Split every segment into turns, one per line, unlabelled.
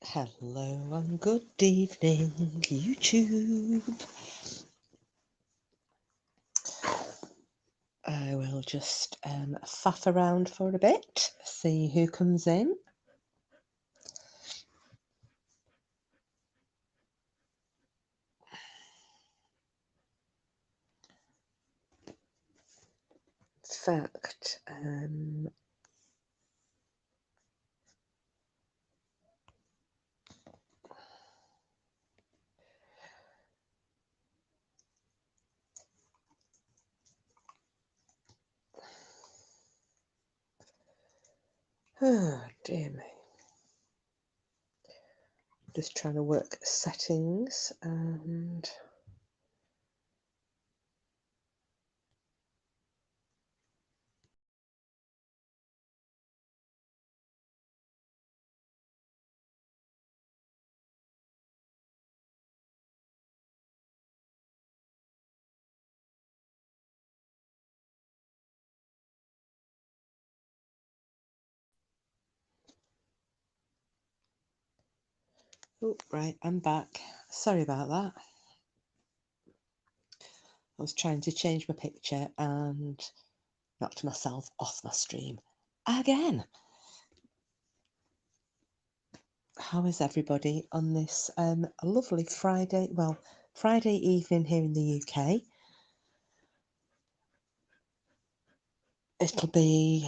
Hello and good evening, YouTube. I will just faff around for a bit, see who comes in. In fact, oh dear me. Just trying to work settings and oh right, I'm back. Sorry about that. I was trying to change my picture and knocked myself off my stream again. How is everybody on this lovely Friday? Well, Friday evening here in the UK. It'll be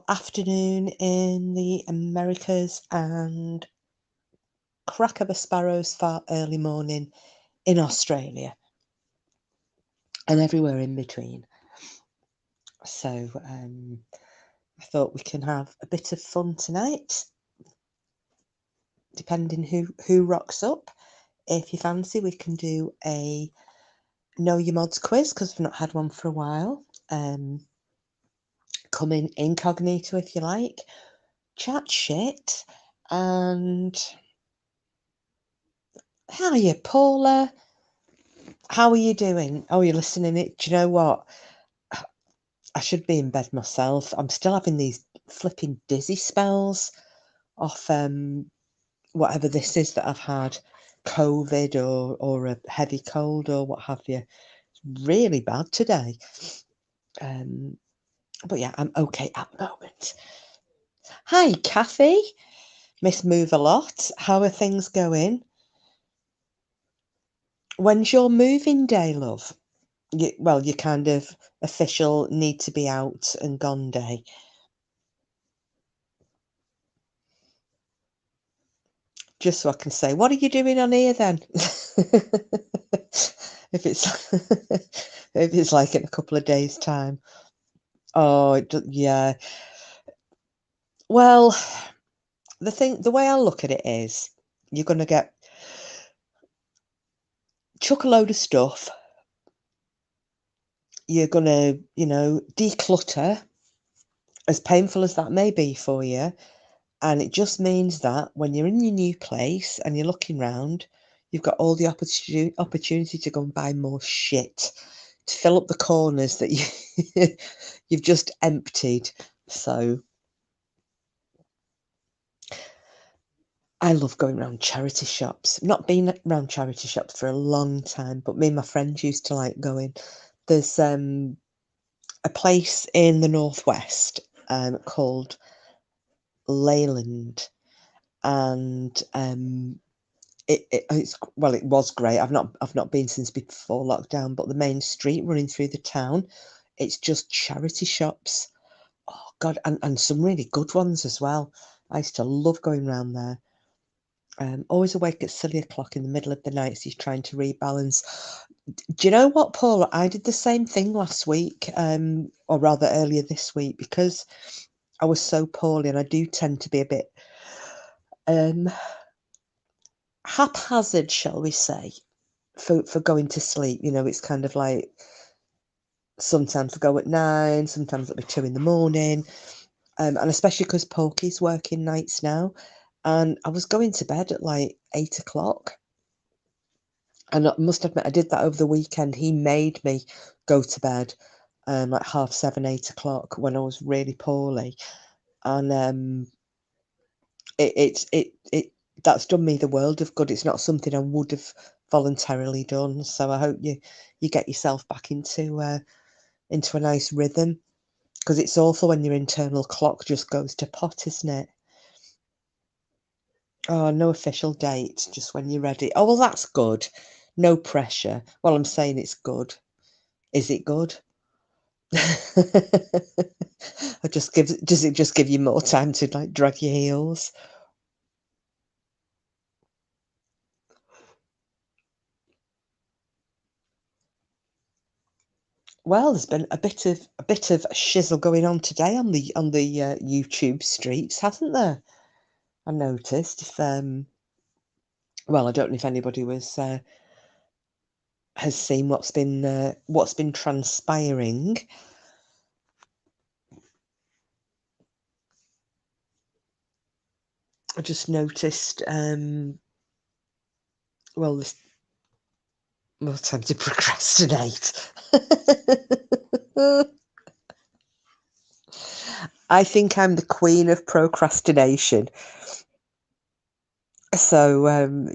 afternoon in the Americas and crack of a sparrow's far early morning in Australia and everywhere in between. So I thought we can have a bit of fun tonight, depending who rocks up. If you fancy, we can do a Know Your Mods quiz because we've not had one for a while. Come in incognito if you like, chat shit, and hiya, Paula. How are you doing? Oh, you're listening it. Do you know what? I should be in bed myself. I'm still having these flipping dizzy spells off whatever this is that I've had, COVID or a heavy cold or what have you. It's really bad today. But yeah, I'm okay at the moment. Hi, Kathy. Miss Move a Lot. How are things going? When's your moving day, love? Your kind of official need to be out and gone day. Just so I can say, what are you doing on here then? if it's if it's like in a couple of days' time. Oh, yeah. Well, the way I look at it is, you're going to chuck a load of stuff. You're going to, declutter, as painful as that may be for you. And it just means that when you're in your new place and you're looking round, you've got all the opportunity to go and buy more shit to fill up the corners that you've just emptied. So I love going around charity shops. Not been around charity shops for a long time, but me and my friends used to like going. There's a place in the northwest called Leyland, and it was great. I've not been since before lockdown, but the main street running through the town, it's just charity shops. Oh God, and some really good ones as well. I used to love going round there. Always awake at silly o'clock in the middle of the night, so you're trying to rebalance. Do you know what, Paula? I did the same thing last week, or rather earlier this week, because I was so poorly, and I do tend to be a bit haphazard, shall we say, for going to sleep. It's kind of like sometimes I go at 9, sometimes it'll be 2 in the morning, and especially because Pokey's working nights now, and I was going to bed at like 8 o'clock. And I must admit, I did that over the weekend. He made me go to bed like 7:30, 8 o'clock when I was really poorly. And it that's done me the world of good. It's not something I would have voluntarily done. So I hope you get yourself back into a nice rhythm, because it's awful when your internal clock just goes to pot, isn't it? Oh, no official date, just when you're ready. Oh, well, that's good. No pressure. Well, I'm saying it's good. Is it good? Does it just give you more time to like drag your heels? Well, there's been a bit of shizzle going on today on the YouTube streets, hasn't there? I noticed. If well, I don't know if anybody has seen what's been transpiring. I just noticed. Well, this more time to procrastinate. I think I'm the queen of procrastination. So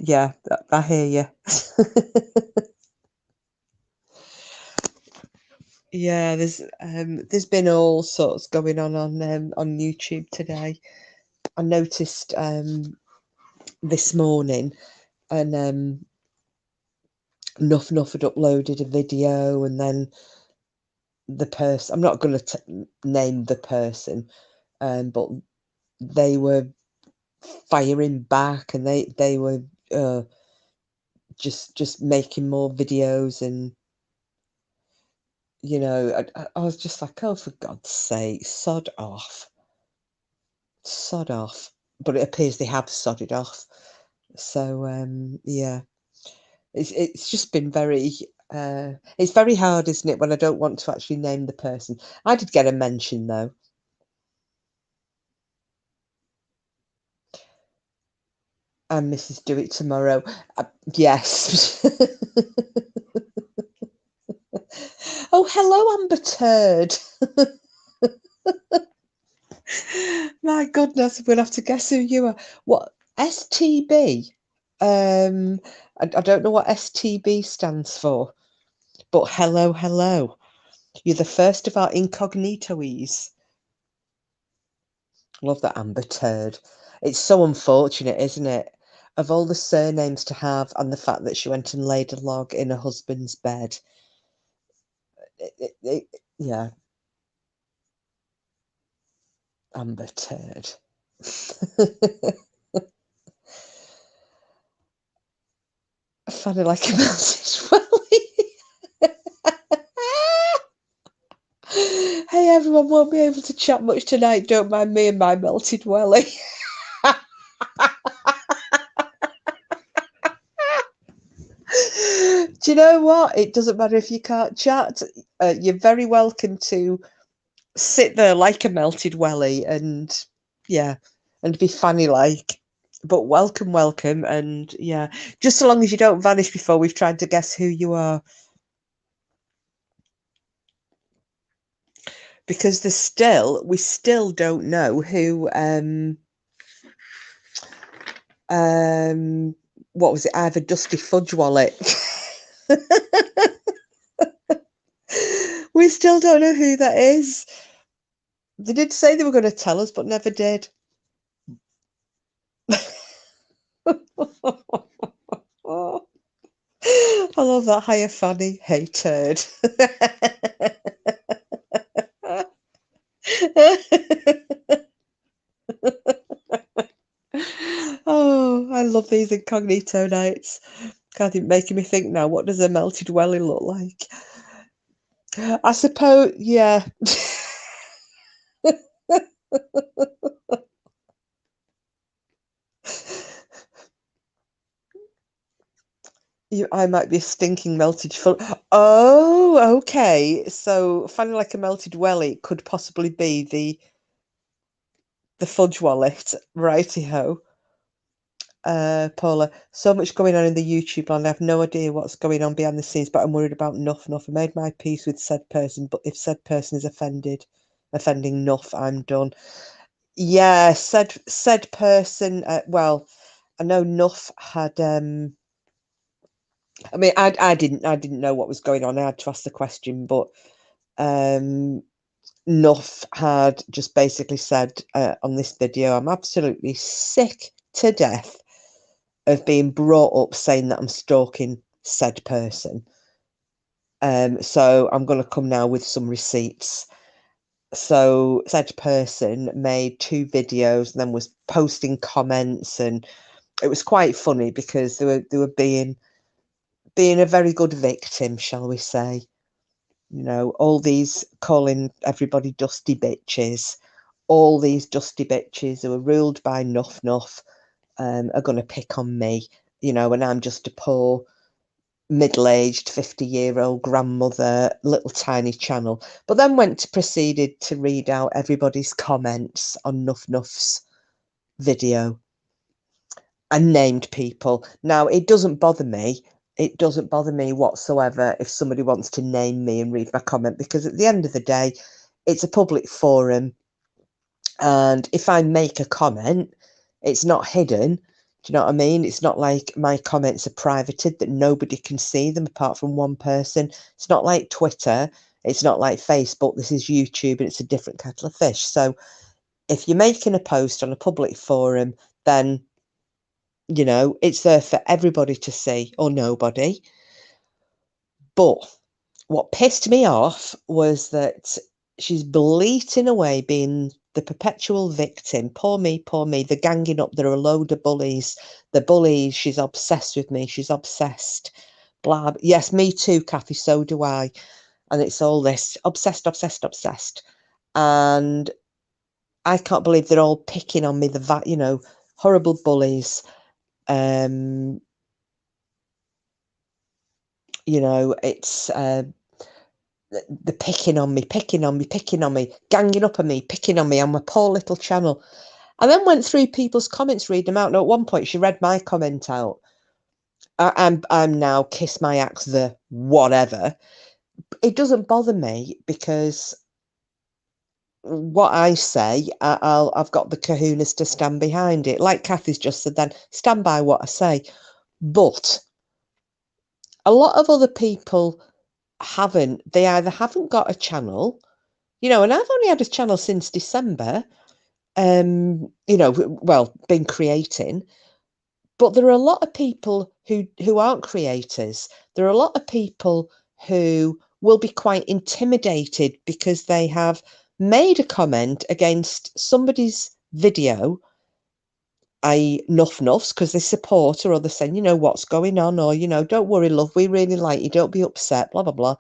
yeah, I hear you. Yeah, there's been all sorts going on YouTube today. I noticed this morning, and Nuff Nuff had uploaded a video, and then the person, I'm not going to name the person, but they were firing back, and they were just making more videos, and I was just like, oh, for God's sake, sod off, sod off. But it appears they have sodded off. So yeah, it's just been it's very hard, isn't it, when I don't want to actually name the person. I did get a mention though. And Mrs. Do It Tomorrow. Yes. Oh, hello, Amber Turd. My goodness, we'll have to guess who you are. What, STB? I don't know what STB stands for, but hello, hello. You're the first of our incognitoes. Love that, Amber Turd. It's so unfortunate, isn't it? Of all the surnames to have, and the fact that she went and laid a log in her husband's bed. Yeah, Amber Turd. Funny like a melted welly. Hey everyone, won't be able to chat much tonight. Don't mind me and my melted welly. Do you know what? It doesn't matter if you can't chat. You're very welcome to sit there like a melted welly and yeah, and be funny like. But welcome, welcome, and yeah, just so long as you don't vanish before we've tried to guess who you are. Because we still don't know who what was it, either Dusty Fudge Wallet. We still don't know who that is. They did say they were going to tell us, but never did. I love that. Hiya, Fanny. Hey, turd. Oh, I love these incognito nights. Kind of making me think now, what does a melted welly look like? I suppose, yeah. I might be a stinking melted full. Oh, okay. So, funny like a melted welly could possibly be the fudge wallet. Righty ho. Paula, so much going on in the YouTube land. I have no idea what's going on behind the scenes, but I'm worried about Nuff Nuff. I made my peace with said person, but if said person is offending Nuff, I'm done. Yeah, said person. Well, I know Nuff had. I mean, I didn't know what was going on. I had to ask the question, but um, Nuff had just basically said on this video, I'm absolutely sick to death of being brought up saying that I'm stalking said person. So I'm going to come now with some receipts. So said person made 2 videos and then was posting comments, and it was quite funny because they were being a very good victim, shall we say. You know, all these calling everybody dusty bitches, all these dusty bitches who are ruled by Nuff Nuff are going to pick on me, you know, and I'm just a poor middle-aged 50-year-old grandmother, little tiny channel. But then proceeded to read out everybody's comments on Nuff Nuff's video and named people. Now, it doesn't bother me. It doesn't bother me whatsoever if somebody wants to name me and read my comment, because at the end of the day, it's a public forum. And if I make a comment, it's not hidden. Do you know what I mean? It's not like my comments are privated that nobody can see them apart from one person. It's not like Twitter. It's not like Facebook. This is YouTube and it's a different kettle of fish. So if you're making a post on a public forum, then, you know, it's there for everybody to see or nobody. But what pissed me off was that she's bleating away being the perpetual victim. Poor me, they're ganging up, there are a load of bullies. The bullies, she's obsessed with me, she's obsessed. Blah. Yes, me too, Kathy, so do I. And it's all this obsessed, obsessed, obsessed. And I can't believe they're all picking on me, you know, horrible bullies. You know, it's the picking on me, picking on me, picking on me, ganging up on me, picking on me on my poor little channel. I then went through people's comments, read them out. And at one point, she read my comment out. I'm now kiss my axe the whatever. It doesn't bother me because what I say, I've got the kahunas to stand behind it. Like Kathy's just said, then stand by what I say. But a lot of other people haven't. They either haven't got a channel, you know, and I've only had a channel since December. You know, well, been creating, but there are a lot of people who aren't creators. There are a lot of people who will be quite intimidated because they have made a comment against somebody's video, I nuff nuffs, because they support or they're saying, you know, what's going on, or, you know, don't worry, love, we really like you, don't be upset, blah, blah, blah.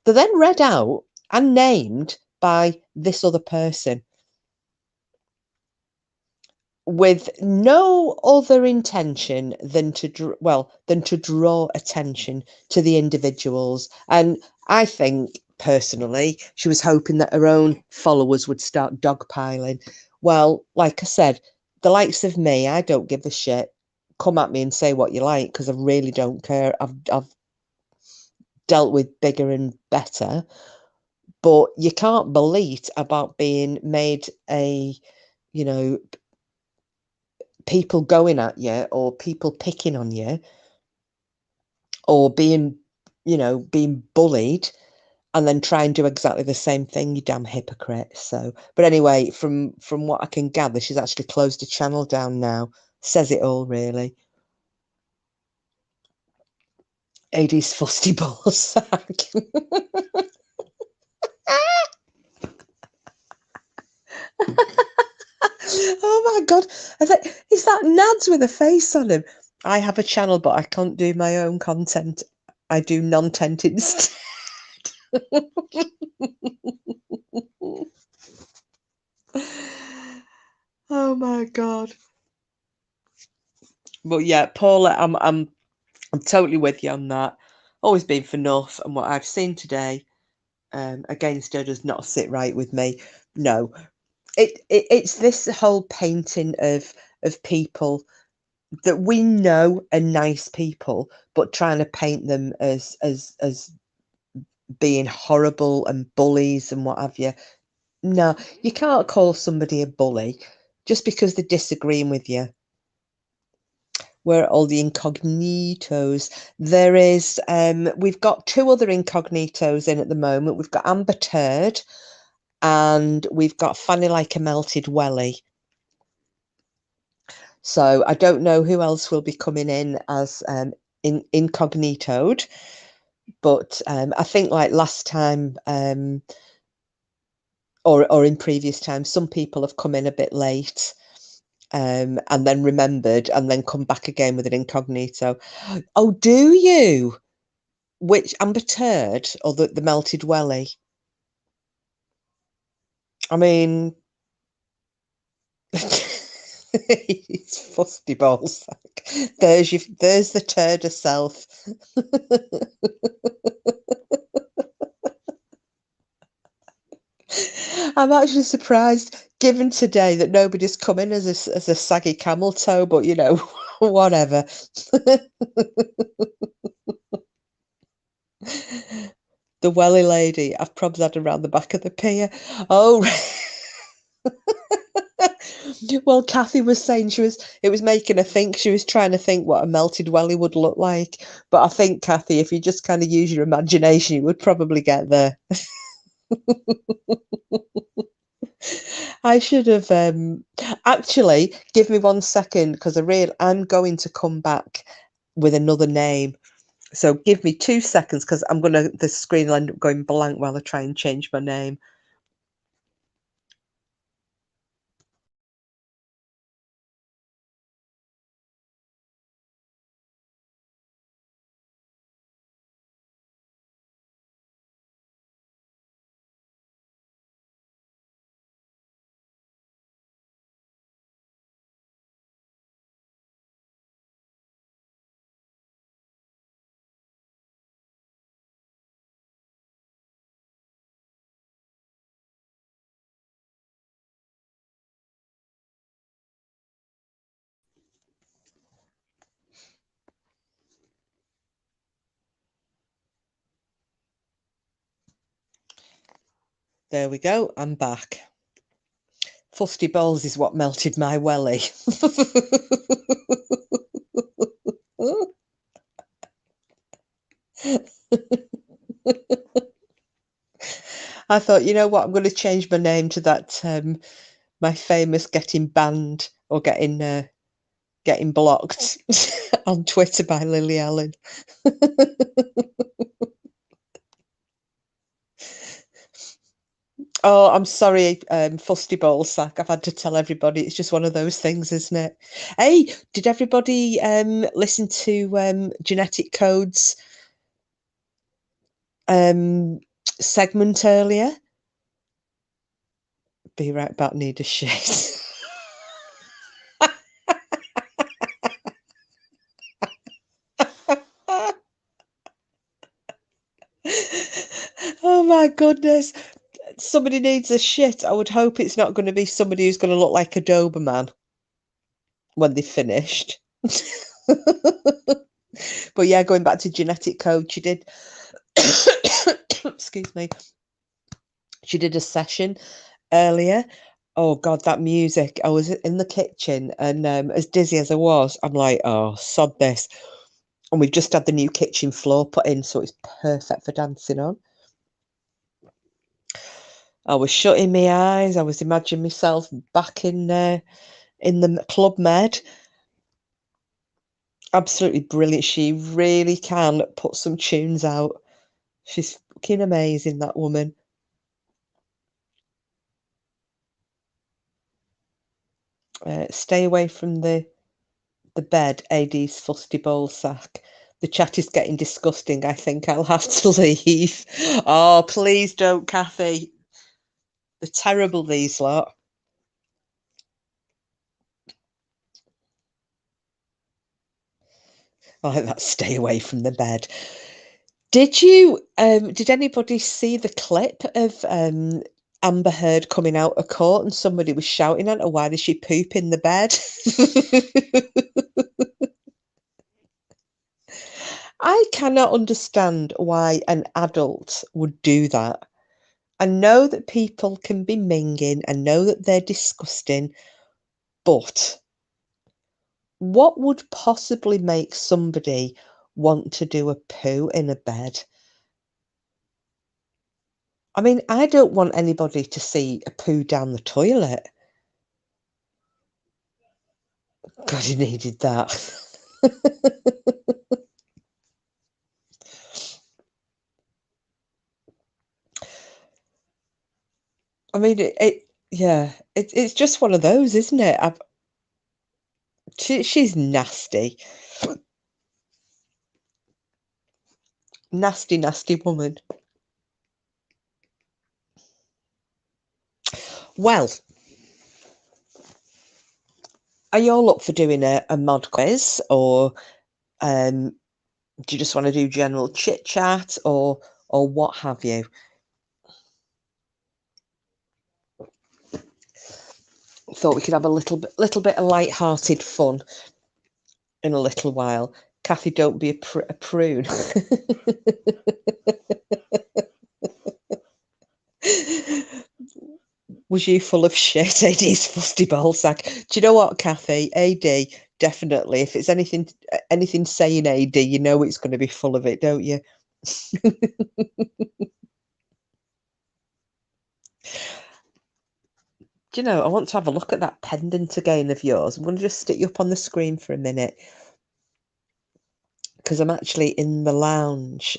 They're then read out and named by this other person with no other intention than to draw attention to the individuals. And I think personally she was hoping that her own followers would start dogpiling. Well, like I said, the likes of me, I don't give a shit. Come at me and say what you like, because I really don't care. I've dealt with bigger and better. But you can't bleat about being made a, you know, people going at you or people picking on you or being, you know, being bullied, and then try and do exactly the same thing, you damn hypocrite. So, but anyway, from what I can gather, she's actually closed the channel down now. Says it all, really. AD's fusty ball sack. Oh my god. I was like, is that Nads with a face on him? I have a channel, but I can't do my own content. I do non-tent instead. Oh my god. But yeah, Paula, I'm totally with you on that. Always been for Nuff, and what I've seen today against her does not sit right with me. No, it's this whole painting of people that we know are nice people, but trying to paint them as being horrible and bullies and what have you. No, you can't call somebody a bully just because they're disagreeing with you. Where are all the incognitos? There is, we've got two other incognitos in at the moment. We've got Amber Turd and we've got Fanny Like a Melted Welly. So I don't know who else will be coming in as incognitoed, but I think like last time or in previous times, some people have come in a bit late and then remembered and then come back again with an incognito. Oh, do you? Which Amber Turd or the Melted Welly? I mean, it's fusty balls. There's the turd herself. I'm actually surprised, given today, that nobody's come in as a saggy camel toe, but you know, whatever. The welly lady, I've probably had around the back of the pier. Oh, well, Kathy was saying it was making her think, she was trying to think what a melted welly would look like. But I think, Kathy, if you just kind of use your imagination, you would probably get there. I should have actually give me 1 second because I'm going to come back with another name. So give me 2 seconds because the screen will end up going blank while I try and change my name. There we go. I'm back. Fusty balls is what melted my welly. I thought, you know what, I'm going to change my name to that my famous getting banned or getting blocked on Twitter by Lily Allen. Oh, I'm sorry, Fusty Ball Sack. I've had to tell everybody. It's just one of those things, isn't it? Hey, did everybody listen to Genetic Code's segment earlier? Be right back, need a shit. Oh my goodness. Somebody needs a shit. I would hope it's not going to be somebody who's going to look like a Doberman when they've finished. But yeah, going back to Genetic Code, she did, excuse me, she did a session earlier. Oh God, that music. I was in the kitchen and as dizzy as I was, I'm like, oh, sod this. And we've just had the new kitchen floor put in, so it's perfect for dancing on. I was shutting my eyes. I was imagining myself back in the Club Med. Absolutely brilliant. She really can put some tunes out. She's fucking amazing, that woman. Stay away from the bed, AD's fusty ball sack. The chat is getting disgusting. I think I'll have to leave. Oh, please don't, Kathy. They're terrible, these lot. I like that. Stay away from the bed. Did anybody see the clip of Amber Heard coming out of court and somebody was shouting at her, why does she poop in the bed? I cannot understand why an adult would do that. I know that people can be minging. I know that they're disgusting, but what would possibly make somebody want to do a poo in a bed? I mean, I don't want anybody to see a poo down the toilet. God, you needed that. I mean, yeah, it's just one of those, isn't it? She's nasty. Nasty, nasty woman. Well, are you all up for doing a mod quiz, or do you just want to do general chit chat, or what have you? Thought we could have a little bit of light-hearted fun in a little while. Kathy, don't be a prune. Was you full of shit? AD's fusty ball sack. Do you know what, Kathy? AD, definitely. If it's anything saying AD, you know it's going to be full of it, don't you? Do you know, I want to have a look at that pendant again of yours. I'm going to just stick you up on the screen for a minute, because I'm actually in the lounge.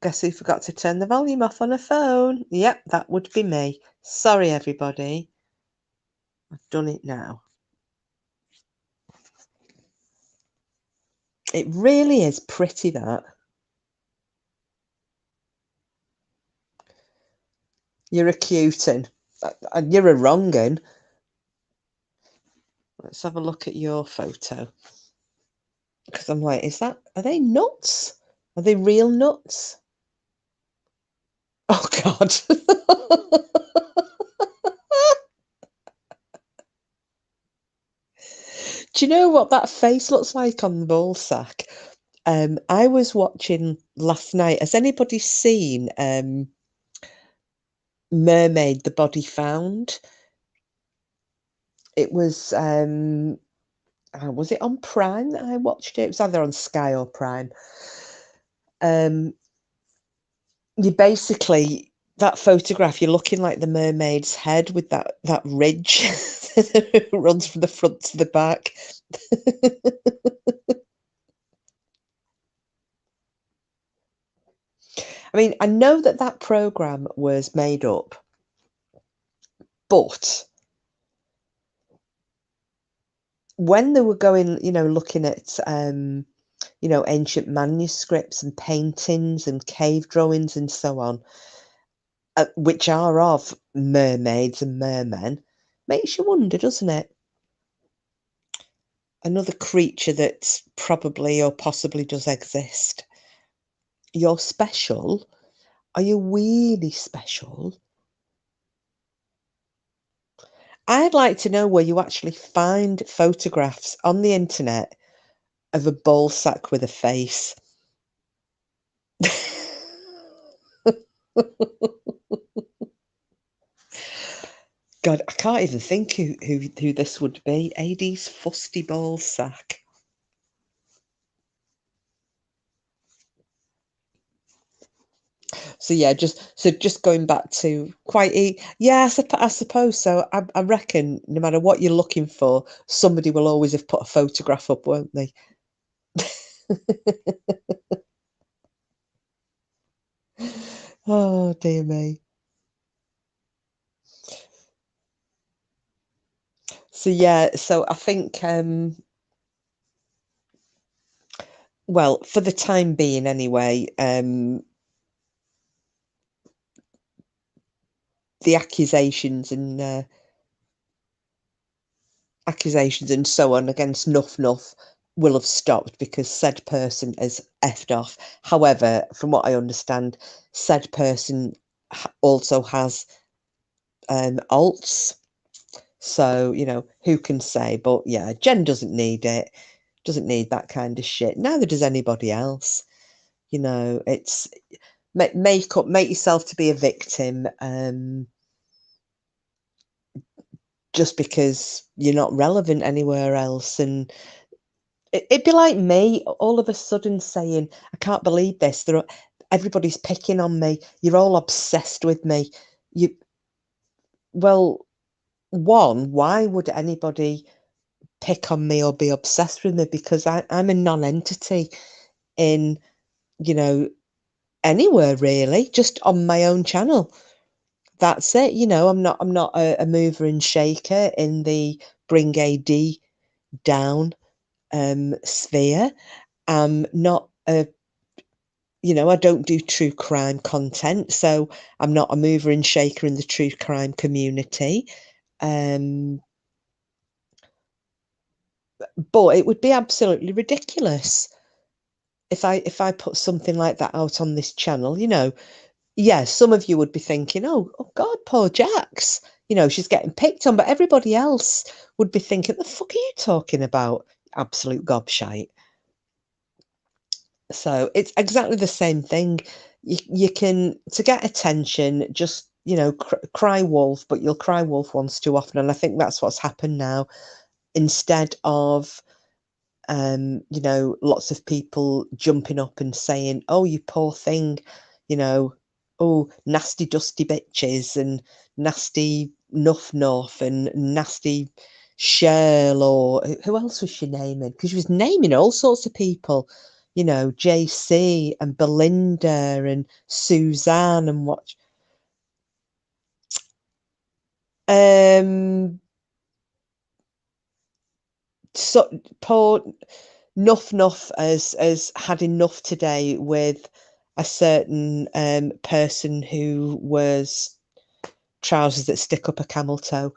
Guess who forgot to turn the volume off on her phone? Yep, that would be me. Sorry, everybody. I've done it now. It really is pretty, that. You're a cute un. You're a wrong un. Let's have a look at your photo. Because I'm like, are they nuts? Are they real nuts? Oh, God. Do you know what that face looks like on the ball sack? I was watching last night. Has anybody seen Mermaid, the Body Found? It was it on Prime that I watched it? It was either on Sky or Prime. You basically, that photograph, you're looking like the mermaid's head with that ridge that runs from the front to the back. I mean, I know that program was made up, but when they were going, looking at, ancient manuscripts and paintings and cave drawings and so on, which are of mermaids and mermen, makes you wonder, doesn't it? Another creature that probably or possibly does exist. You're special? Are you really special? I'd like to know where you actually find photographs on the internet of a ball sack with a face. God, I can't even think who this would be. AD's fusty ball sack. So yeah, just going back to yeah, I suppose so. I reckon no matter what you're looking for, somebody will always have put a photograph up, won't they? Oh dear me. So yeah, so I think well, for the time being anyway, the accusations and so on against Nuff Nuff will have stopped because said person has effed off. However, from what I understand, said person also has alts. So, who can say? But yeah, Jen doesn't need it. Doesn't need that kind of shit. Neither does anybody else. You know, it's make yourself to be a victim, just because you're not relevant anywhere else. And it'd be like me all of a sudden saying, I can't believe this. Everybody's picking on me. You're all obsessed with me. Well, one, why would anybody pick on me or be obsessed with me? Because I'm a non-entity in, you know, anywhere really, just on my own channel. That's it. You know, I'm not a mover and shaker in the bring AD down sphere. I'm not a, you know, I don't do true crime content, so I'm not a mover and shaker in the true crime community. But it would be absolutely ridiculous if I put something like that out on this channel. You know, yeah, some of you would be thinking, oh God, poor Jax, you know, she's getting picked on, but everybody else would be thinking, the fuck are you talking about? Absolute gobshite. So it's exactly the same thing. You can, to get attention, just, you know, cry wolf, but you'll cry wolf once too often. And I think that's what's happened now. Instead of, you know, lots of people jumping up and saying, oh, you poor thing, you know, oh, nasty dusty bitches and nasty nuff and nasty Shirl, or who else was she naming? Because she was naming all sorts of people, you know, JC and Belinda and Suzanne and what. So poor Nuff has had enough today with a certain person who wears trousers that stick up a camel toe,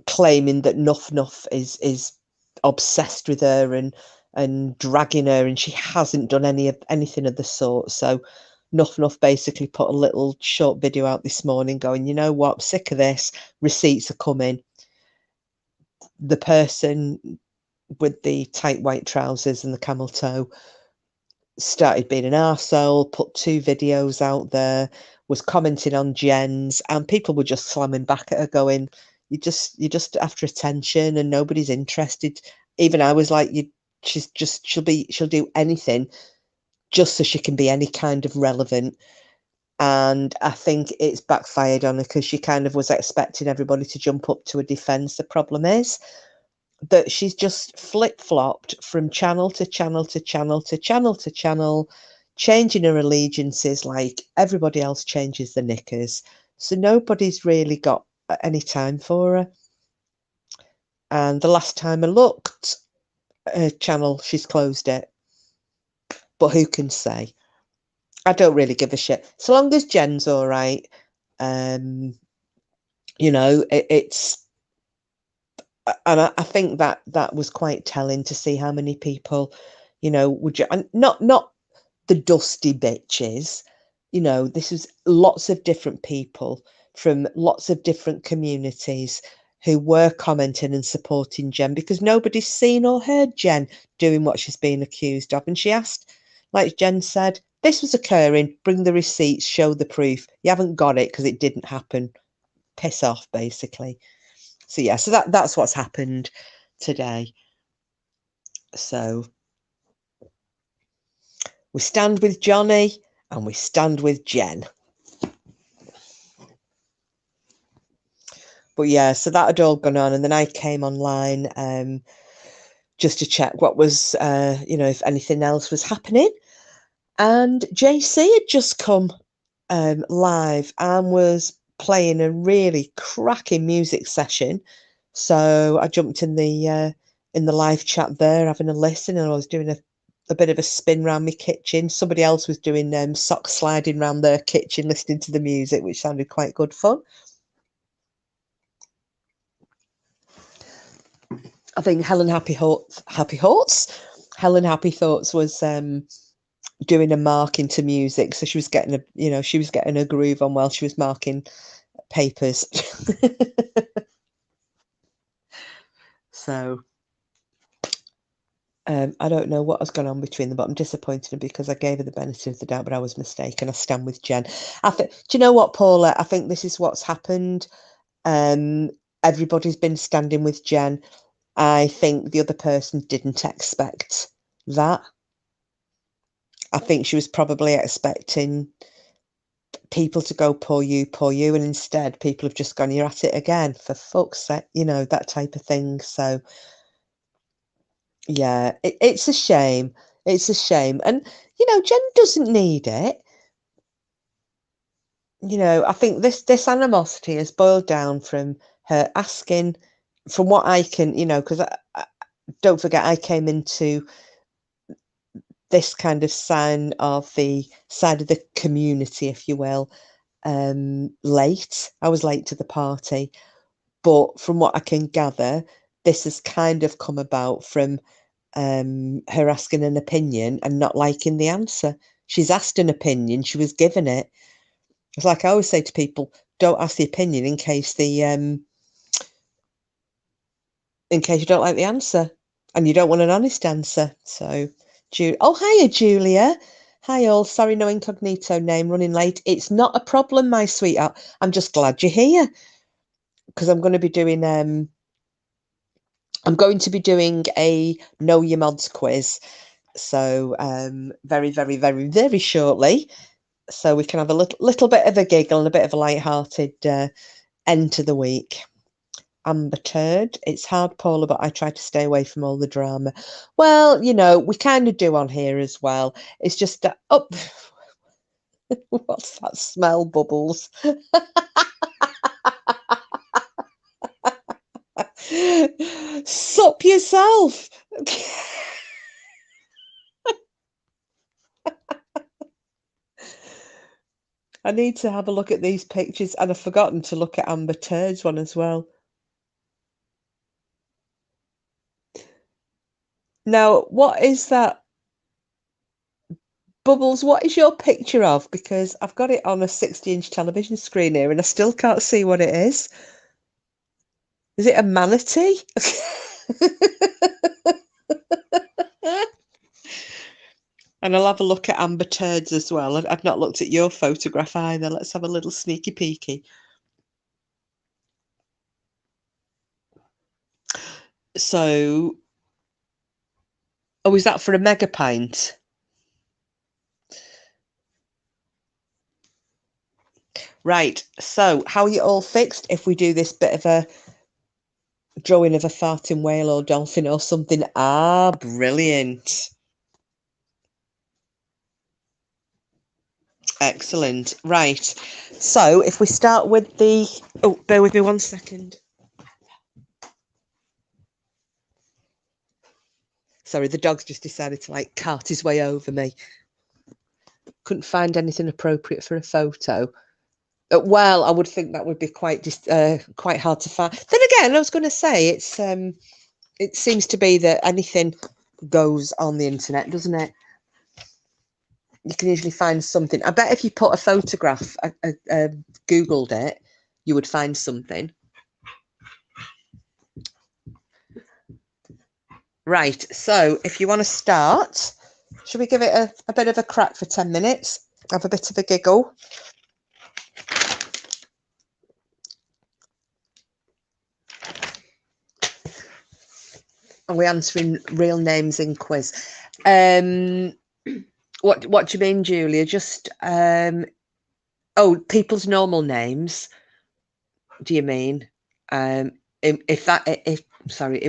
claiming that Nuff is obsessed with her and dragging her, and she hasn't done anything of the sort. So Nuff basically put a little short video out this morning going, you know what, I'm sick of this, receipts are coming. The person with the tight white trousers and the camel toe started being an arsehole, put 2 videos out there, was commenting on Jen's, and people were just slamming back at her going, you're just after attention and nobody's interested. Even I was like, she'll do anything just so she can be any kind of relevant. And I think it's backfired on her, because she kind of was expecting everybody to jump up to a defense. The problem is that she's just flip-flopped from channel to channel to channel to channel to channel, changing her allegiances like everybody else changes the knickers. So nobody's really got any time for her. And the last time I looked, her channel, she's closed it. But who can say? I don't really give a shit. So long as Jen's all right, you know, it's... And I think that was quite telling to see how many people, you know, would you, and not the dusty bitches, you know, this is lots of different people from lots of different communities who were commenting and supporting Jen, because nobody's seen or heard Jen doing what she's being accused of. And she asked, like Jen said, this was occurring, bring the receipts, show the proof. You haven't got it because it didn't happen. Piss off, basically. So yeah, so that's what's happened today. So we stand with Johnny and we stand with Jen. But yeah, so that had all gone on, and then I came online just to check what was, you know, if anything else was happening. And JC had just come live and was playing a really cracking music session. So I jumped in the live chat there, having a listen, and I was doing a bit of a spin around my kitchen. Somebody else was doing sock sliding around their kitchen, listening to the music, which sounded quite good fun. I think Helen Happy Thoughts was doing a marking to music, so she was getting a groove on while she was marking papers. So I don't know what has gone on between them, but I'm disappointed because I gave her the benefit of the doubt, but I was mistaken. I stand with Jen. Do you know what, Paula? I think this is what's happened. Everybody's been standing with Jen. I think the other person didn't expect that. I think she was probably expecting people to go, poor you, and instead people have just gone, you're at it again, for fuck's sake, you know, that type of thing. So yeah, it's a shame. It's a shame. And, you know, Jen doesn't need it. You know, I think this animosity has boiled down from her asking, from what I can, you know, because don't forget, I came into this kind of sign of the side of the community, if you will, late. I was late to the party. But from what I can gather, this has kind of come about from her asking an opinion and not liking the answer. She's asked an opinion, she was given it. It's like I always say to people, don't ask the opinion in case you don't like the answer and you don't want an honest answer. So, oh, hiya, Julia. Hi all. Sorry, no incognito name, running late. It's not a problem, my sweetheart. I'm just glad you're here because I'm going to be doing a Know Your Mods quiz. So very, very, very, very shortly. So we can have a little bit of a giggle and a bit of a light-hearted end to the week. Amber Turd. It's hard, Paula, but I try to stay away from all the drama. Well, you know, we kind of do on here as well. It's just that, oh, what's that smell, Bubbles? Sup yourself. I need to have a look at these pictures, and I've forgotten to look at Amber Turd's one as well. Now, what is that? Bubbles, what is your picture of? Because I've got it on a 60-inch television screen here and I still can't see what it is. Is it a manatee? And I'll have a look at Amber Turd's as well. I've not looked at your photograph either. Let's have a little sneaky peeky. So, oh, is that for a mega pint? Right, so how are you all fixed if we do this bit of a drawing of a farting whale or dolphin or something? Ah, brilliant. Excellent. Right, so if we start with the... Oh, bear with me 1 second. Sorry, the dog's just decided to, like, cart his way over me. Couldn't find anything appropriate for a photo. Well, I would think that would be quite hard to find. Then again, I was going to say it seems to be that anything goes on the internet, doesn't it? You can usually find something. I bet if you put a photograph, Googled it, you would find something. Right. So if you want to start, should we give it a bit of a crack for 10 minutes? Have a bit of a giggle. Are we answering real names in quiz? What do you mean, Julia? Just people's normal names. Do you mean? In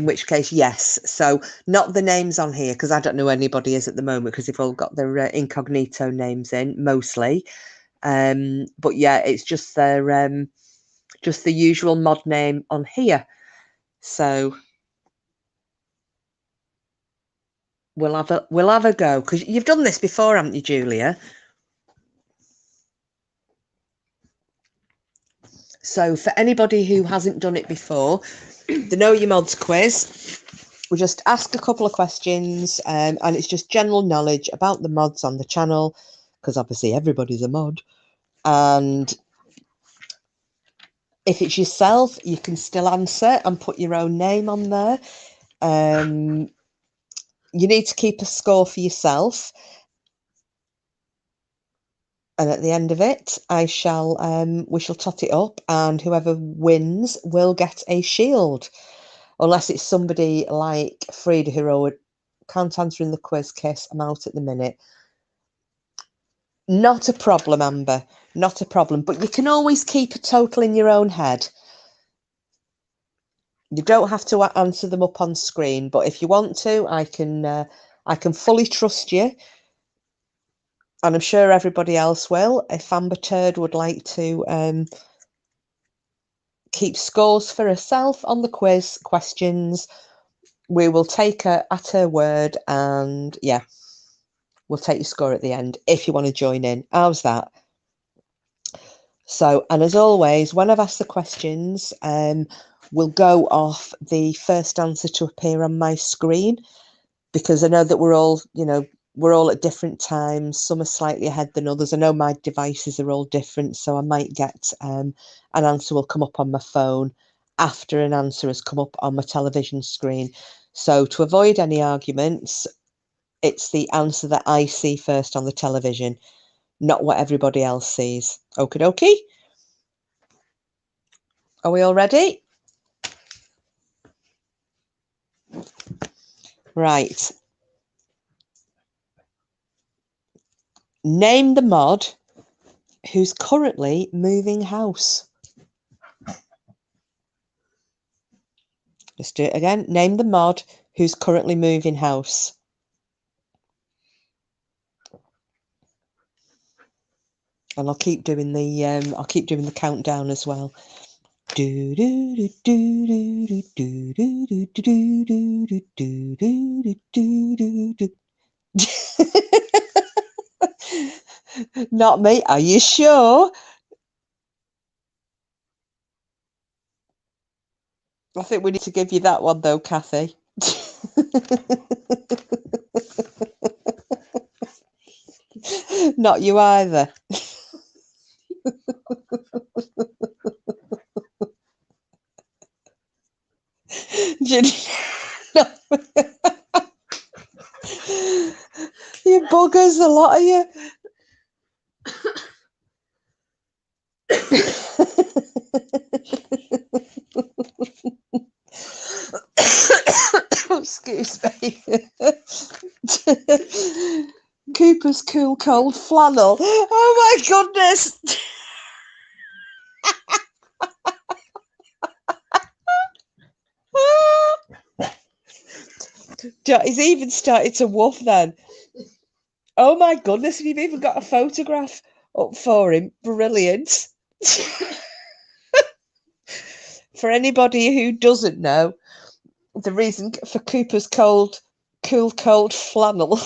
which case, yes. So not the names on here because I don't know who anybody is at the moment because they've all got their incognito names in mostly. But yeah, it's just their just the usual mod name on here. So we'll have a go because you've done this before, haven't you, Julia? So for anybody who hasn't done it before, the Know Your Mods quiz, we just ask a couple of questions and it's just general knowledge about the mods on the channel because obviously everybody's a mod. And if it's yourself, you can still answer and put your own name on there. You need to keep a score for yourself. And at the end of it, we shall tot it up, and whoever wins will get a shield. Unless it's somebody like Frida who can't answer in the quiz. Kiss, I'm out at the minute. Not a problem, Amber. Not a problem. But you can always keep a total in your own head. You don't have to answer them up on screen, but if you want to, I can fully trust you. And I'm sure everybody else will. If Amber Turd would like to keep scores for herself on the quiz questions, we will take her at her word, and yeah, we'll take your score at the end if you want to join in. How's that? So, and as always, when I've asked the questions, we'll go off the first answer to appear on my screen, because I know that we're all at different times. Some are slightly ahead than others. I know my devices are all different, so I might get an answer will come up on my phone after an answer has come up on my television screen. So to avoid any arguments, it's the answer that I see first on the television, not what everybody else sees. Okie dokie. Are we all ready? Right. Name the mod who's currently moving house. Let's do it again. Name the mod who's currently moving house. And I'll keep doing the countdown as well. Do do do do do do do do do do do do do do. Not me. Are you sure? I think we need to give you that one though, Kathy. Not you either. You buggers, a lot of you. Excuse me. Cooper's cool cold flannel. Oh my goodness. He's even started to woof then. Oh my goodness, and you've even got a photograph up for him. Brilliant. For anybody who doesn't know, the reason for Cooper's cool cold flannel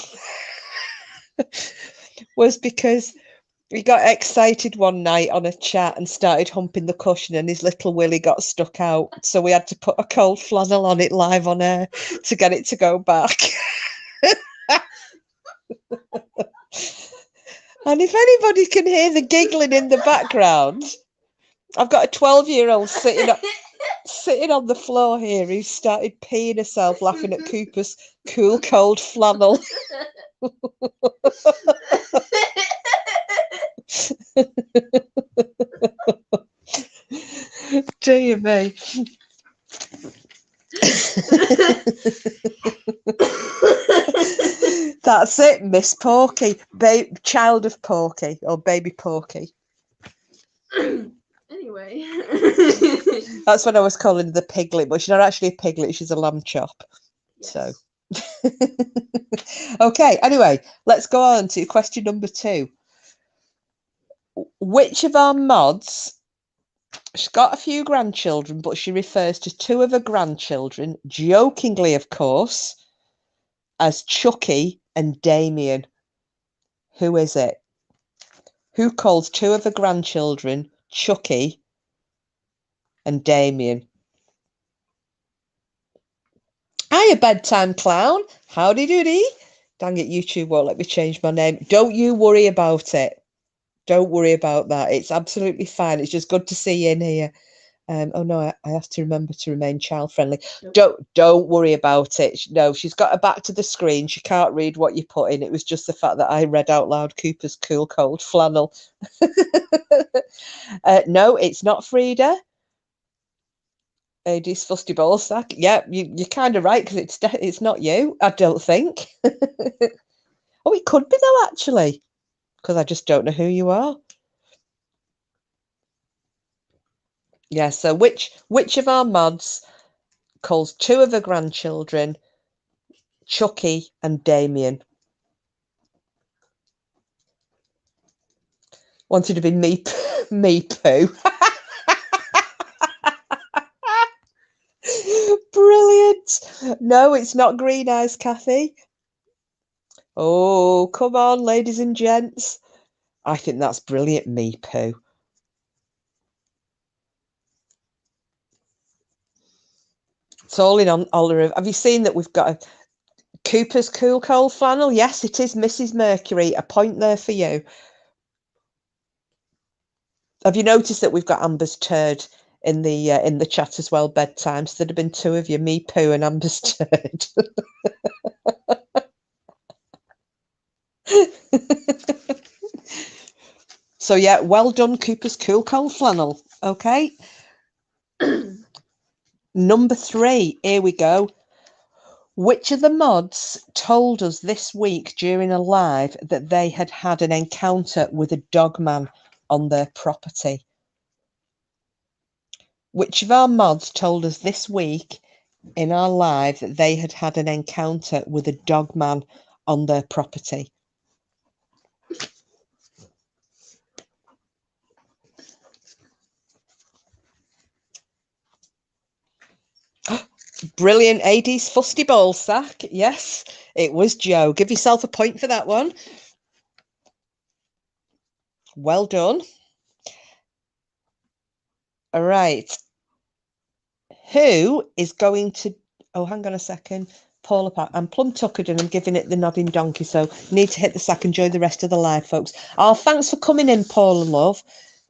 was because he got excited one night on a chat and started humping the cushion, and his little willy got stuck out. So we had to put a cold flannel on it live on air to get it to go back. And if anybody can hear the giggling in the background, I've got a 12-year-old sitting on the floor here who started peeing herself laughing at Cooper's cool cold flannel. Dear me. That's it, Miss Porky, child of Porky, or baby Porky.
Anyway.
That's what I was calling the piglet, but she's not actually a piglet, she's a lamb chop. Yes. So okay, anyway, let's go on to question number 2. Which of our mods, she's got a few grandchildren, but she refers to 2 of her grandchildren, jokingly of course, as Chucky and Damien. Who is it? Who calls 2 of her grandchildren Chucky and Damien? Hiya, bedtime clown. Howdy doody. Dang it, YouTube won't let me change my name. Don't you worry about it. Don't worry about that. It's absolutely fine. It's just good to see you in here. Oh no, I have to remember to remain child friendly. Don't worry about it. No, she's got her back to the screen. She can't read what you put in. It was just the fact that I read out loud Cooper's cool cold flannel. No, it's not Frida. AD's fusty ball sack. Yeah, you're kind of right, because it's not you, I don't think. Oh, it could be though, actually, because I just don't know who you are. Yeah, so which of our mods calls two of her grandchildren Chucky and Damien? Wanted to be me, me poo. Brilliant. No, it's not Green Eyes, Kathy. Oh, come on, ladies and gents. I think that's brilliant, me poo. It's all in honor of. Have you seen that we've got a Cooper's cool cold flannel? Yes, it is Mrs. Mercury. A point there for you. Have you noticed that we've got Amber's turd in the chat as well? Bedtime. So there'd have been two of you, me poo and Amber's turd. So yeah, well done, Cooper's cool cold flannel. Okay. Number 3, here we go. Which of the mods told us this week during a live that they had had an encounter with a dogman on their property? Which of our mods told us this week in our live that they had had an encounter with a dogman on their property? Brilliant, AD's fusty ball sack. Yes, it was Joe. Give yourself a point for that one. Well done. All right. Who is going to... Oh, hang on a second. Paula Park. I'm plumb tuckered and I'm giving it the nodding donkey, so need to hit the sack. Enjoy the rest of the live, folks. Oh, thanks for coming in, Paula, love.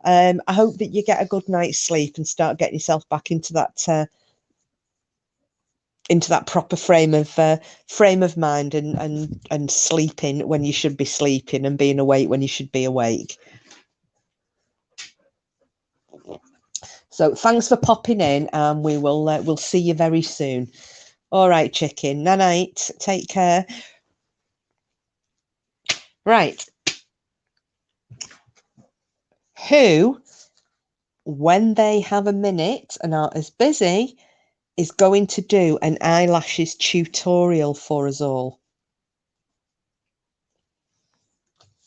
I hope that you get a good night's sleep and start getting yourself back into that proper frame of mind and sleeping when you should be sleeping and being awake when you should be awake. So thanks for popping in, and we'll see you very soon. All right, chicken. Night. Take care. Right. Who, when they have a minute and aren't as busy, is going to do an eyelashes tutorial for us all?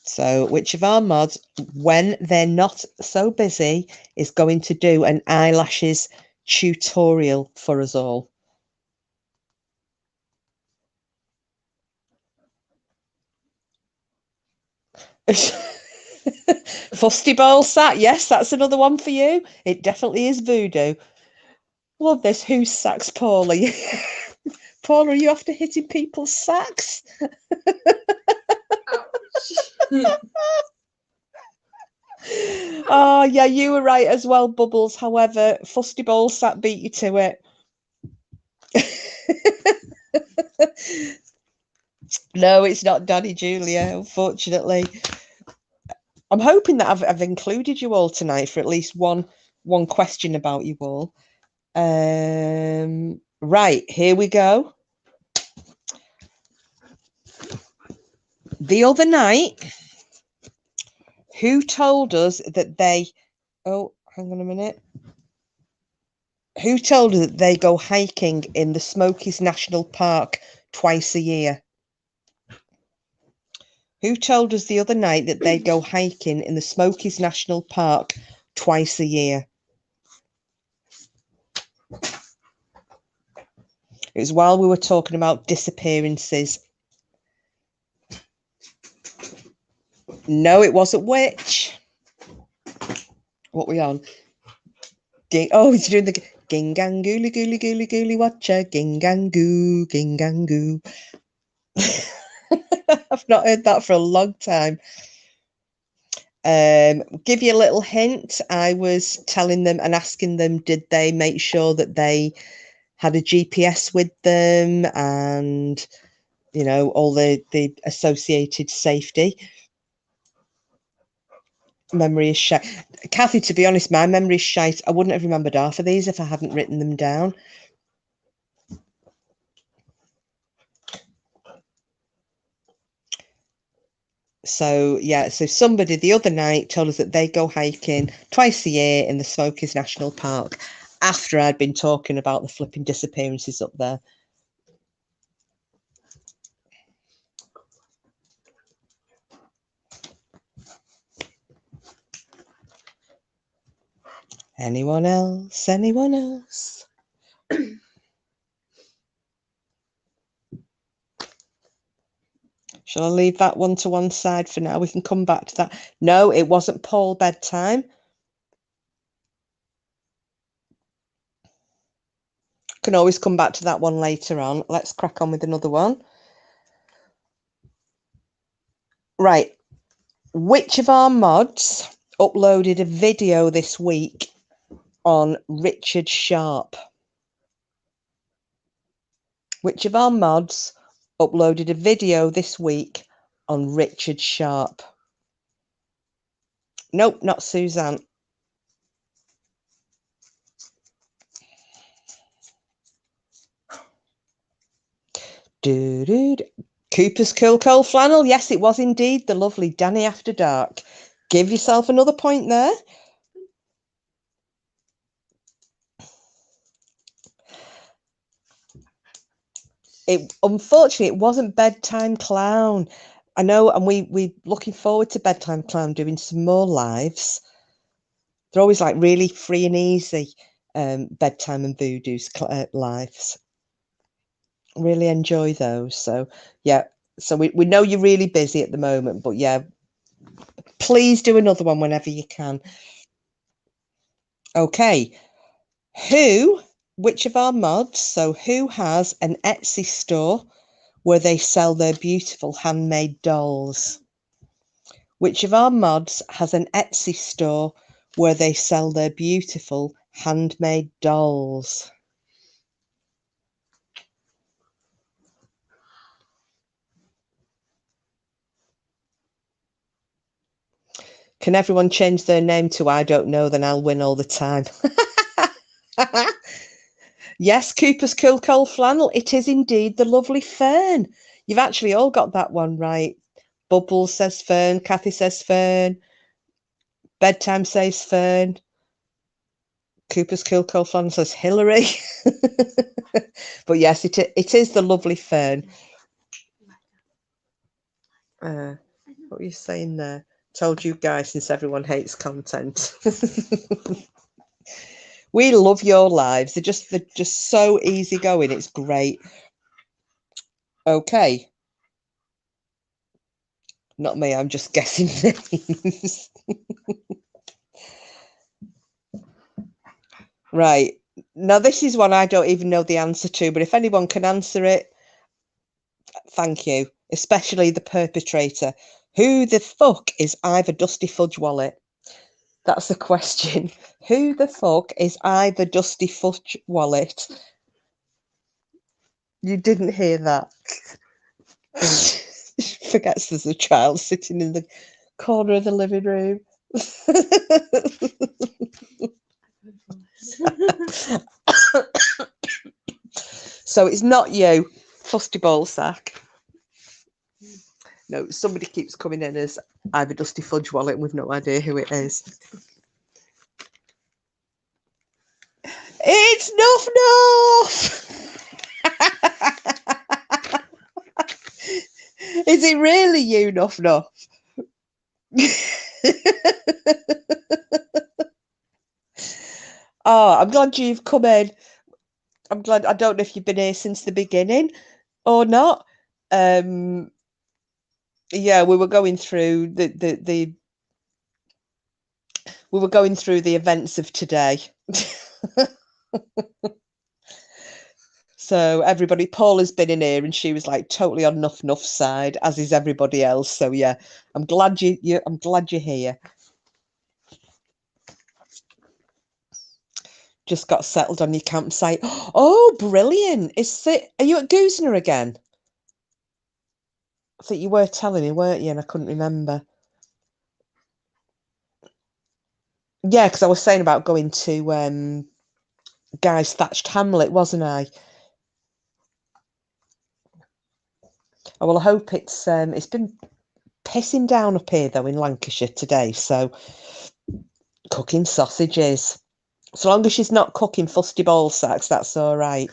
So which of our mods, when they're not so busy, is going to do an eyelashes tutorial for us all? Fusty ball sack. Yes, that's another one for you. It definitely is voodoo. Love this. Whose sacks, Paula? Paula, are you after hitting people's sacks? Oh, yeah, you were right as well, Bubbles. However, Fusty ball sack beat you to it. No, it's not Danny Julia, unfortunately. I'm hoping that I've included you all tonight for at least one question about you all. Right, here we go. The other night, who told us that they... Oh, hang on a minute. Who told us that they go hiking in the Smokies National Park twice a year? Who told us the other night that they go hiking in the Smokies National Park twice a year? It was while we were talking about disappearances. No, it wasn't which. What were we on? Oh, he's doing the gingangooli gooli gooli gooli watcher. Gingangoo, gingangoo. I've not heard that for a long time. Give you a little hint. I was telling them and asking them, did they make sure that they had a GPS with them and, you know, all the associated safety. Memory is shite. Kathy, to be honest, my memory is shite. I wouldn't have remembered half of these if I hadn't written them down. So, yeah, so somebody the other night told us that they go hiking twice a year in the Smokies National Park after I'd been talking about the flipping disappearances up there. Anyone else? Anyone else? Shall I leave that one to one side for now? We can come back to that. No, it wasn't Paul bedtime. Can always come back to that one later on. Let's crack on with another one. Right. Which of our mods uploaded a video this week on Richard Sharp? Which of our mods uploaded a video this week on Richard Sharp? Nope, not Suzanne. Cooper's Cool Coal Flannel. Yes, it was indeed the lovely Danny After Dark. Give yourself another point there. Unfortunately, it wasn't Bedtime Clown. I know, and we're looking forward to Bedtime Clown doing some more lives. They're always like really free and easy, Bedtime and Voodoo's lives. Really enjoy those. So yeah, so we know you're really busy at the moment, but yeah, please do another one whenever you can. Okay, which of our mods, so who has an Etsy store where they sell their beautiful handmade dolls? Which of our mods has an Etsy store where they sell their beautiful handmade dolls? Can everyone change their name to I don't know, then I'll win all the time? Yes, Cooper's Cool Coal Flannel. It is indeed the lovely Fern. You've actually all got that one right. Bubbles says Fern. Kathy says Fern. Bedtime says Fern. Cooper's Cool Coal Flannel says Hillary. But yes, it is the lovely Fern. What are you saying there? Told you guys, since everyone hates content. We love your lives. They're just so easygoing. It's great. Okay. Not me, I'm just guessing names. Right. Now, this is one I don't even know the answer to, but if anyone can answer it, thank you. Especially the perpetrator. Who the fuck is Ivor Dusty Fudge Wallet? That's the question. Who the fuck is Ivor Dusty Fudge Wallet? You didn't hear that. Forgets there's a child sitting in the corner of the living room. So it's not you, Fusty Ballsack. No, somebody keeps coming in as Ivor Dusty Fudge Wallet and we've no idea who it is. It's Nuff Nuff! Is it really you, Nuff Nuff? Oh, I'm glad you've come in. I'm glad. I don't know if you've been here since the beginning or not. Yeah, we were going through the we were going through the events of today. So everybody, Paula's been in here and she was like totally on Nuff Nuff's side, as is everybody else. So yeah, I'm glad you're here. Just got settled on your campsite. Oh, brilliant. Are you at Goosner again? I think you were telling me, weren't you? And I couldn't remember. Yeah, because I was saying about going to Guy's Thatched Hamlet, wasn't I? Oh, well, I hope it's been pissing down up here though in Lancashire today, so cooking sausages. So long as she's not cooking fusty ball sacks, that's all right.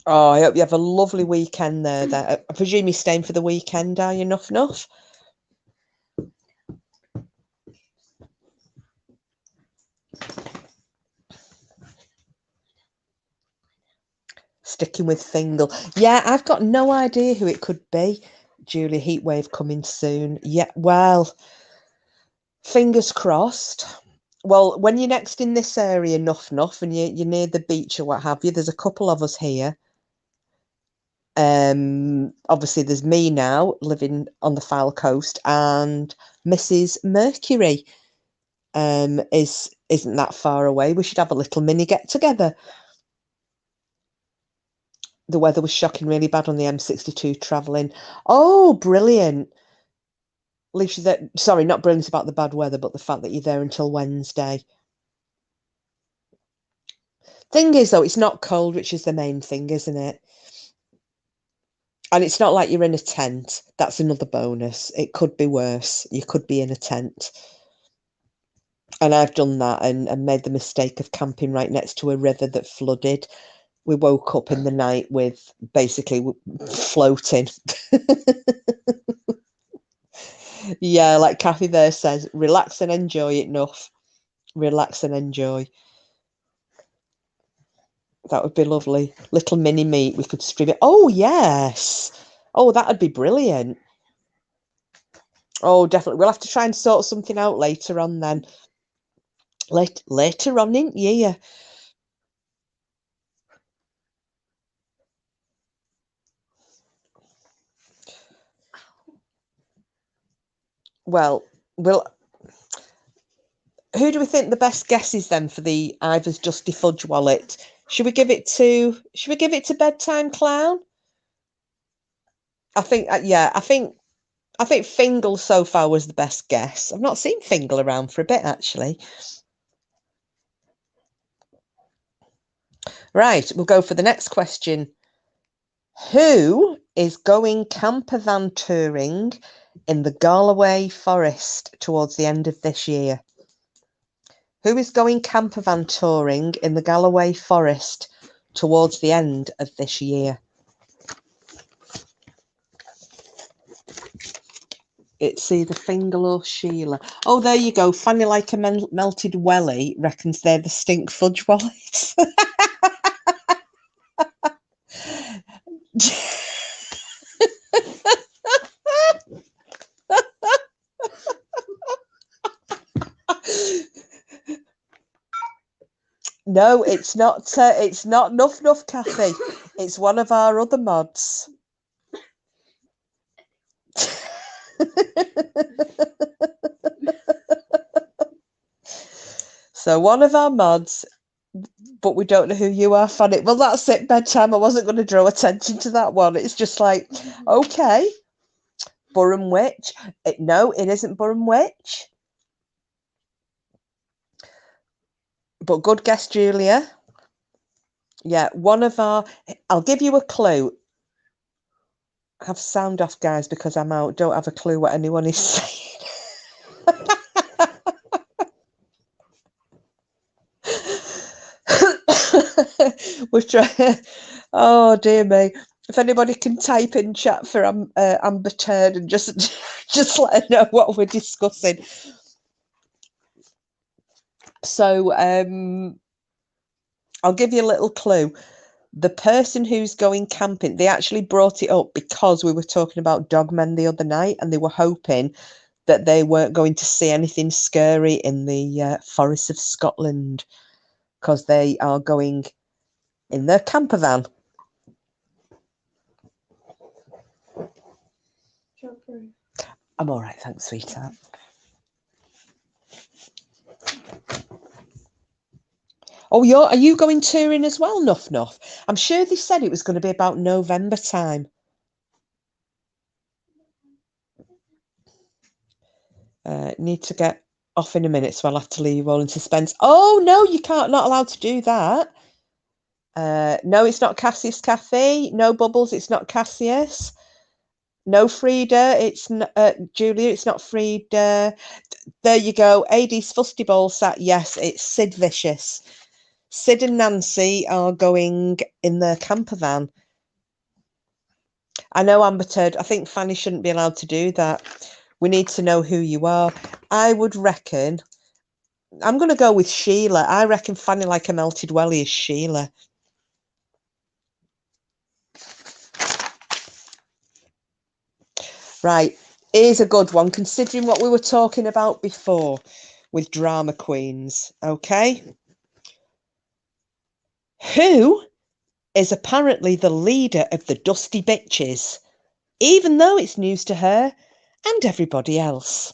Oh, I hope you have a lovely weekend there. I presume you're staying for the weekend, are you? Enough? Sticking with Fingal. Yeah, I've got no idea who it could be. Julie, heatwave coming soon. Yeah, well, fingers crossed. Well, when you're next in this area, enough, and you're near the beach or what have you, there's a couple of us here. Obviously, there's me now living on the Foul Coast, and Mrs. Mercury isn't that far away. We should have a little mini get together. The weather was shocking really bad on the M62 travelling. Oh, brilliant. At least you're there. Sorry, not brilliant about the bad weather, but the fact that you're there until Wednesday. Thing is, though, it's not cold, which is the main thing, isn't it? And it's not like you're in a tent. That's another bonus. It could be worse. You could be in a tent. And I've done that and made the mistake of camping right next to a river that flooded. We woke up in the night with basically floating. Yeah, like Kathy there says, relax and enjoy it, enough. Relax and enjoy. That would be lovely. Little mini meet, we could stream it. Oh, yes. Oh, that would be brilliant. Oh, definitely. We'll have to try and sort something out later on then. Later on in year. Well, who do we think the best guess is then for the Ivor's Dusty Fudge wallet? Should we give it to Bedtime Clown? I think I think Fingal so far was the best guess. I've not seen Fingal around for a bit actually. Right, we'll go for the next question. Who is going camper van touring in the Galway forest towards the end of this year? Who is going camper van touring in the Galloway forest towards the end of this year? It's either Fingal or Sheila. Oh, there you go. Fanny like a melted welly reckons they're the stink fudge wallets. No, it's not. It's not Nuff Kathy. It's one of our other mods. So one of our mods, but we don't know who you are, Fanny. Well, that's it. Bedtime. I wasn't going to draw attention to that one. It's just like, okay, Burham Witch. No, it isn't Burham Witch. But good guess, Julia. Yeah, one of our. I'll give you a clue. Have sound off, guys, because I'm out. Don't have a clue what anyone is saying. We're trying. Oh dear me! If anybody can type in chat for Amber Turd and just let her know what we're discussing. So I'll give you a little clue. The person who's going camping, they actually brought it up because we were talking about dogmen the other night, and they were hoping that they weren't going to see anything scary in the forests of Scotland because they are going in their camper van. I'm all right, thanks, sweetheart. Oh, are you going touring as well, Nuff Nuff? I'm sure they said it was going to be about November time. Need to get off in a minute, so I'll have to leave you all in suspense. Oh, no, you can't, not allowed to do that. No, it's not Cassius Kathy. No, Bubbles, it's not Cassius. No, Frida, it's Julia, it's not Frida. There you go. AD's Fusty Ball sat. Yes, it's Sid Vicious. Sid and Nancy are going in their camper van. I know, Amber Turd. I think Fanny shouldn't be allowed to do that. We need to know who you are. I would reckon, I'm going to go with Sheila. I reckon Fanny Like a Melted Welly is Sheila. Right, here's a good one, considering what we were talking about before with drama queens, okay? Who is apparently the leader of the Dusty Bitches, even though it's news to her and everybody else?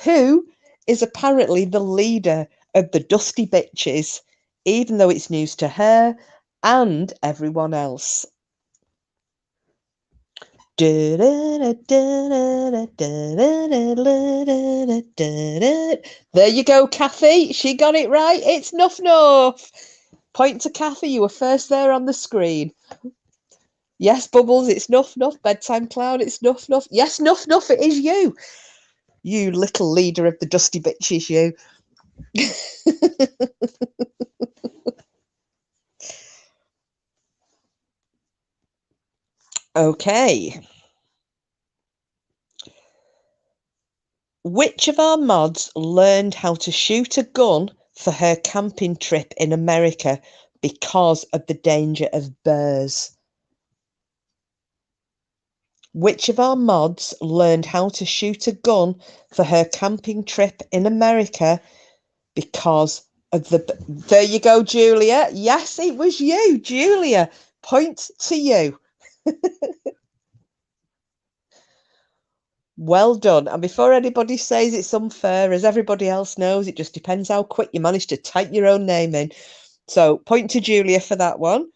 Who is apparently the leader of the Dusty Bitches, even though it's news to her and everyone else? There you go, Kathy. She got it right. It's Nuff Nuff. Point to Kathy. You were first there on the screen. Yes, Bubbles, it's Nuff Nuff. Bedtime Clown, it's Nuff Nuff. Yes, Nuff Nuff, it is you. You little leader of the Dusty Bitches, you. Okay. Which of our mods learned how to shoot a gun for her camping trip in America because of the danger of bears? Which of our mods learned how to shoot a gun for her camping trip in America because of the... There you go, Julia. Yes, it was you, Julia. Point to you. Well done. And before anybody says it's unfair, as everybody else knows, it just depends how quick you manage to type your own name in. So point to Julia for that one.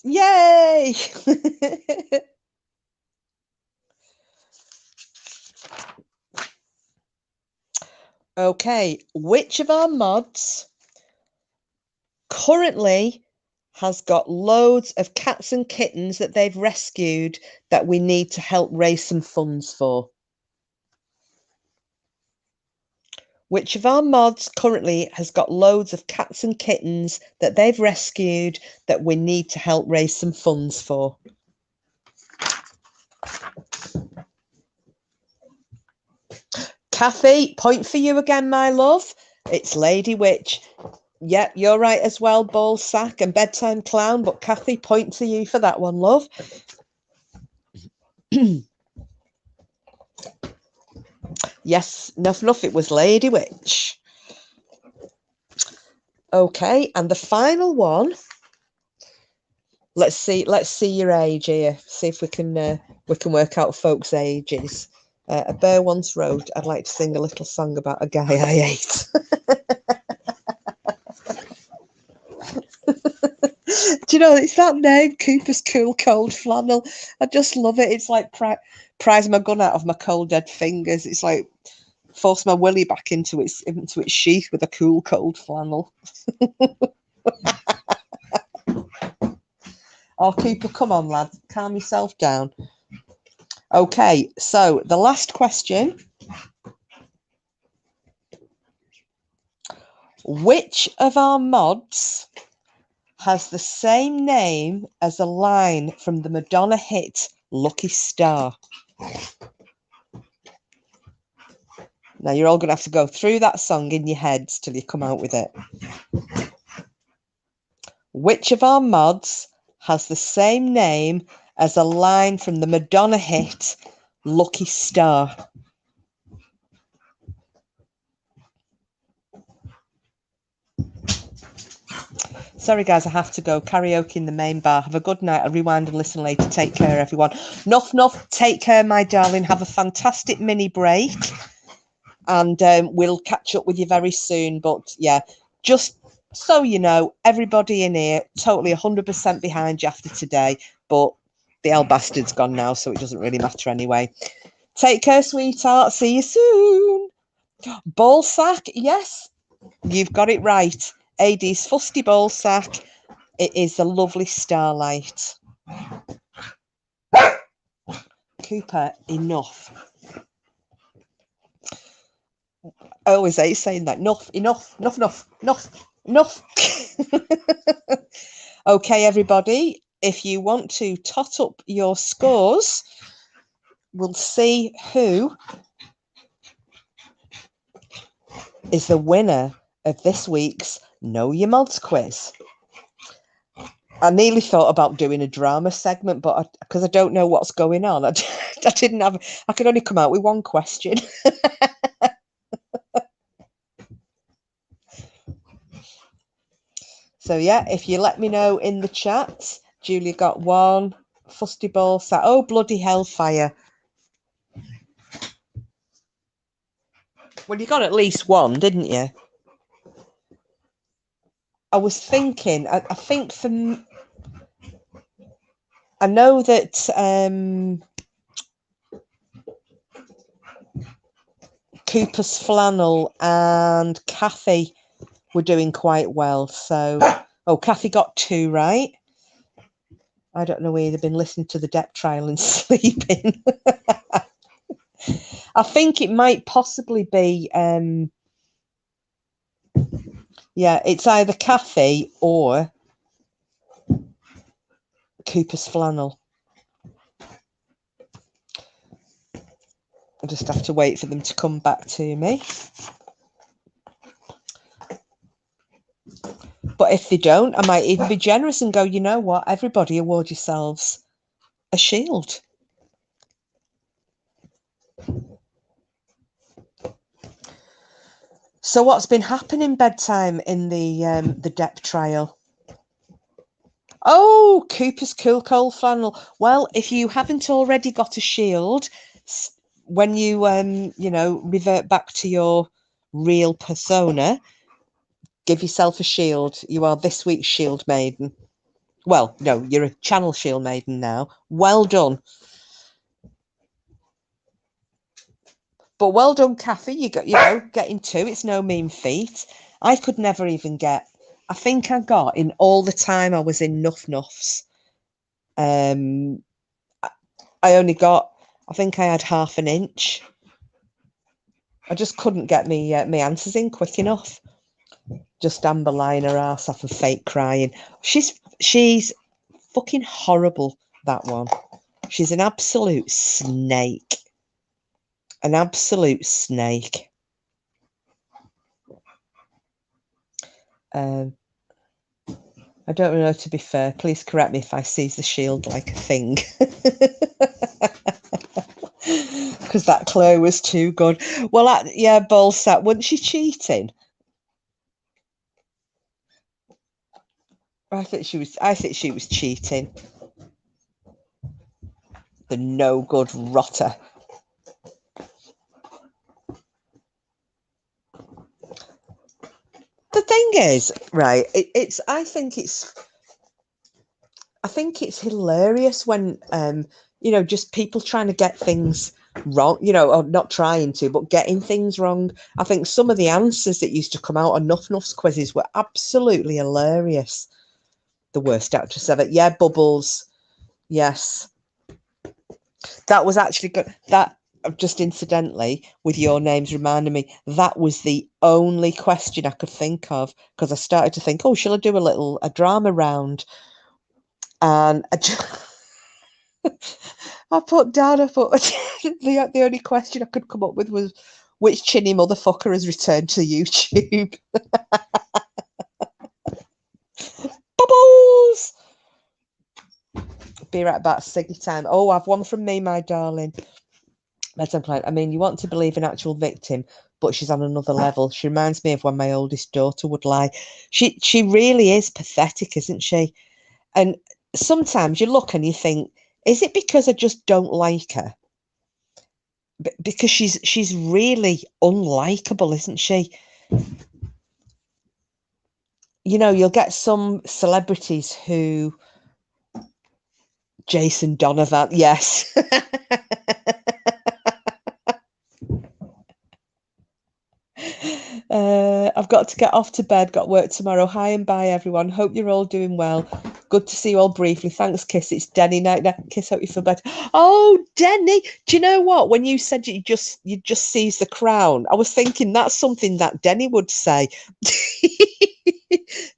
Yay! Okay, which of our mods currently has got loads of cats and kittens that they've rescued that we need to help raise some funds for? Which of our mods currently has got loads of cats and kittens that they've rescued that we need to help raise some funds for? Kathy, point for you again, my love. It's Lady Witch. Yep, you're right as well, Ball Sack and Bedtime Clown. But Kathy, point to you for that one, love. Yes, enough. It was Lady Witch. Okay, and the final one. Let's see your age here. See if we can work out folks' ages. A bear once wrote, "I'd like to sing a little song about a guy I ate." Do you know, it's that name, Cooper's Cool Cold Flannel. I just love it. It's like prise my gun out of my cold dead fingers. It's like force my willy back into its sheath with a cool cold flannel. Oh, Cooper, come on, lad. Calm yourself down. Okay, so the last question. Which of our mods has the same name as a line from the Madonna hit Lucky Star? Now you're all going to have to go through that song in your heads till you come out with it. Which of our mods has the same name as a line from the Madonna hit Lucky Star? Sorry, guys, I have to go. Karaoke in the main bar. Have a good night. I'll rewind and listen later. Take care, everyone. Nuff, take care, my darling. Have a fantastic mini break. and we'll catch up with you very soon. But yeah, just so you know, everybody in here totally 100% behind you after today, but the old bastard's gone now, so it doesn't really matter anyway. Take care, sweetheart. See you soon. Ball sack, yes, you've got it right. AD's fusty ball sack. It is a lovely starlight. Cooper, enough. I always hate saying that. Enough. Okay, everybody, if you want to tot up your scores, we'll see who is the winner of this week's Know Your Mods quiz. I nearly thought about doing a drama segment, but because I don't know what's going on, I could only come out with one question. So yeah, if you let me know in the chat, Julia got one, fusty ball sack. Oh, bloody hellfire. Well, you got at least one, didn't you? I was thinking, I think I know that Cooper's Flannel and Kathy were doing quite well. So, oh, Kathy got 2 right. I don't know whether they've been listening to the depth trial and sleeping. I think it might possibly be, yeah, it's either Kathy or Cooper's Flannel. I just have to wait for them to come back to me. But if they don't, I might even be generous and go, you know what, everybody award yourselves a shield. So what's been happening bedtime in the depth trial? Oh, Cooper's Cool Coal Flannel. Well, if you haven't already got a shield, when you revert back to your real persona, give yourself a shield. You are this week's shield maiden. Well, no, you're a channel shield maiden now. Well done. But well done, Kathy. You got, getting 2. It's no mean feat. I could never even get. I think I got in all the time I was in Nuff Nuffs. I only got. I think I had half an inch. I just couldn't get me my answers in quick enough. Just Amber lying her ass off and fake crying. She's fucking horrible. That one. She's an absolute snake. An absolute snake. I don't know, to be fair. Please correct me if I seize the shield like a thing. Because that Claire was too good. Well, yeah, Ballsack, wasn't she cheating? I think she was cheating. The no good rotter. The thing is, right, I think it's hilarious when just people trying to get things wrong, or not trying to, but getting things wrong. I think some of the answers that used to come out on Nuff Nuff's quizzes were absolutely hilarious. The worst actress ever. Yeah, Bubbles. Yes. That was actually good. That, just incidentally, with your names reminding me, that was the only question I could think of, because I started to think, oh, shall I do a drama round? And I put the only question I could come up with was, which chinny motherfucker has returned to YouTube? Bubbles! Be right back, Siggy time. Oh, I've one from me, my darling. I mean, you want to believe an actual victim, but she's on another level. She reminds me of when my oldest daughter would lie. She really is pathetic, isn't she? And sometimes you look and you think, is it because I just don't like her? because she's really unlikable, isn't she? You know, you'll get some celebrities who Jason Donovan, yes. I've got to get off to bed, got work tomorrow. Hi and bye, everyone. Hope you're all doing well. Good to see you all briefly. Thanks, Kiss. It's Denny. Night, night. Kiss, hope you feel better. Oh, Denny. Do you know what? When you said you just seize the crown, I was thinking that's something that Denny would say.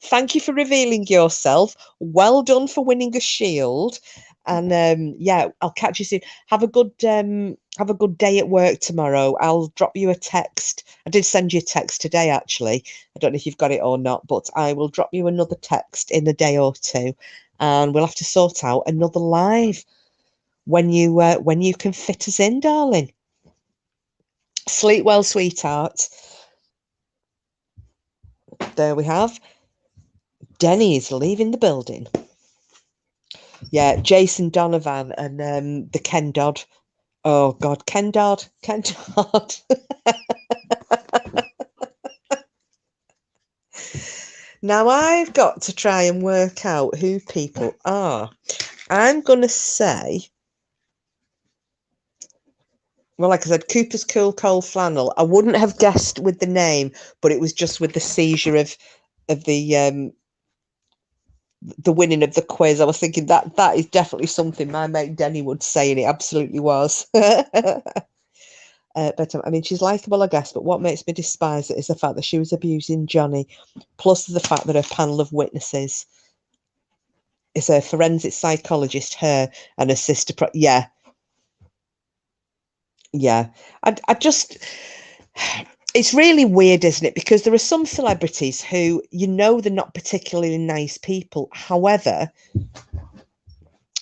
Thank you for revealing yourself. Well done for winning a shield. And yeah, I'll catch you soon. Have a good day at work tomorrow. I'll drop you a text. I did send you a text today, actually. I don't know if you've got it or not, but I will drop you another text in a day or two, and we'll have to sort out another live when you can fit us in, darling. Sleep well, sweetheart. There we have. Denny is leaving the building. Yeah, Jason Donovan and the Ken Dodd. Oh God, Ken Dodd. Now I've got to try and work out who people are. I'm gonna say, well, like I said, Cooper's Cool Coal Flannel. I wouldn't have guessed with the name, but it was just with the seizure of the winning of the quiz. I was thinking that is definitely something my mate Denny would say, and it absolutely was. But I mean, she's likable, I guess, but what makes me despise it is the fact that she was abusing Johnny, plus the fact that her panel of witnesses is a forensic psychologist, her and her sister. Yeah. I just, it's really weird, isn't it? Because there are some celebrities who, you know, they're not particularly nice people. However,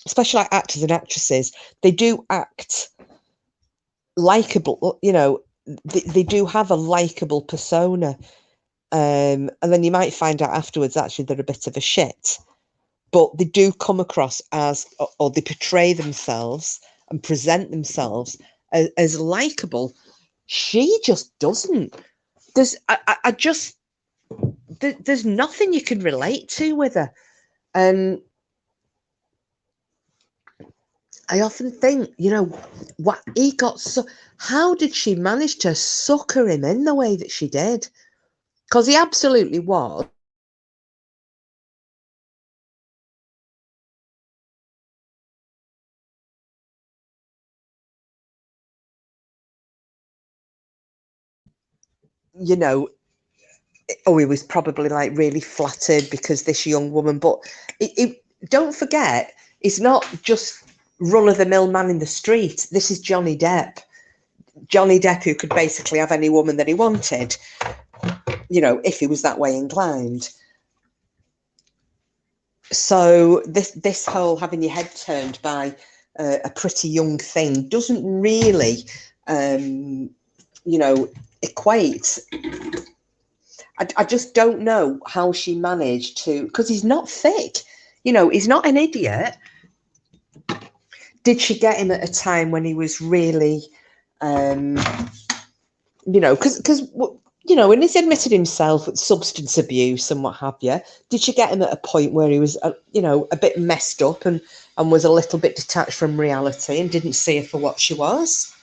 especially like actors and actresses, they do act likable. You know, they do have a likable persona. And then you might find out afterwards, actually, they're a bit of a shit. But they do come across as, or they portray themselves and present themselves as likable. She just doesn't. There's nothing you can relate to with her. And I often think, you know, what he got so, how did she manage to sucker him in the way that she did? Because he absolutely was. You know, he was probably like really flattered because this young woman, but don't forget, it's not just run-of-the-mill man in the street. This is Johnny Depp. Johnny Depp, who could basically have any woman that he wanted, you know, if he was that way inclined. So this whole having your head turned by a pretty young thing doesn't really, you know, equate. I just don't know how she managed to, because he's not thick, you know, he's not an idiot. Did she get him at a time when he was really, you know, because you know, when he's admitted himself with substance abuse and what have you, did she get him at a point where he was, you know, a bit messed up and was a little bit detached from reality and didn't see her for what she was?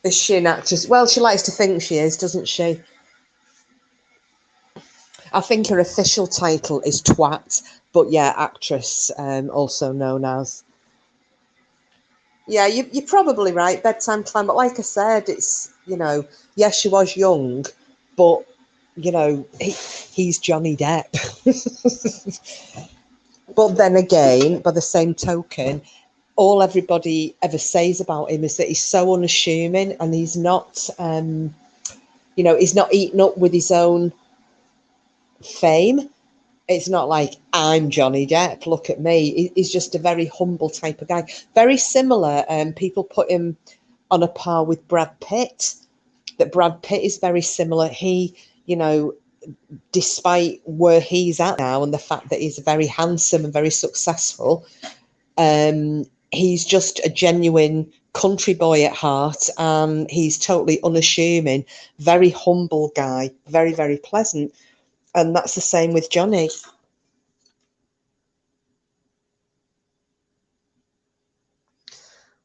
Is she an actress? Well, she likes to think she is, doesn't she? I think her official title is twat, but yeah, actress, also known as. Yeah, you're probably right. Bedtime climb, but like I said, it's, you know, yes, she was young, but you know, he's Johnny Depp. But then again, by the same token, all everybody ever says about him is that he's so unassuming and he's not, you know, he's not eaten up with his own fame. It's not like, I'm Johnny Depp, look at me. He's just a very humble type of guy. Very similar. People put him on a par with Brad Pitt. That Brad Pitt is very similar. He, you know, despite where he's at now and the fact that he's very handsome and very successful, he's just a genuine country boy at heart, and he's totally unassuming, very humble guy, very, very pleasant. And that's the same with Johnny.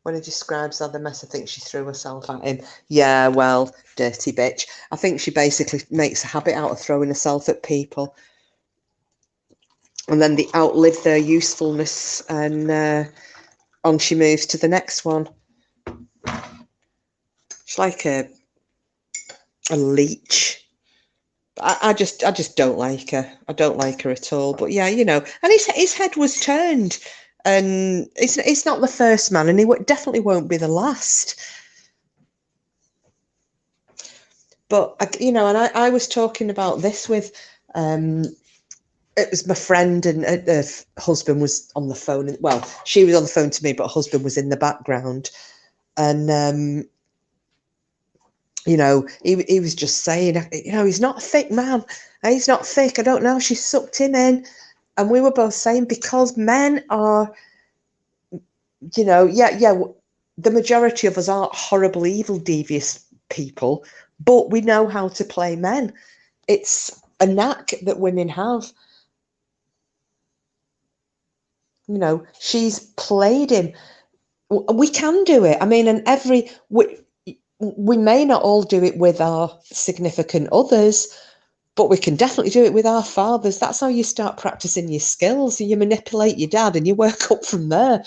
When he describes other mess, I think she threw herself at him. Yeah, well, dirty bitch. I think she basically makes a habit out of throwing herself at people. And then they outlive their usefulness, and on she moves to the next one. She's like a leech. I just don't like her. I don't like her at all. But yeah, you know, and his head was turned, and it's not the first man, and he definitely won't be the last. But you know, and I was talking about this with it was my friend, and her husband was on the phone. Well, she was on the phone to me, but her husband was in the background, and you know, he was just saying, you know, he's not a thick man. He's not thick. I don't know. She sucked him in. And we were both saying, because men are, you know, yeah, the majority of us aren't horrible, evil, devious people, but we know how to play men. It's a knack that women have. You know, she's played him. We can do it. I mean, and we may not all do it with our significant others, but we can definitely do it with our fathers. That's how you start practicing your skills. You manipulate your dad and you work up from there,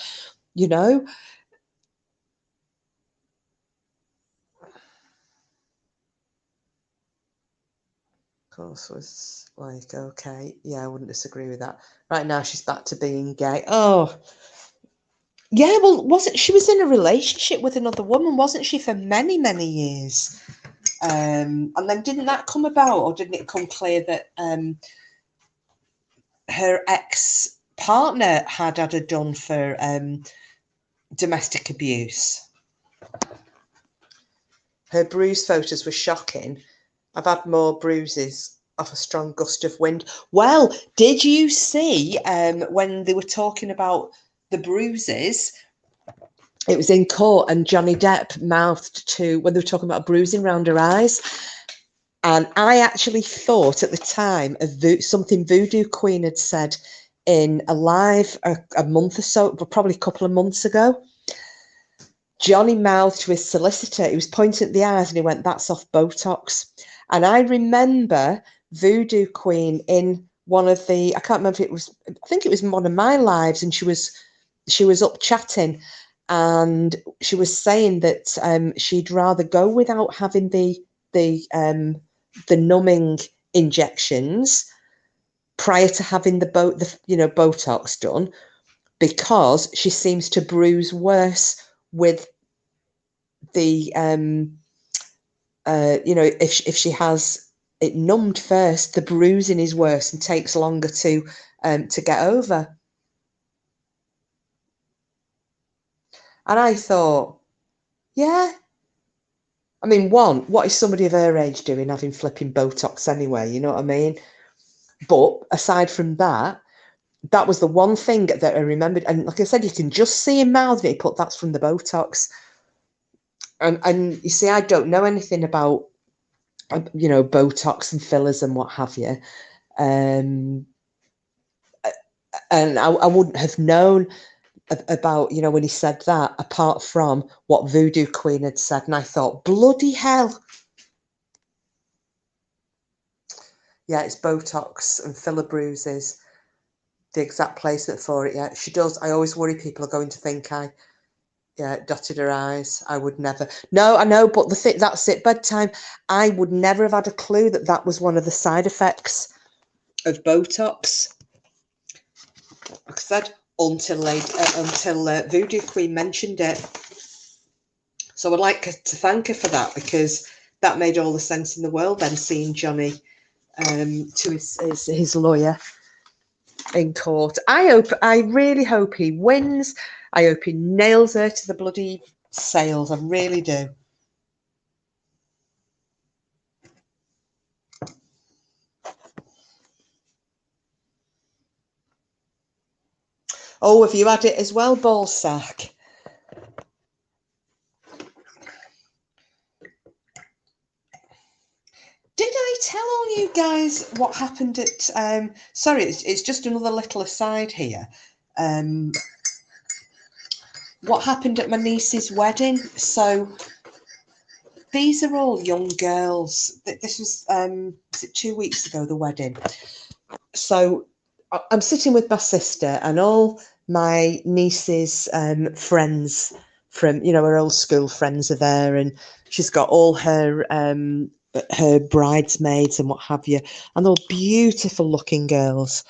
you know. Of course, was like, okay, yeah, I wouldn't disagree with that. Right now, she's back to being gay. Oh, yeah, well, wasn't she was in a relationship with another woman, wasn't she, for many, many years? And then didn't that come about, or didn't it come clear that her ex-partner had her done for domestic abuse? Her bruise photos were shocking. I've had more bruises off a strong gust of wind. Well, did you see when they were talking about the bruises? It was in court, and Johnny Depp mouthed to, when they were talking about bruising around her eyes. And I actually thought at the time of something Voodoo Queen had said in a live a month or so, probably a couple of months ago. Johnny mouthed to his solicitor. He was pointing at the eyes and he went, "That's off Botox." And I remember Voodoo Queen in one of the, I can't remember if it was, I think it was one of my lives, and she was up chatting, and she was saying that she'd rather go without having the numbing injections prior to having the Botox done, because she seems to bruise worse with the if she has it numbed first, the bruising is worse and takes longer to get over. And I thought, yeah, I mean, what is somebody of her age doing having flipping Botox anyway? You know what I mean? But aside from that, that was the one thing that I remembered. And like I said, you can just see him mouthing it, but that's from the Botox. And you see, I don't know anything about, Botox and fillers and what have you. And I wouldn't have known about, when he said that, apart from what Voodoo Queen had said. And I thought, bloody hell. Yeah, it's Botox and filler bruises. The exact placement for it, yeah. She does. I always worry people are going to think I dotted her eyes. I would never. No, I know, but that's it, bedtime. I would never have had a clue that was one of the side effects of Botox. Like I said, until Voodoo Queen mentioned it. So I'd like to thank her for that, because that made all the sense in the world then, seeing Johnny to his lawyer in court. I really hope he wins. I hope he nails her to the bloody sails. I really do. Oh, have you had it as well, ballsack? Did I tell all you guys what happened at sorry, it's just another little aside here. What happened at my niece's wedding? So these are all young girls. This was 2 weeks ago, the wedding. So I'm sitting with my sister and all my niece's friends from, her old school friends are there, and she's got all her bridesmaids and what have you, and they're beautiful looking girls,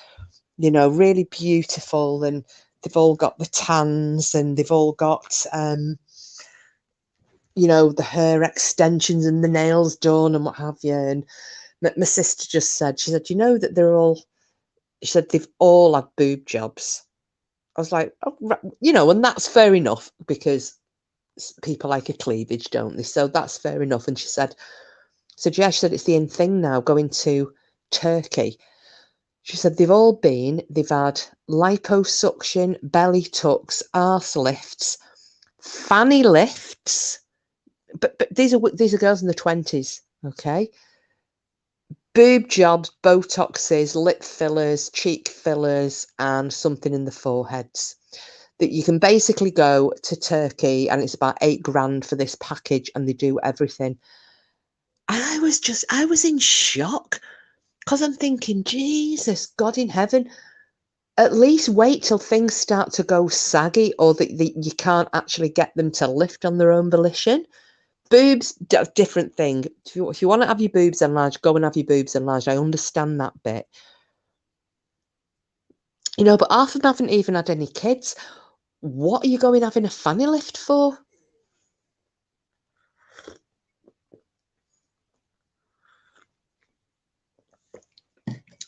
really beautiful, and they've all got the tans, and they've all got the hair extensions and the nails done and what have you. And my sister just said, she said, that she said they've all had boob jobs. I was like, oh, and that's fair enough, because people like a cleavage, don't they? So that's fair enough. And she said, yeah, she said it's the in thing now, going to Turkey. She said they've had liposuction, belly tucks, arse lifts, fanny lifts. But these are girls in the 20s, okay? Boob jobs, Botoxes, lip fillers, cheek fillers, and something in the foreheads. That you can basically go to Turkey, and it's about $8,000 for this package, and they do everything. And I was in shock, because I'm thinking, Jesus, God in heaven, at least wait till things start to go saggy, or that you can't actually get them to lift on their own volition. Boobs, different thing. If you want to have your boobs enlarged, go and have your boobs enlarged. I understand that bit. But half of them haven't even had any kids. What are you going having a fanny lift for?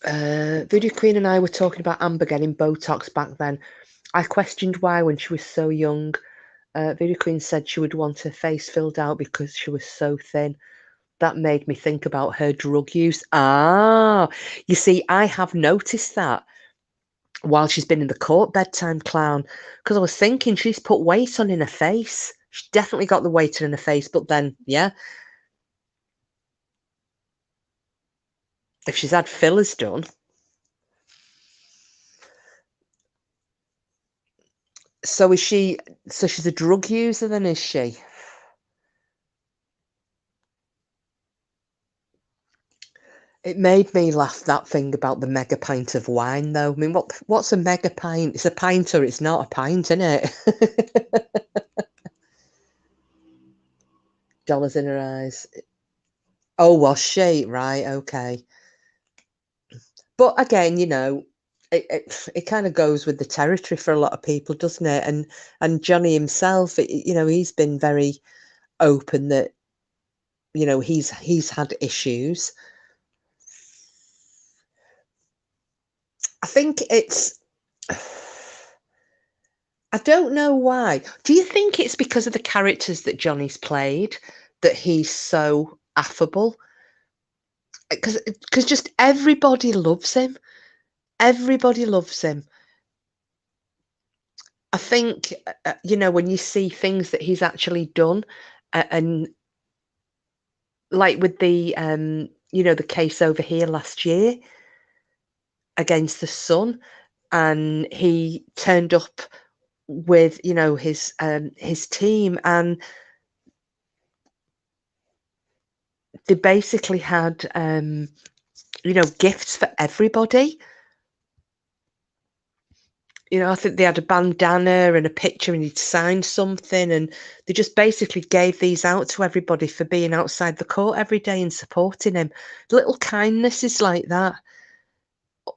Voodoo Queen and I were talking about Amber getting Botox back then. I questioned why when she was so young. Voodoo Queen said she would want her face filled out because she was so thin. That made me think about her drug use. You see, I have noticed that while she's been in the court, bedtime clown, because I was thinking she's put weight on in her face. She's definitely got the weight on in her face, but then, yeah, if she's had fillers done. So she's a drug user then, is she? It made me laugh, that thing about the mega pint of wine, though. I mean, what's a mega pint? It's a pint, or it's not a pint, isn't it? Dollars in her eyes. Oh, was she? Right, okay. But again, it kind of goes with the territory for a lot of people, doesn't it? And Johnny himself, he's been very open that, he's had issues. I think I don't know why. Do you think it's because of the characters that Johnny's played that he's so affable? Because just everybody loves him. Everybody loves him. I think, when you see things that he's actually done, and like with the, the case over here last year against the Sun, and he turned up with, his team, and they basically had, gifts for everybody. I think they had a bandana and a picture, and he'd signed something, and they just basically gave these out to everybody for being outside the court every day and supporting him. Little kindnesses like that.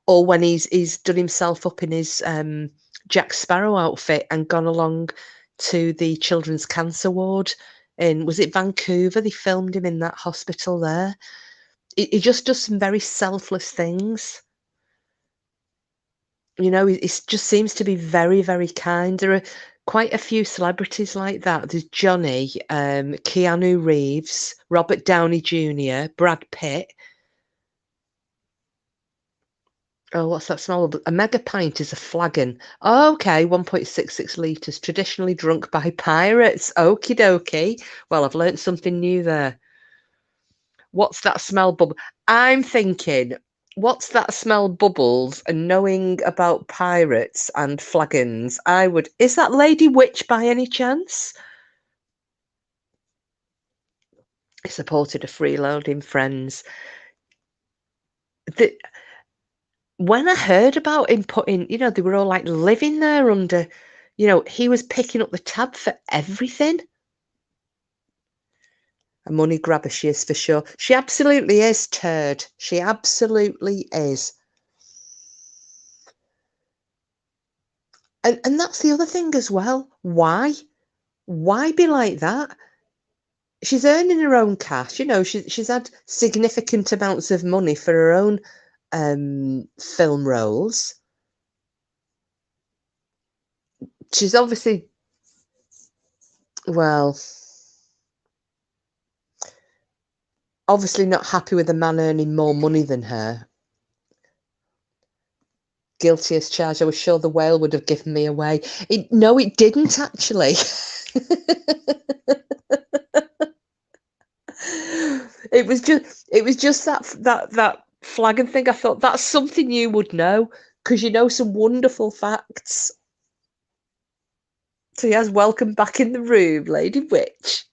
Or when he's done himself up in his Jack Sparrow outfit and gone along to the children's cancer ward was it Vancouver? They filmed him in that hospital there. He just does some very selfless things. It just seems to be very, very kind. There are quite a few celebrities like that. There's Johnny, Keanu Reeves, Robert Downey Jr., Brad Pitt. Oh, what's that smell? A mega pint is a flagon. Oh, okay, 1.66 litres, traditionally drunk by pirates. Okie dokie. Well, I've learnt something new there. What's that smell bubble? I'm thinking, what's that smell bubbles? And knowing about pirates and flagons, I would. Is that Lady Witch by any chance? I supported a freeloading friends. The, when I heard about him putting, they were all like living there under, he was picking up the tab for everything. A money grabber, she is for sure. She absolutely is, turd. She absolutely is. And that's the other thing as well. Why? Why be like that? She's earning her own cash. She's had significant amounts of money for her own film roles. She's obviously, well, obviously not happy with a man earning more money than her. Guilty as charged. I was sure the whale would have given me away. No, it didn't actually. It was just that flagon thing. I thought that's something you would know because you know some wonderful facts. So yes, welcome back in the room, Lady Witch.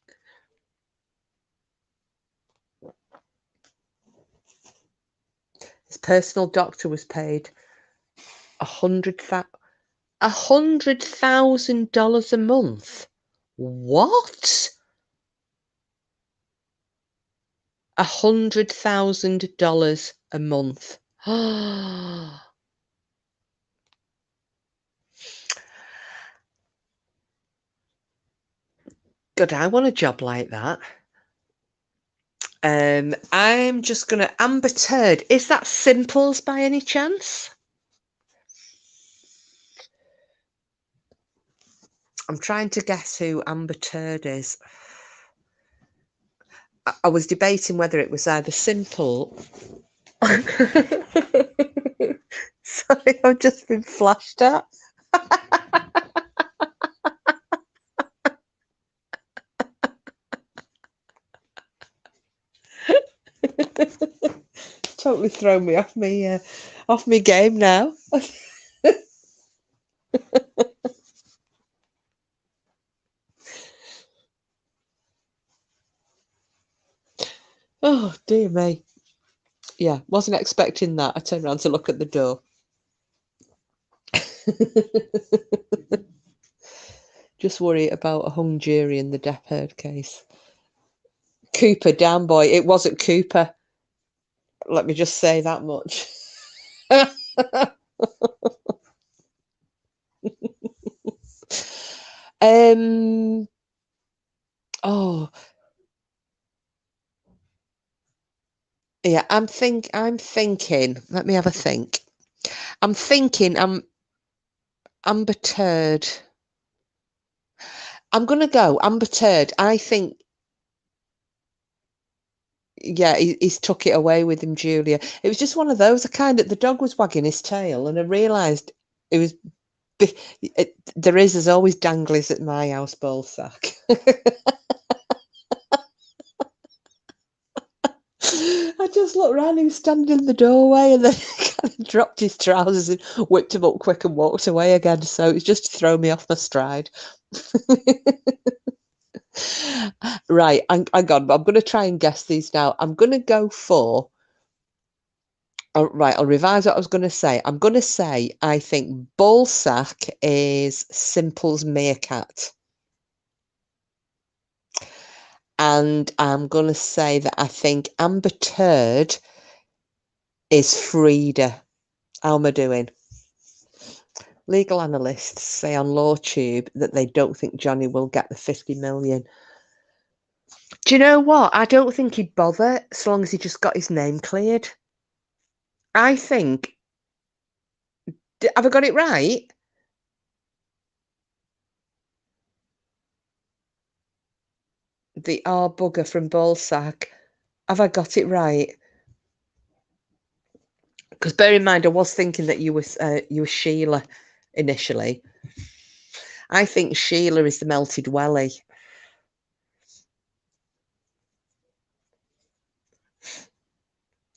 His personal doctor was paid $100,000 a month. What? $100,000 a month. God, I want a job like that. I'm just gonna Amber Turd. Is that Simples by any chance? I'm trying to guess who Amber Turd is. I was debating whether it was either Simple. Sorry, I've just been flashed at. Totally thrown me off me game now. Oh dear me. Yeah, wasn't expecting that. I turned around to look at the door. Just worry about a hung jury in the Depp Heard case. Cooper, down boy. It wasn't Cooper. Let me just say that much. Oh, yeah, I'm thinking, let me have a think. I'm thinking Amber Turd. I'm gonna go Amber Turd. I think, yeah, he's took it away with him, Julia. It was just one of those. The dog was wagging his tail, and I realised it was. There is, always, danglies at my house, ballsack. I just looked round, he was standing in the doorway, and then he kind of dropped his trousers and whipped him up quick and walked away again. So it's just to throw me off my stride. Right, hang on. I'm going to try and guess these now. I'm going to go for. Right, I'll revise what I was going to say. I'm going to say I think Ballsack is Simple's meerkat. And I'm going to say that I think Amber Turd is Frida. How am I doing? Legal analysts say on LawTube that they don't think Johnny will get the 50 million. Do you know what? I don't think he'd bother so long as he just got his name cleared. I think. Have I got it right? The R bugger from Ballsack. Have I got it right? Because bear in mind, I was thinking that you were Sheila initially. I think Sheila is the melted welly.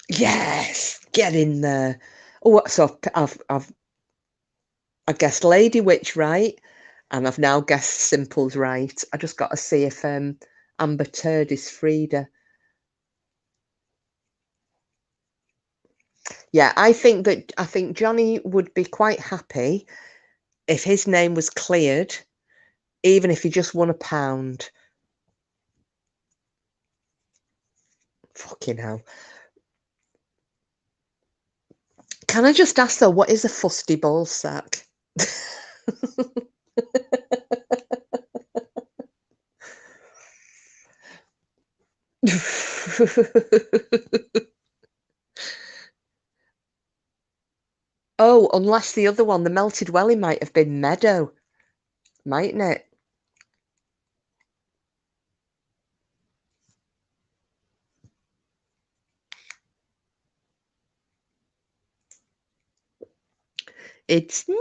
Yes, get in there. Oh, so I guessed Lady Witch right, and I've now guessed Simples right. I just got to see if Amber Turd is Frida. Yeah, I think Johnny would be quite happy if his name was cleared, even if he just won £1. Fucking hell. Can I just ask though, what is a fusty ball sack? Oh, unless the other one, the melted welly, might have been Meadow, mightn't it? It's me.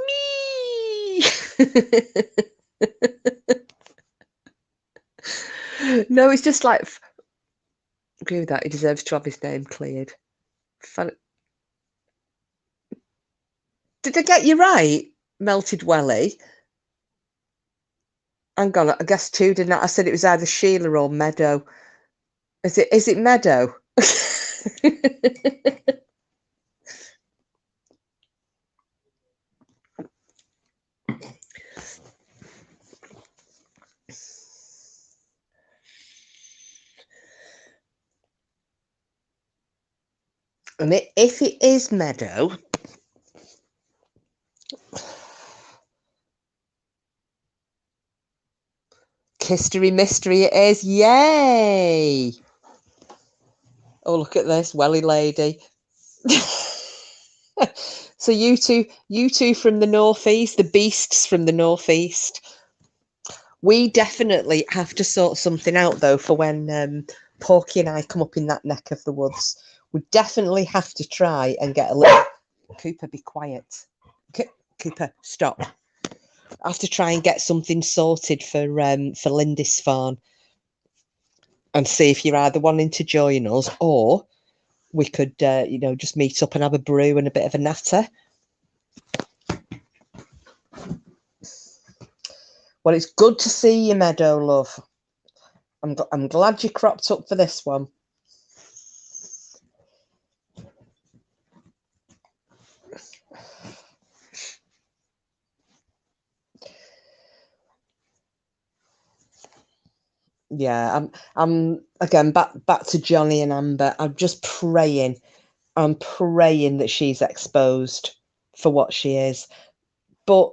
No, it's just like, agree with that. He deserves to have his name cleared. Fun. Did I get you right? Melted welly. Hang on, I guess two, didn't I? I said it was either Sheila or Meadow. Is it Meadow? And if it is Meadow, history mystery it is. Yay! Oh, look at this welly lady. So you two from the northeast, the beasts from the northeast. We definitely have to sort something out though for when Porky and I come up in that neck of the woods. We definitely have to try and get a little. Cooper, be quiet. Cooper, stop. I have to try and get something sorted for Lindisfarne, and see if you're either wanting to join us, or we could just meet up and have a brew and a bit of a natter. Well, it's good to see you, Meadow, love. I'm glad you cropped up for this one. Yeah, I'm again back to Johnny and Amber. I'm just praying. I'm praying that she's exposed for what she is. But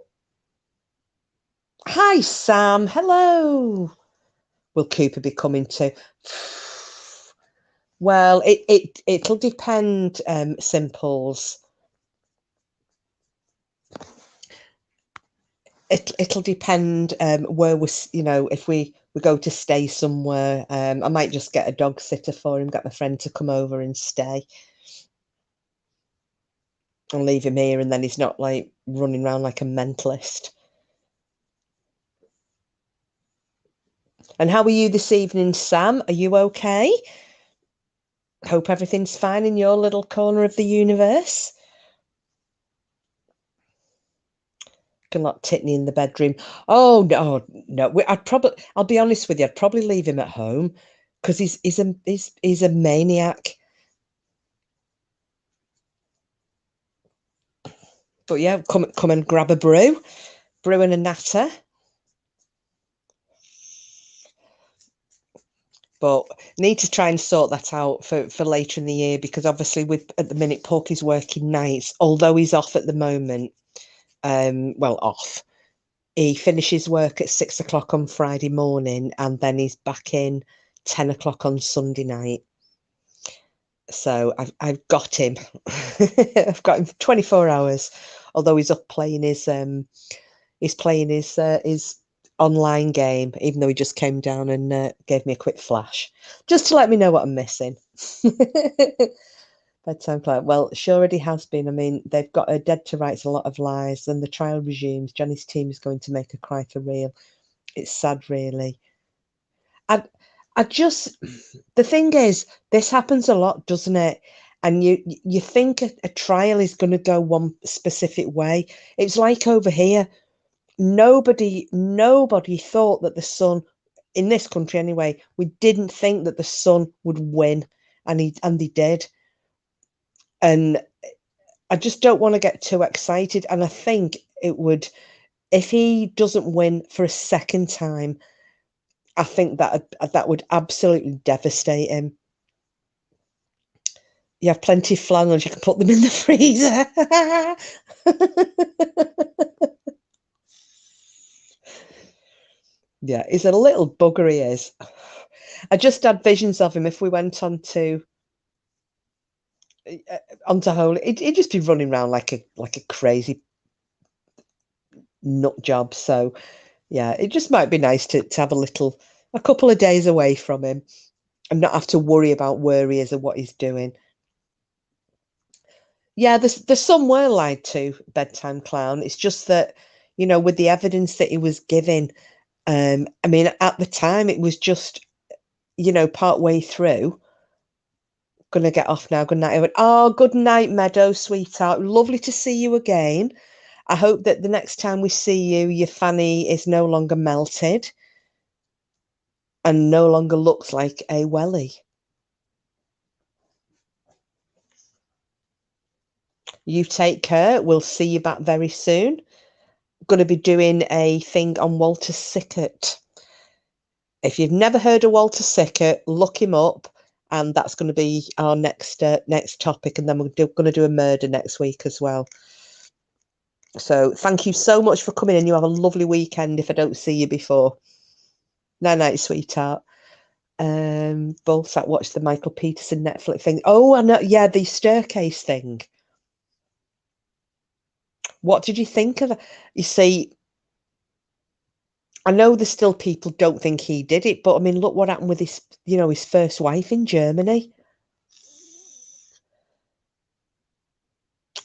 hi, Sam. Hello. Will Cooper be coming too? Well, it'll depend, Simples. It'll depend where if we go to stay somewhere. I might just get a dog sitter for him, get my friend to come over and stay, and leave him here, and then he's not like running around like a mentalist. And how are you this evening, Sam? Are you okay? Hope everything's fine in your little corner of the universe. Can lock Titney in the bedroom. Oh no. I'll be honest with you, I'd probably leave him at home because he's a maniac. But yeah, come and grab a brew and a natter. But need to try and sort that out for later in the year, because obviously at the minute Porky's working nights, although he's off at the moment. Off. He finishes work at 6 o'clock on Friday morning, and then he's back in 10 o'clock on Sunday night. So I've got him. I've got him for 24 hours. Although he's up playing his online game, even though he just came down and gave me a quick flash, just to let me know what I'm missing. Bedtime clown. Well, she already has been. I mean, they've got her dead to rights, a lot of lies. Then the trial resumes. Jenny's team is going to make her cry for real. It's sad, really. I just, the thing is, this happens a lot, doesn't it? And you think a trial is going to go one specific way. It's like over here, nobody thought that the Sun, in this country anyway, we didn't think that the Sun would win, and he did. And I just don't want to get too excited. And I think it would, if he doesn't win for a second time, I think that would absolutely devastate him. You have plenty of flannels, you can put them in the freezer. Yeah, he's a little bugger, he is. I just had visions of him if we went onto Holy. He'd just be running around like a crazy nut job. So yeah, it just might be nice to have a couple of days away from him and not have to worry about where he is or what he's doing. Yeah, there's some were lied to, Bedtime Clown. It's just that, with the evidence that he was giving, I mean, at the time it was just, part way through. Gonna get off now. Good night. Oh, good night, Meadow, sweetheart. Lovely to see you again. I hope that the next time we see you, your fanny is no longer melted and no longer looks like a welly. You take care. We'll see you back very soon. Going to be doing a thing on Walter Sickert. If you've never heard of Walter Sickert, look him up, and that's going to be our next topic. And then we're going to do a murder next week as well. So thank you so much for coming in. You have a lovely weekend if I don't see you before. Night, sweetheart. Both that watched the Michael Peterson Netflix thing. Oh, I know. Yeah, the staircase thing. What did you think of it? You see, I know there's still people don't think he did it, but I mean, look what happened with his first wife in Germany.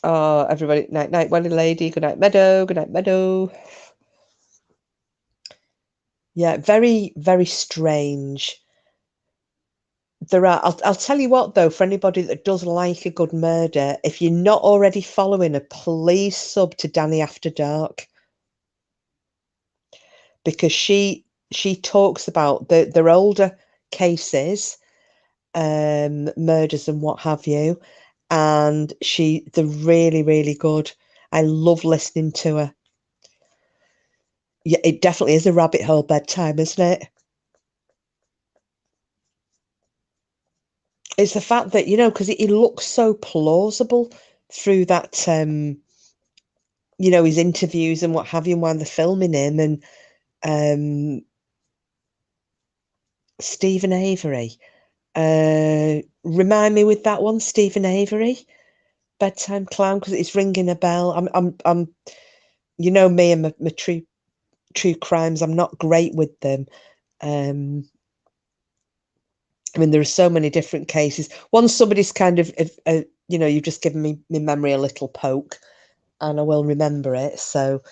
Oh, everybody, night, Welly lady. Good night, Meadow. Good night, Meadow. Yeah, very, very strange. I'll tell you what though, for anybody that does like a good murder, if you're not already following her, please sub to Danny After Dark, because she talks about their older cases, murders and what have you, and they're really, really good. I love listening to her. Yeah, it definitely is a rabbit hole bedtime, isn't it? It's the fact that, because he looks so plausible through that, his interviews and what have you while they're filming him. And Stephen Avery. Remind me with that one, Stephen Avery, Bedtime Clown, because it's ringing a bell. I'm me and my true crimes. I'm not great with them. I mean, there are so many different cases. Once somebody's kind of, you've just given me my memory a little poke, and I will remember it. So,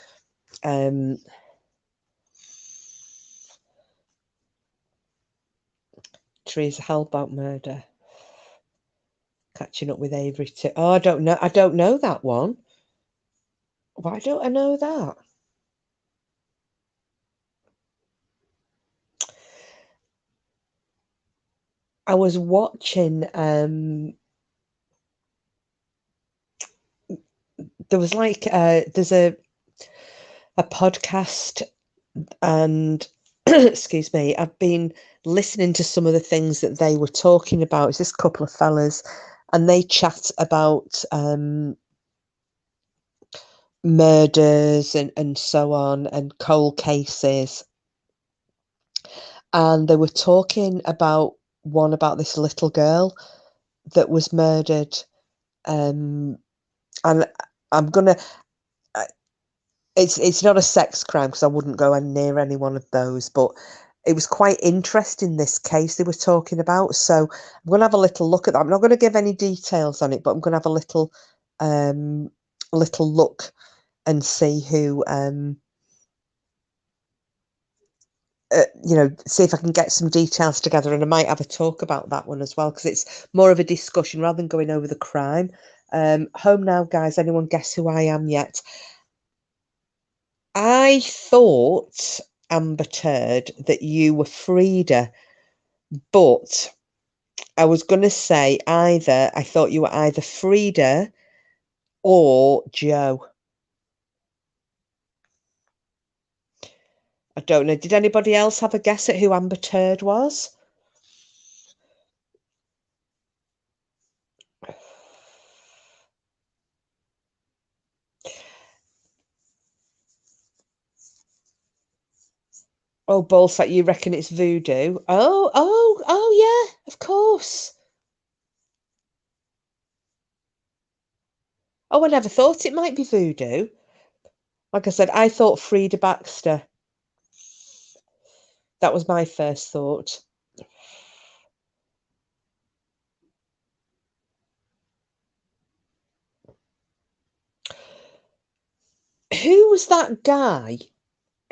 Teresa Halbach murder. Catching up with Avery too. Oh, I don't know that one. Why don't I know that? I was watching. There was like there's a podcast, and excuse me, I've been listening to some of the things that they were talking about. It's this couple of fellas, and they chat about murders and so on, and cold cases. And they were talking about one about this little girl that was murdered. And I'm gonna. It's not a sex crime because I wouldn't go near any one of those, but it was quite interesting, this case they were talking about. So I'm going to have a little look at that. I'm not going to give any details on it, but I'm going to have a little look and see who see if I can get some details together, and I might have a talk about that one as well, because it's more of a discussion rather than going over the crime. Home now, guys. Anyone guess who I am yet? I thought, Amber Turd, that you were Frida, but I was going to say I thought you were either Frida or Joe. I don't know. Did anybody else have a guess at who Amber Turd was? Oh, Ballsack, you reckon it's voodoo? Oh, yeah, of course. Oh, I never thought it might be voodoo. Like I said, I thought Frida Baxter. That was my first thought. Who was that guy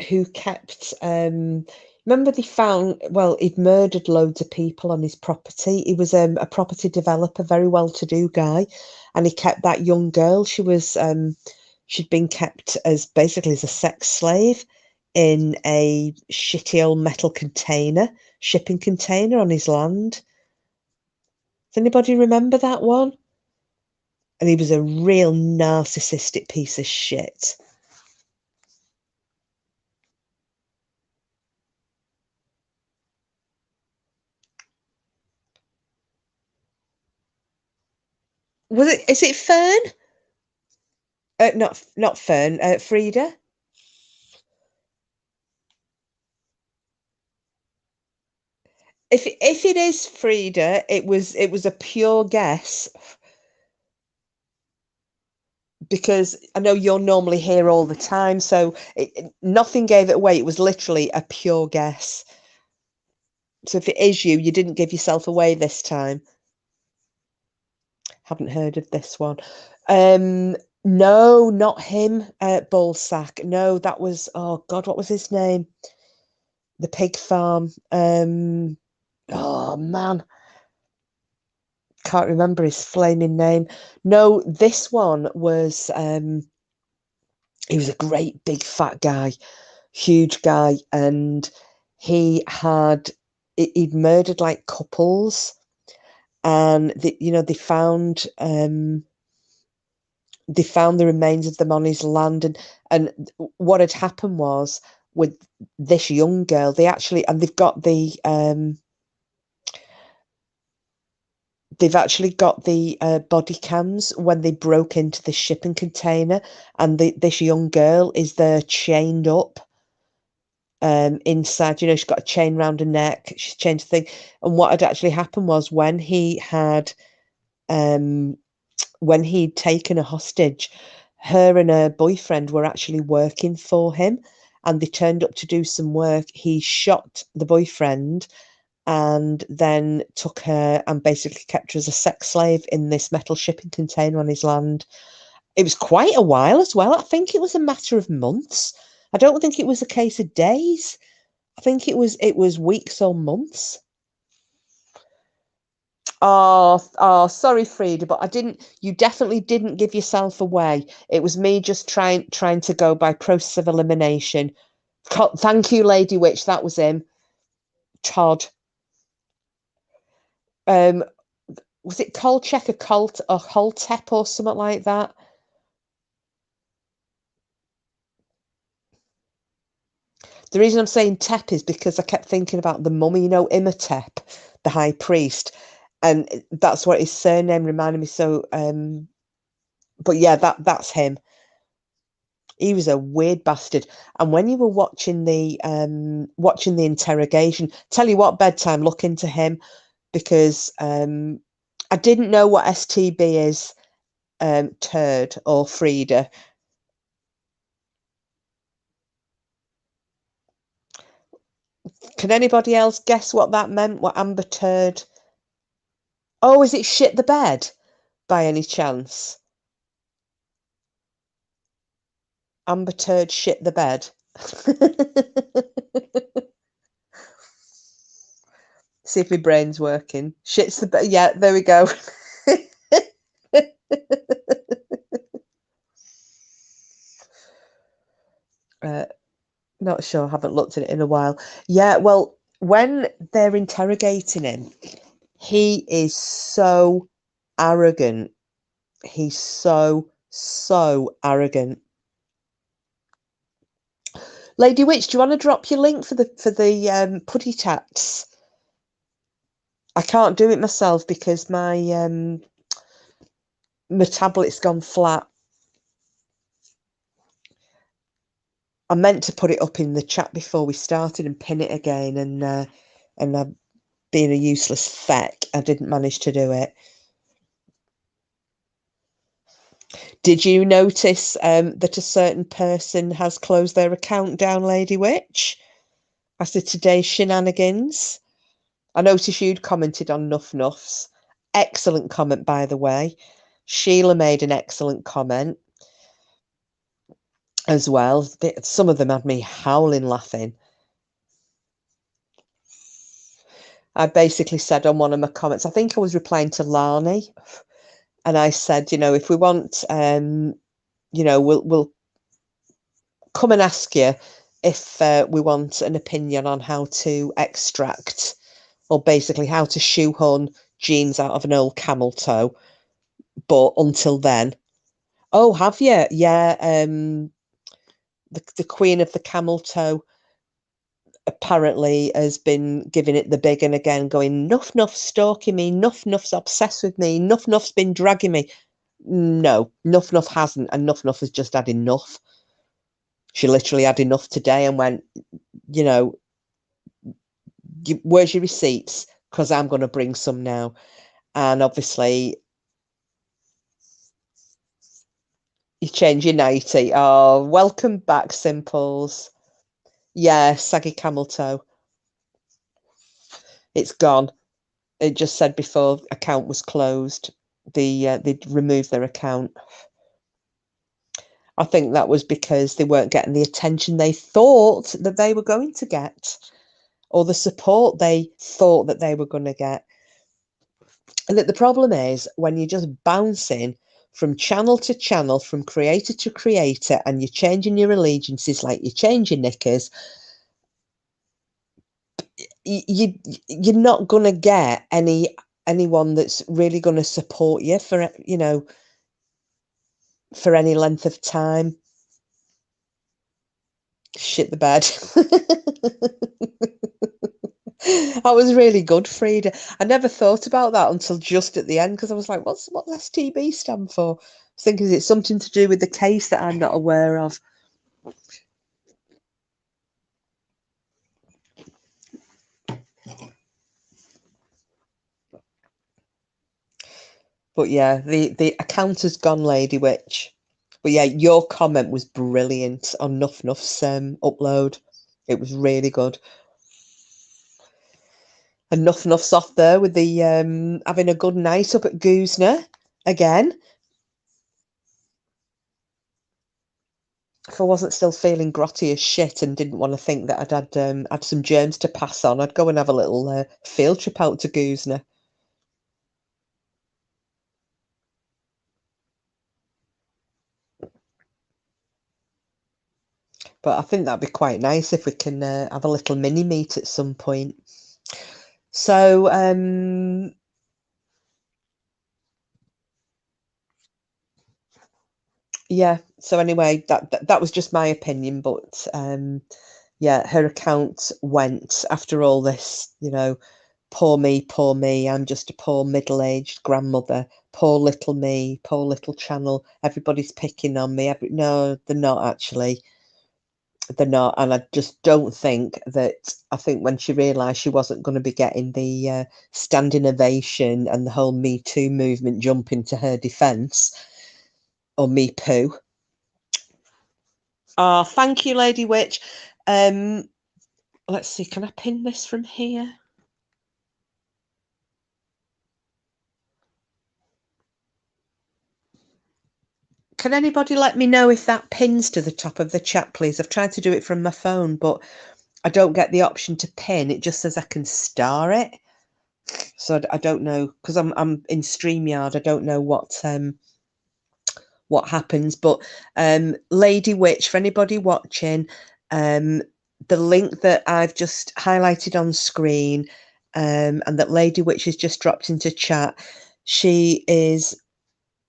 who kept remember they found, well, he'd murdered loads of people on his property. He was a property developer, very well-to-do guy, and he kept that young girl. She'd been kept as basically as a sex slave in a shitty old metal container, shipping container on his land. Does anybody remember that one? And he was a real narcissistic piece of shit. Is it Fern? Not Fern. Frida. If it is Frida, it was a pure guess, because I know you're normally here all the time, so nothing gave it away. It was literally a pure guess. So if it is you, you didn't give yourself away this time. Haven't heard of this one. No, not him. Ballsack. No, that was, oh God, what was his name? The pig farm. Oh man, can't remember his flaming name. No, this one was he was a great big fat guy, huge guy, and he'd murdered like couples, and they found the remains of them on his land, and what had happened was, with this young girl, they've got the body cams when they broke into the shipping container, and this young girl is there chained up inside. She's got a chain around her neck, she's chained the thing. And what had actually happened was, when he'd taken a hostage, her and her boyfriend were actually working for him, and they turned up to do some work. He shot the boyfriend and then took her and basically kept her as a sex slave in this metal shipping container on his land. It was quite a while as well. I think it was a matter of months. I don't think it was a case of days. I think it was weeks or months. Oh, sorry, Frida, but I didn't. You definitely didn't give yourself away. It was me just trying to go by process of elimination. Thank you, Lady Witch. That was him. Todd. Um, was it Kolchak, a Colt, or Holtep, or something like that? The reason I'm saying Tep is because I kept thinking about the mummy, Imhotep, the high priest, and that's what his surname reminded me. So, but yeah, that's him. He was a weird bastard. And when you were watching the interrogation, tell you what, bedtime, look into him, because I didn't know what STB is, Turd or Frida. Can anybody else guess what that meant? What Amber Turd? Oh, is it shit the bed by any chance? Amber Turd shit the bed. See if my brain's working. Shits the bed. Yeah, there we go. Not sure. Haven't looked at it in a while. Yeah, well, when they're interrogating him, he is so arrogant. He's so arrogant. Lady Witch, do you want to drop your link for the putty tats? I can't do it myself because my tablet's gone flat. I meant to put it up in the chat before we started and pin it again, and being a useless feck, I didn't manage to do it. Did you notice that a certain person has closed their account down, Lady Witch, after today's shenanigans? I noticed you'd commented on Nuff Nuffs. Excellent comment, by the way. Sheila made an excellent comment as well. Some of them had me howling laughing. I basically said on one of my comments, I think I was replying to Lani, and I said, you know, if we want, you know, we'll come and ask you if we want an opinion on how to extract, or basically how to shoehorn jeans out of an old camel toe. But until then, oh, have you? Yeah, the queen of the camel toe apparently has been giving it the big and again, going, Nuff Nuff's stalking me, Nuff Nuff's obsessed with me, Nuff Nuff's been dragging me. No, Nuff Nuff hasn't, and Nuff Nuff has just had enough. She literally had enough today and went, you know, where's your receipts? Because I'm going to bring some now. And obviously, you change your nightie. Oh, welcome back, Simples. Yeah, saggy camel toe. It's gone. It just said before account was closed. They'd removed their account. I think that was because they weren't getting the attention they thought that they were going to get, or the support they thought that they were going to get. And that the problem is when you're just bouncing from channel to channel, from creator to creator, and you're changing your allegiances like you change your knickers, you're not going to get anyone that's really going to support you for, you know, for any length of time. Shit the bed. That was really good, Frida. I never thought about that until just at the end, because I was like, what's STB stand for? I was thinking, is it something to do with the case that I'm not aware of? But yeah, the account has gone, Lady Witch. But yeah, your comment was brilliant on Nuff Nuff's upload. It was really good. And Nuff Nuff's off there with the having a good night up at Goosner again. If I wasn't still feeling grotty as shit and didn't want to think that I'd had some germs to pass on, I'd go and have a little field trip out to Goosner. But I think that'd be quite nice if we can have a little mini meet at some point. So yeah. So anyway, that was just my opinion, but yeah, her account went after all this, you know, poor me, I'm just a poor middle-aged grandmother, poor little me, poor little channel, everybody's picking on me. No, they're not actually. They're not, and I just don't think that. I think when she realised she wasn't going to be getting the standing ovation and the whole Me Too movement jumping to her defence, or Me Poo. Oh, thank you, Lady Witch. let's see, can I pin this from here? Can anybody let me know if that pins to the top of the chat, please? I've tried to do it from my phone, but I don't get the option to pin. It just says I can star it. So I don't know, because I'm in StreamYard. I don't know what happens. But Lady Witch, for anybody watching, the link that I've just highlighted on screen, and that Lady Witch has just dropped into chat, she is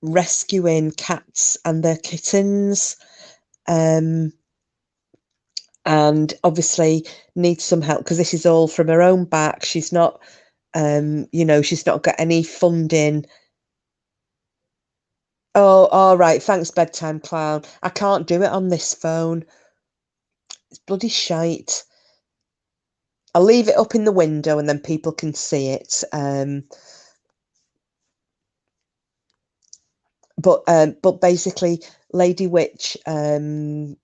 rescuing cats and their kittens, and obviously needs some help because this is all from her own back. She's not, she's not got any funding. Oh, all right. Thanks, bedtime clown. I can't do it on this phone. It's bloody shite. I'll leave it up in the window and then people can see it. But basically, Lady Witch and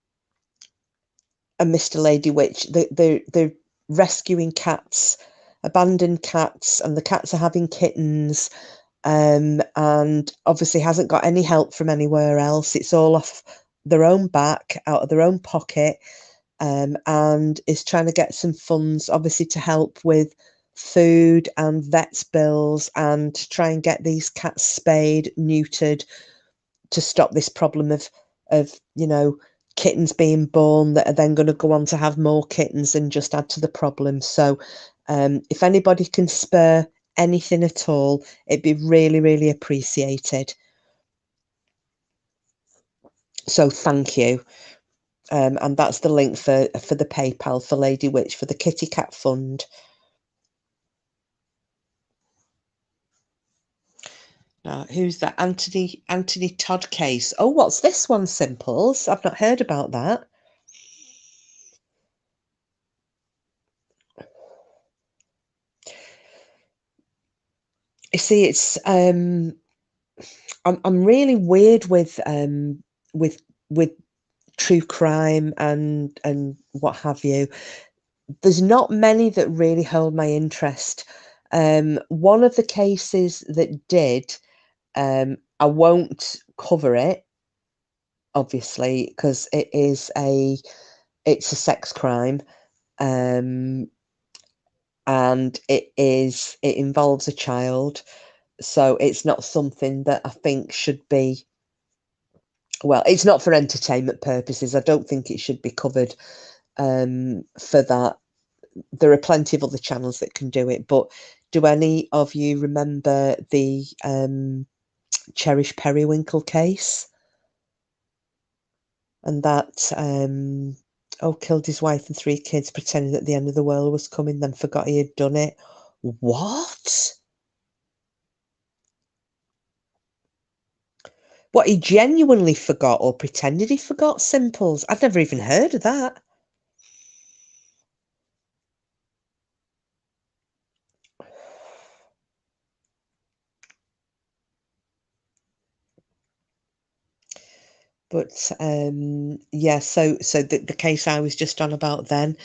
Mr. Lady Witch, they're rescuing cats, abandoned cats, and the cats are having kittens. And obviously hasn't got any help from anywhere else. It's all off their own back, out of their own pocket, and is trying to get some funds, obviously, to help with food and vet's bills and to try and get these cats spayed, neutered, to stop this problem of kittens being born that are then going to go on to have more kittens and just add to the problem. So if anybody can spare anything at all, it'd be really, really appreciated. So thank you. And that's the link for the PayPal for Lady Witch for the Kitty Cat Fund. Now, who's that? Anthony Todd Case. Oh, what's this one, Simples? I've not heard about that. You see, it's I'm really weird with true crime and what have you. There's not many that really hold my interest. One of the cases that did, I won't cover it, obviously, because it's a sex crime, and it involves a child, so it's not something that I think should be. Well, it's not for entertainment purposes. I don't think it should be covered for that. There are plenty of other channels that can do it, but do any of you remember the Cherish Periwinkle case? And that killed his wife and 3 kids, pretending that the end of the world was coming, then forgot he had done it. What? What, he genuinely forgot or pretended he forgot? Simples. I've never even heard of that. But yeah, so the case I was just on about then,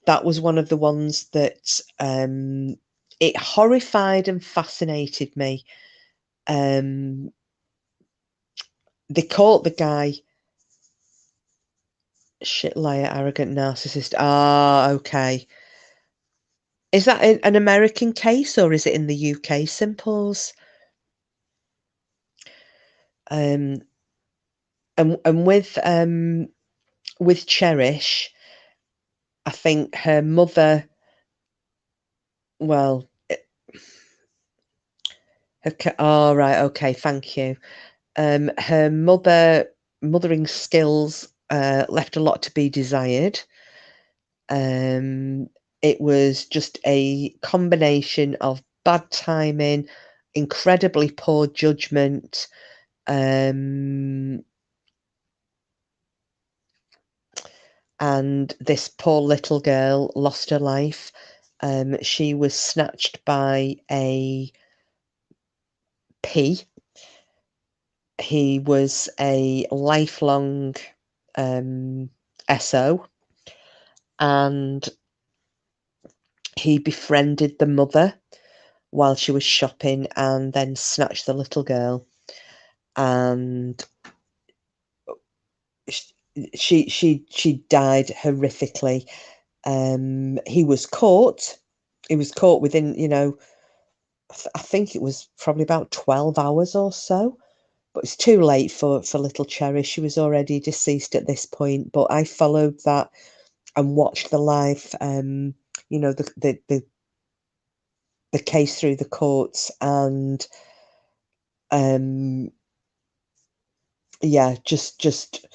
that was one of the ones that it horrified and fascinated me. They caught the guy shit, liar, arrogant, narcissist. Ah, okay. Is that an American case or is it in the UK, Simples? And with Cherish, I think her mother, well, right, okay, thank you. Her mothering skills left a lot to be desired. It was just a combination of bad timing, incredibly poor judgment, and this poor little girl lost her life. She was snatched by a P. He was a lifelong SO, and he befriended the mother while she was shopping and then snatched the little girl, and she died horrifically. He was caught. He was caught within, I think it was probably about 12 hours or so. But it's too late for little Cherry. She was already deceased at this point. But I followed that and watched the live, the case through the courts, and yeah, just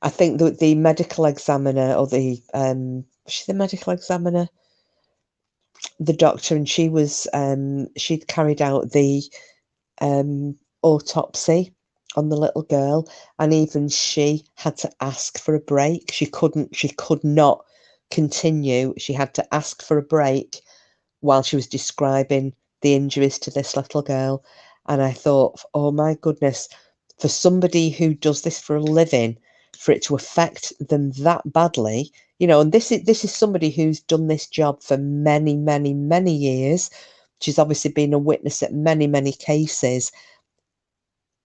I think the medical examiner, or she's the medical examiner, the doctor, and she'd carried out the autopsy on the little girl, and even she had to ask for a break. She could not continue. She had to ask for a break while she was describing the injuries to this little girl. And I thought, oh my goodness, for somebody who does this for a living, for it to affect them that badly, and this is somebody who's done this job for many, many, many years. She's obviously been a witness at many, many cases.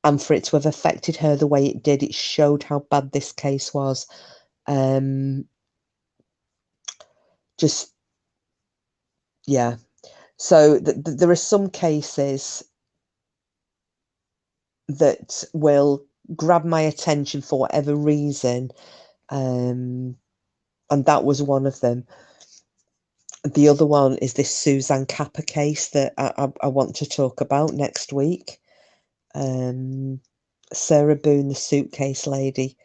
And for it to have affected her the way it did, it showed how bad this case was. Just, yeah. So there are some cases that will grab my attention for whatever reason, and that was one of them. The other one is this Suzanne Capper case that I want to talk about next week. Sarah Boone, the suitcase lady,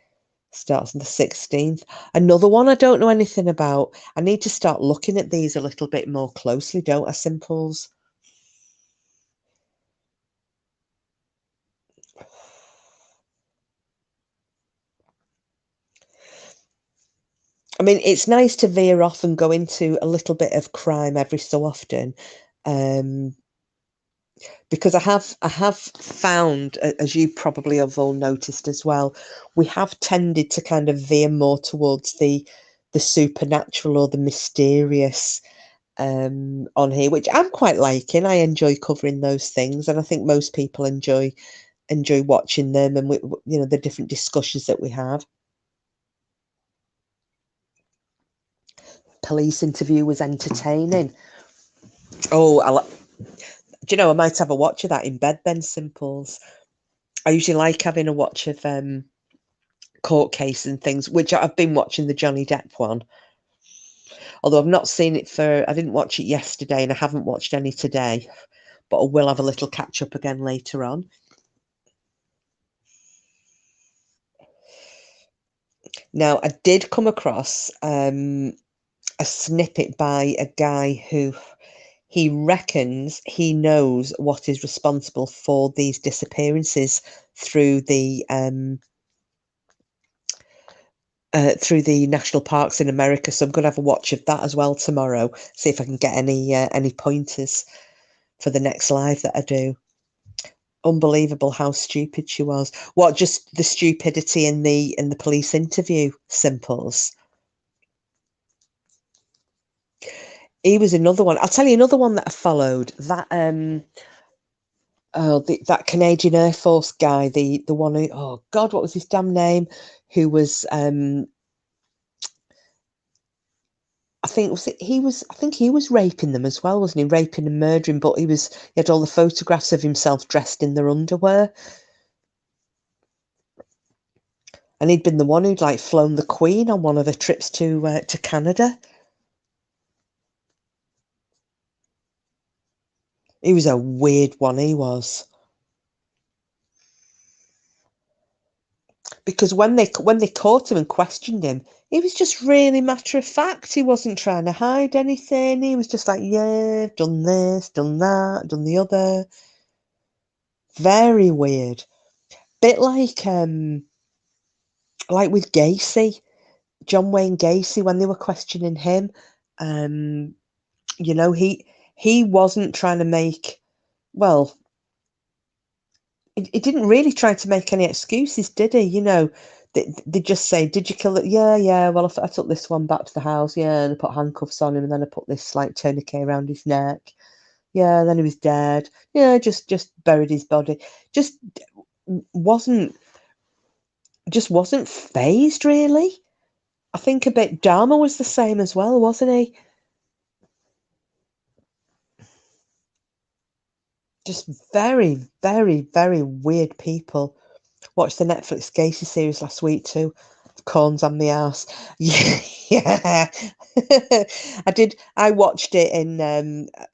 starts on the 16th. Another one I don't know anything about. I need to start looking at these a little bit more closely, don't I, Simples? I mean, it's nice to veer off and go into a little bit of crime every so often, because I have found, as you probably have all noticed as well, we have tended to kind of veer more towards the supernatural or the mysterious on here, which I'm quite liking. I enjoy covering those things, and I think most people enjoy watching them, and the different discussions that we have. Police interview was entertaining. Oh, do you know, I might have a watch of that in bed then, Simples. I usually like having a watch of court case and things, which I've been watching the Johnny Depp one. Although I've not seen it I didn't watch it yesterday, and I haven't watched any today, but I will have a little catch up again later on. Now, I did come across a snippet by a guy who he reckons he knows what is responsible for these disappearances through the national parks in America. So I'm going to have a watch of that as well tomorrow. See if I can get any pointers for the next live that I do. Unbelievable how stupid she was. What, just the stupidity in the police interview, Simples? He was another one. I'll tell you another one that I followed. That that Canadian Air Force guy, the one who, oh God, what was his damn name? Who was I think he was raping them as well, wasn't he? Raping and murdering, but he had all the photographs of himself dressed in their underwear. And he'd been the one who'd like flown the Queen on one of her trips to Canada. He was a weird one, he was. Because when they caught him and questioned him, he was just really matter of fact. He wasn't trying to hide anything. He was just like, yeah, done this, done that, done the other. Very weird. Bit like with Gacy, John Wayne Gacy, when they were questioning him, he wasn't trying to make, well, he didn't really try to make any excuses, did he? They just say, "Did you kill it?" Yeah, yeah. Well, I took this one back to the house. Yeah, and I put handcuffs on him, and then I put this like tourniquet around his neck. Yeah, then he was dead. Yeah, just buried his body. Just wasn't just wasn't phased really. I think a bit Dharma was the same as well, wasn't he? Just very, very, very weird people. Watched the Netflix Gacy series last week too. Corns on the arse. Yeah, yeah. I did. I watched it in.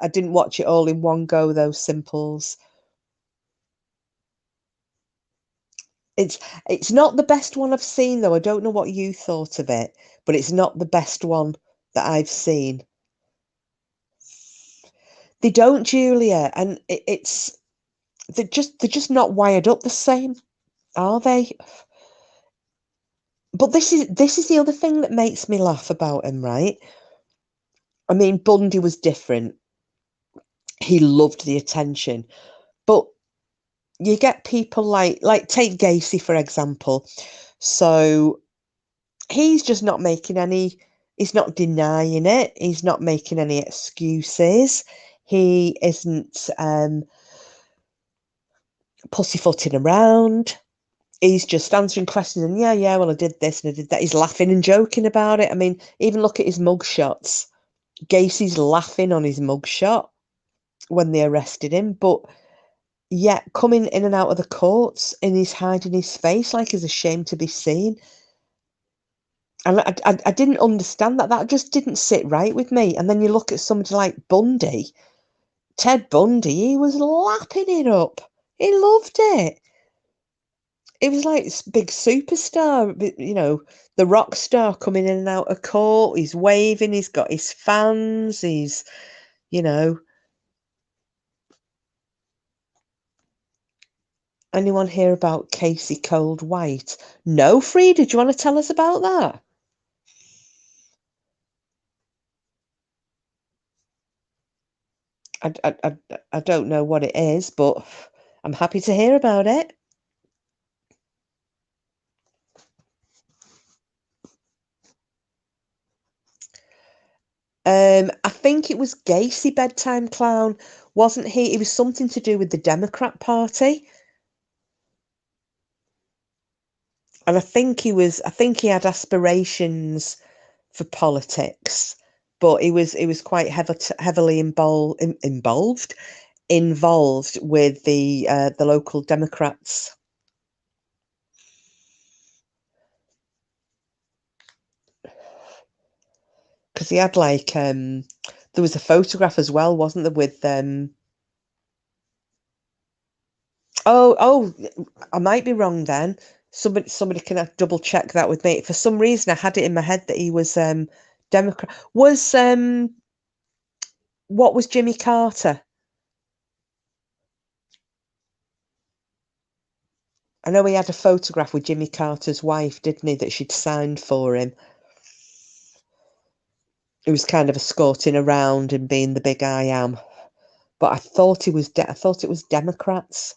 I didn't watch it all in one go. Those Simples. It's not the best one I've seen though. I don't know what you thought of it, but it's not the best one that I've seen. They don't, Julia, and it's they're just not wired up the same, are they? But this is the other thing that makes me laugh about him, right? I mean, Bundy was different. He loved the attention, but you get people like take Gacy for example. So he's just not making any. He's not denying it. He's not making any excuses. He isn't pussyfooting around. He's just answering questions and yeah, yeah, well, I did this and I did that. He's laughing and joking about it. I mean, even look at his mugshots. Gacy's laughing on his mugshot when they arrested him, but yet coming in and out of the courts and he's hiding his face like he's ashamed to be seen. And I didn't understand that. That just didn't sit right with me. And then you look at somebody like Bundy, Ted Bundy, he was lapping it up. He loved it. It was like this big superstar, the rock star coming in and out of court. He's waving, he's got his fans, you know. Anyone hear about Casey Cold White? No, Frida, do you want to tell us about that? I don't know what it is, but I'm happy to hear about it. I think it was Gacy Bedtime Clown, wasn't he? It was something to do with the Democrat Party. And I think he had aspirations for politics, but he was quite heavily involved with the local Democrats. Because he had like there was a photograph as well, wasn't there, with oh, I might be wrong then. Somebody can double check that with me. For some reason, I had it in my head that he was Democrat. Was what was Jimmy Carter? I know he had a photograph with Jimmy Carter's wife, didn't he, that she'd signed for him. He was kind of escorting around and being the big I am. But I thought I thought it was Democrats.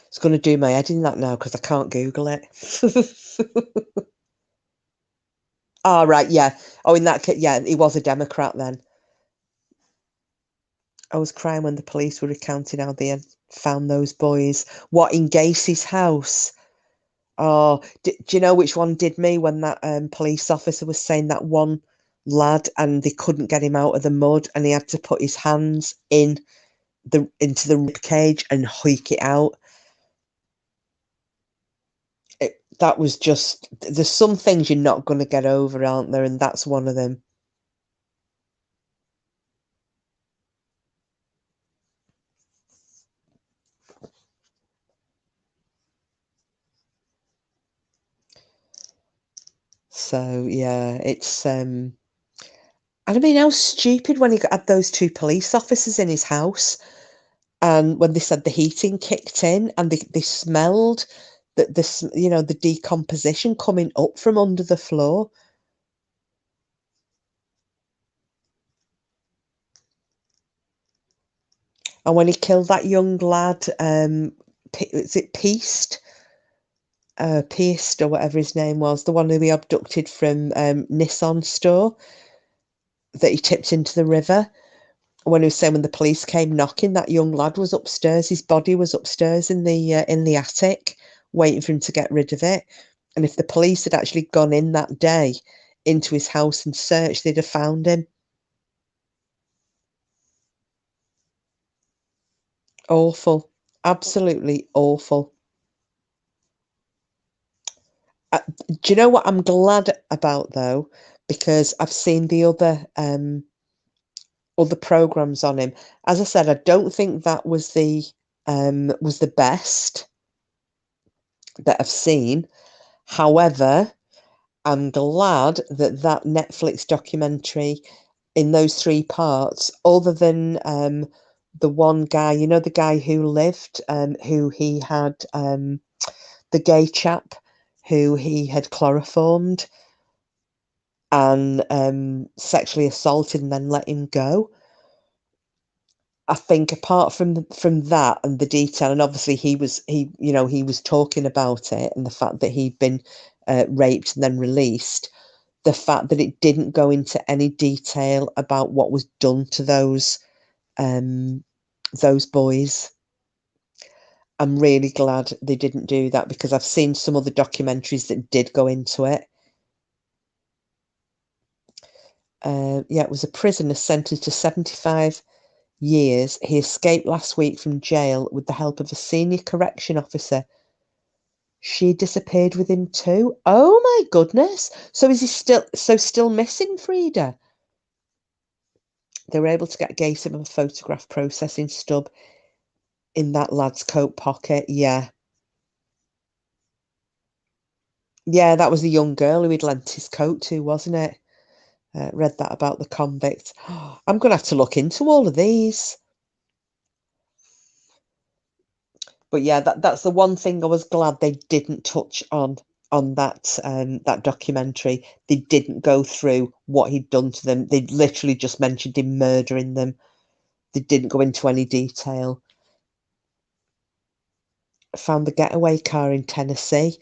It's going to do my head in that now because I can't Google it. Oh, right, yeah. Oh, in that case, yeah, he was a Democrat then. I was crying when the police were recounting how they had found those boys. What, in Gacy's house? Oh, do you know which one did me when that police officer was saying that one lad and they couldn't get him out of the mud and he had to put his hands into the rib cage and hoik it out. That was just, there's some things you're not going to get over, aren't there? And that's one of them. So yeah, it's and I mean how stupid when he had those two police officers in his house and when they said the heating kicked in and they smelled that this the decomposition coming up from under the floor. And when he killed that young lad, is it Peast or whatever his name was, the one who he abducted from Nissan store that he tipped into the river. When he was saying when the police came knocking, that young lad was upstairs. His body was upstairs in the attic, waiting for him to get rid of it. And if the police had actually gone in that day into his house and searched, they'd have found him. Awful. Absolutely awful. Do you know what I'm glad about though? Because I've seen the other programs on him. As I said, I don't think that was the best that I've seen. However, I'm glad that that Netflix documentary in those three parts, other than the one guy, you know, the guy who lived, who he had the gay chap who he had chloroformed and sexually assaulted and then let him go. I think apart from that and the detail, and obviously he was talking about it and the fact that he'd been raped and then released, the fact that it didn't go into any detail about what was done to those boys. I'm really glad they didn't do that because I've seen some other documentaries that did go into it. Yeah, it was a prisoner sentenced to 75 years. He escaped last week from jail with the help of a senior correction officer. She disappeared within 2. Oh my goodness. So is he still missing, Frida? They were able to get Gacy of a photograph processing stub in that lad's coat pocket. Yeah. Yeah, that was the young girl who he'd lent his coat to, wasn't it? Read that about the convict. I'm going to have to look into all of these. But yeah, that's the one thing I was glad they didn't touch on that documentary. They didn't go through what he'd done to them. They literally just mentioned him murdering them. They didn't go into any detail. Found the getaway car in Tennessee.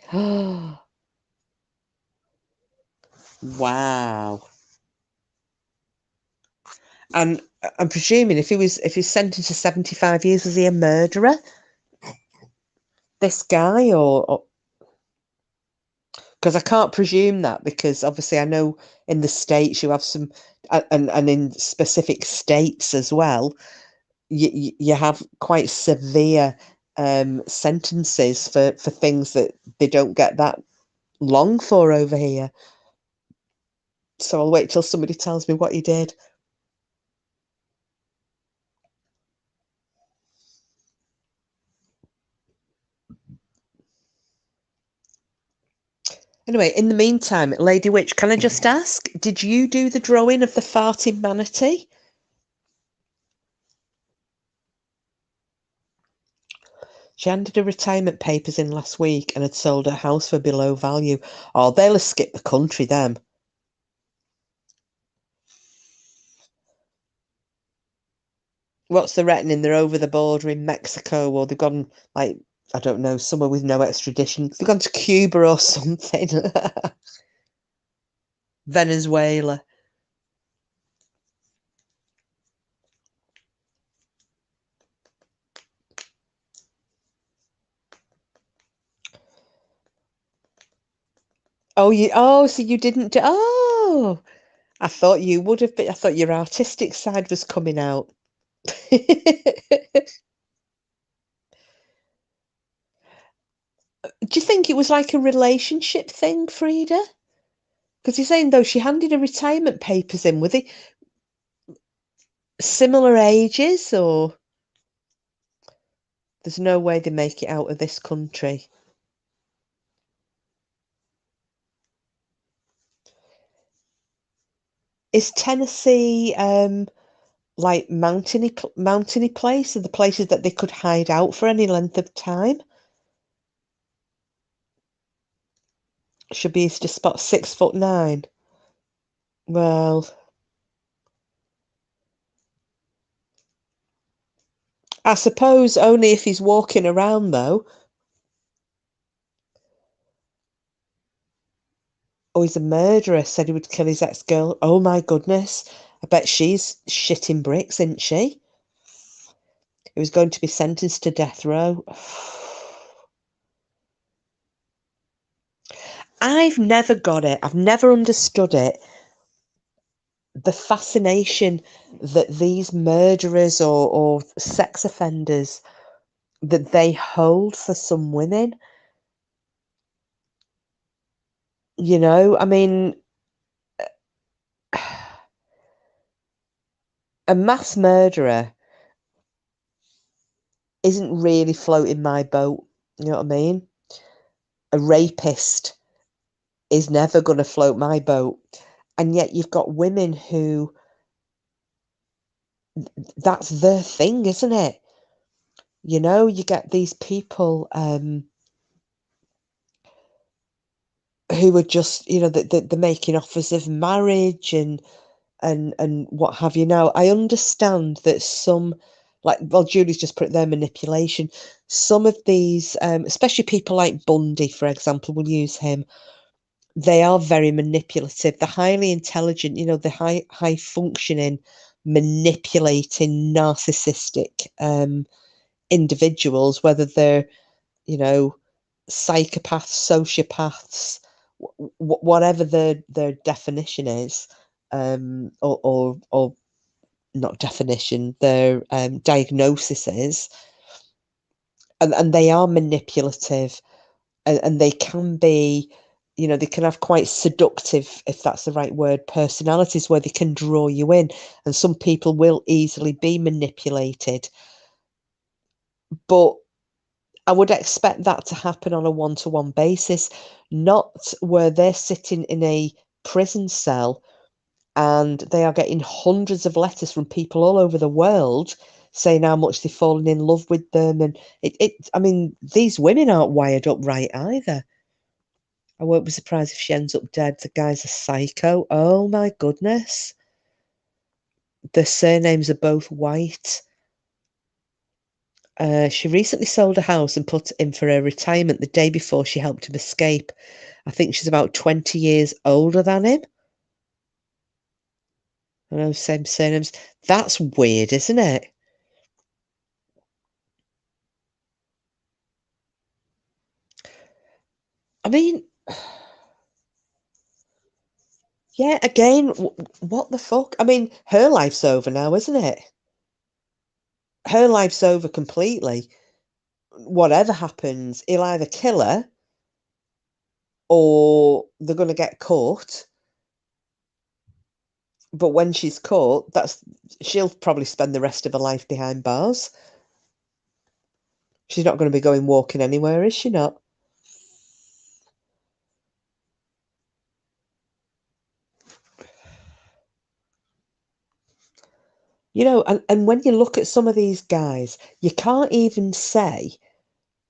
Wow. And I'm presuming if he's sentenced to 75 years, was he a murderer? This guy, or because I can't presume that, because obviously I know in the States you have some, and in specific states as well, you have quite severe sentences for things that they don't get that long for over here. So I'll wait till somebody tells me what he did. Anyway, in the meantime, Lady Witch, can I just ask, did you do the drawing of the farting manatee? She handed her retirement papers in last week and had sold her house for below value. Oh, they'll have skipped the country, them. What's the reckoning? They're over the border in Mexico, or they've gone, like, I don't know, somewhere with no extradition. They've gone to Cuba or something. Venezuela. So you didn't do, I thought you would have been, I thought your artistic side was coming out. Do you think it was like a relationship thing, Frida? Because you're saying though she handed her retirement papers in, were they similar ages, or there's no way they make it out of this country? Is Tennessee like mountainy place? Are the places that they could hide out for any length of time? Should be just about 6'9". Well, I suppose only if he's walking around, though. Oh, he's a murderer, said he would kill his ex-girl. Oh my goodness. I bet she's shitting bricks, isn't she? He was going to be sentenced to death row. I've never got it. I've never understood it. The fascination that these murderers or sex offenders that they hold for some women. You know, I mean, a mass murderer isn't really floating my boat. You know what I mean? A rapist is never going to float my boat. And yet you've got women who that's their thing, isn't it? You know, you get these people who are just, you know, they're making offers of marriage and what have you. Now, I understand that some, like, well, Julie's just put it there, manipulation. Some of these, especially people like Bundy, for example, we'll use him. They are very manipulative. They're highly intelligent, you know, the high functioning, manipulating, narcissistic individuals, whether they're, you know, psychopaths, sociopaths, whatever their definition is, or not definition, their diagnosis is, and they are manipulative, and they can be, you know, they can have quite seductive, if that's the right word, personalities where they can draw you in, and some people will easily be manipulated, but I would expect that to happen on a one-to-one basis, not where they're sitting in a prison cell and they are getting hundreds of letters from people all over the world saying how much they've fallen in love with them. And I mean, these women aren't wired up right either. I won't be surprised if she ends up dead. The guy's a psycho. Oh my goodness. The surnames are both White. She recently sold a house and put in for her retirement the day before she helped him escape. I think she's about 20 years older than him. I know, same surnames. That's weird, isn't it? I mean, yeah, again, what the fuck? I mean, her life's over now, isn't it? Her life's over completely. Whatever happens, he'll either kill her or they're going to get caught. But when she's caught, she'll probably spend the rest of her life behind bars. She's not going to be going walking anywhere, is she not? You know, and when you look at some of these guys, you can't even say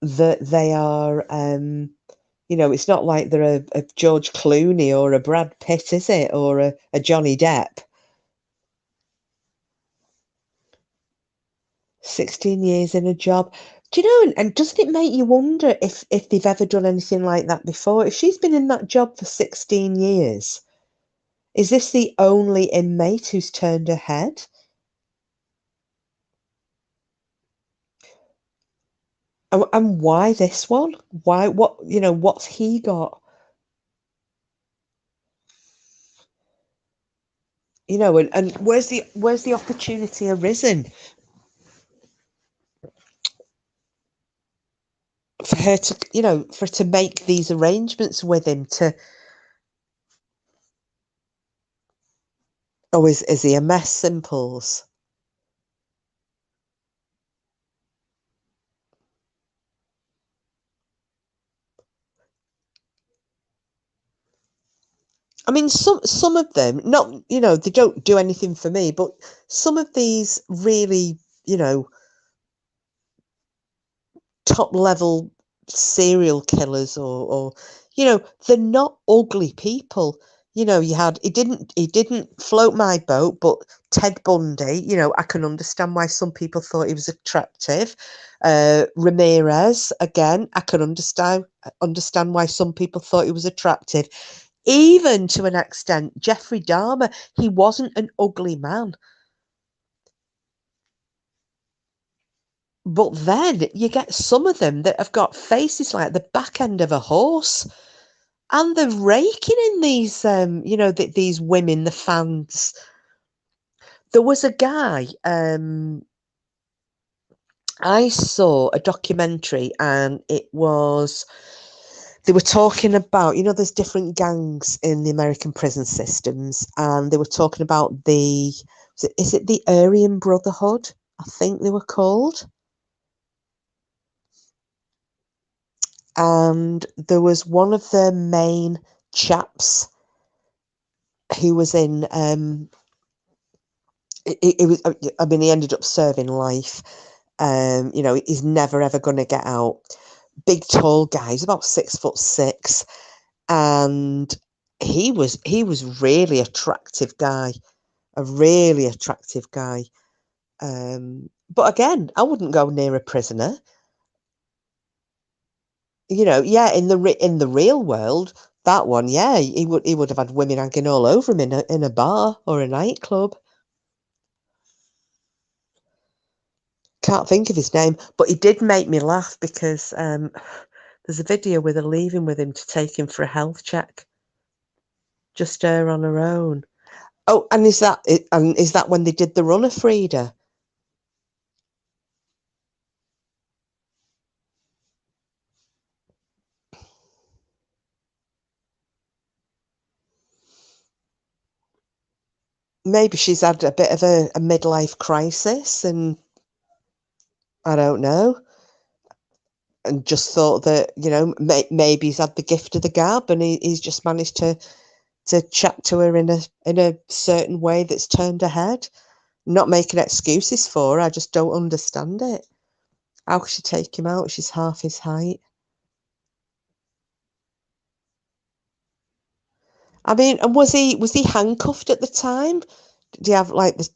that they are, you know, it's not like they're a George Clooney or a Brad Pitt, is it? Or a Johnny Depp. 16 years in a job. Do you know, and doesn't it make you wonder if they've ever done anything like that before? If she's been in that job for 16 years, is this the only inmate who's turned her head? And why this one? Why, what, you know, what's he got? You know, and where's the opportunity arisen for her to, you know, for her to make these arrangements with him to, oh, is he a mess, Simples? I mean, some of them, not, you know, they don't do anything for me, but some of these really, you know, top level serial killers or you know, they're not ugly people. You know, he didn't float my boat, but Ted Bundy, you know, I can understand why some people thought he was attractive. Ramirez, again, I can understand why some people thought he was attractive. Even to an extent, Jeffrey Dahmer, he wasn't an ugly man. But then you get some of them that have got faces like the back end of a horse. And they're raking in these, these women, the fans. There was a guy, I saw a documentary, and they were talking about, there's different gangs in the American prison systems, and they were talking about is it the Aryan Brotherhood? I think they were called. And there was one of the main chaps who was in, it was, I mean, he ended up serving life. He's never ever going to get out. Big tall guy, he's about 6'6", and he was really attractive guy, a really attractive guy. But again, I wouldn't go near a prisoner. Yeah, in the real world, that one, yeah, he would have had women hanging all over him in a bar or a nightclub. Can't think of his name, but he did make me laugh because there's a video with her leaving with him to take him for a health check. Just her on her own. Oh, and is that when they did the run of Frida? Maybe she's had a bit of a midlife crisis, and I don't know, and just thought that maybe he's had the gift of the gab, and he's just managed to chat to her in a certain way that's turned her head. Not making excuses for her, I just don't understand it. How could she take him out? She's half his height. I mean, and was he handcuffed at the time? Did he have like this?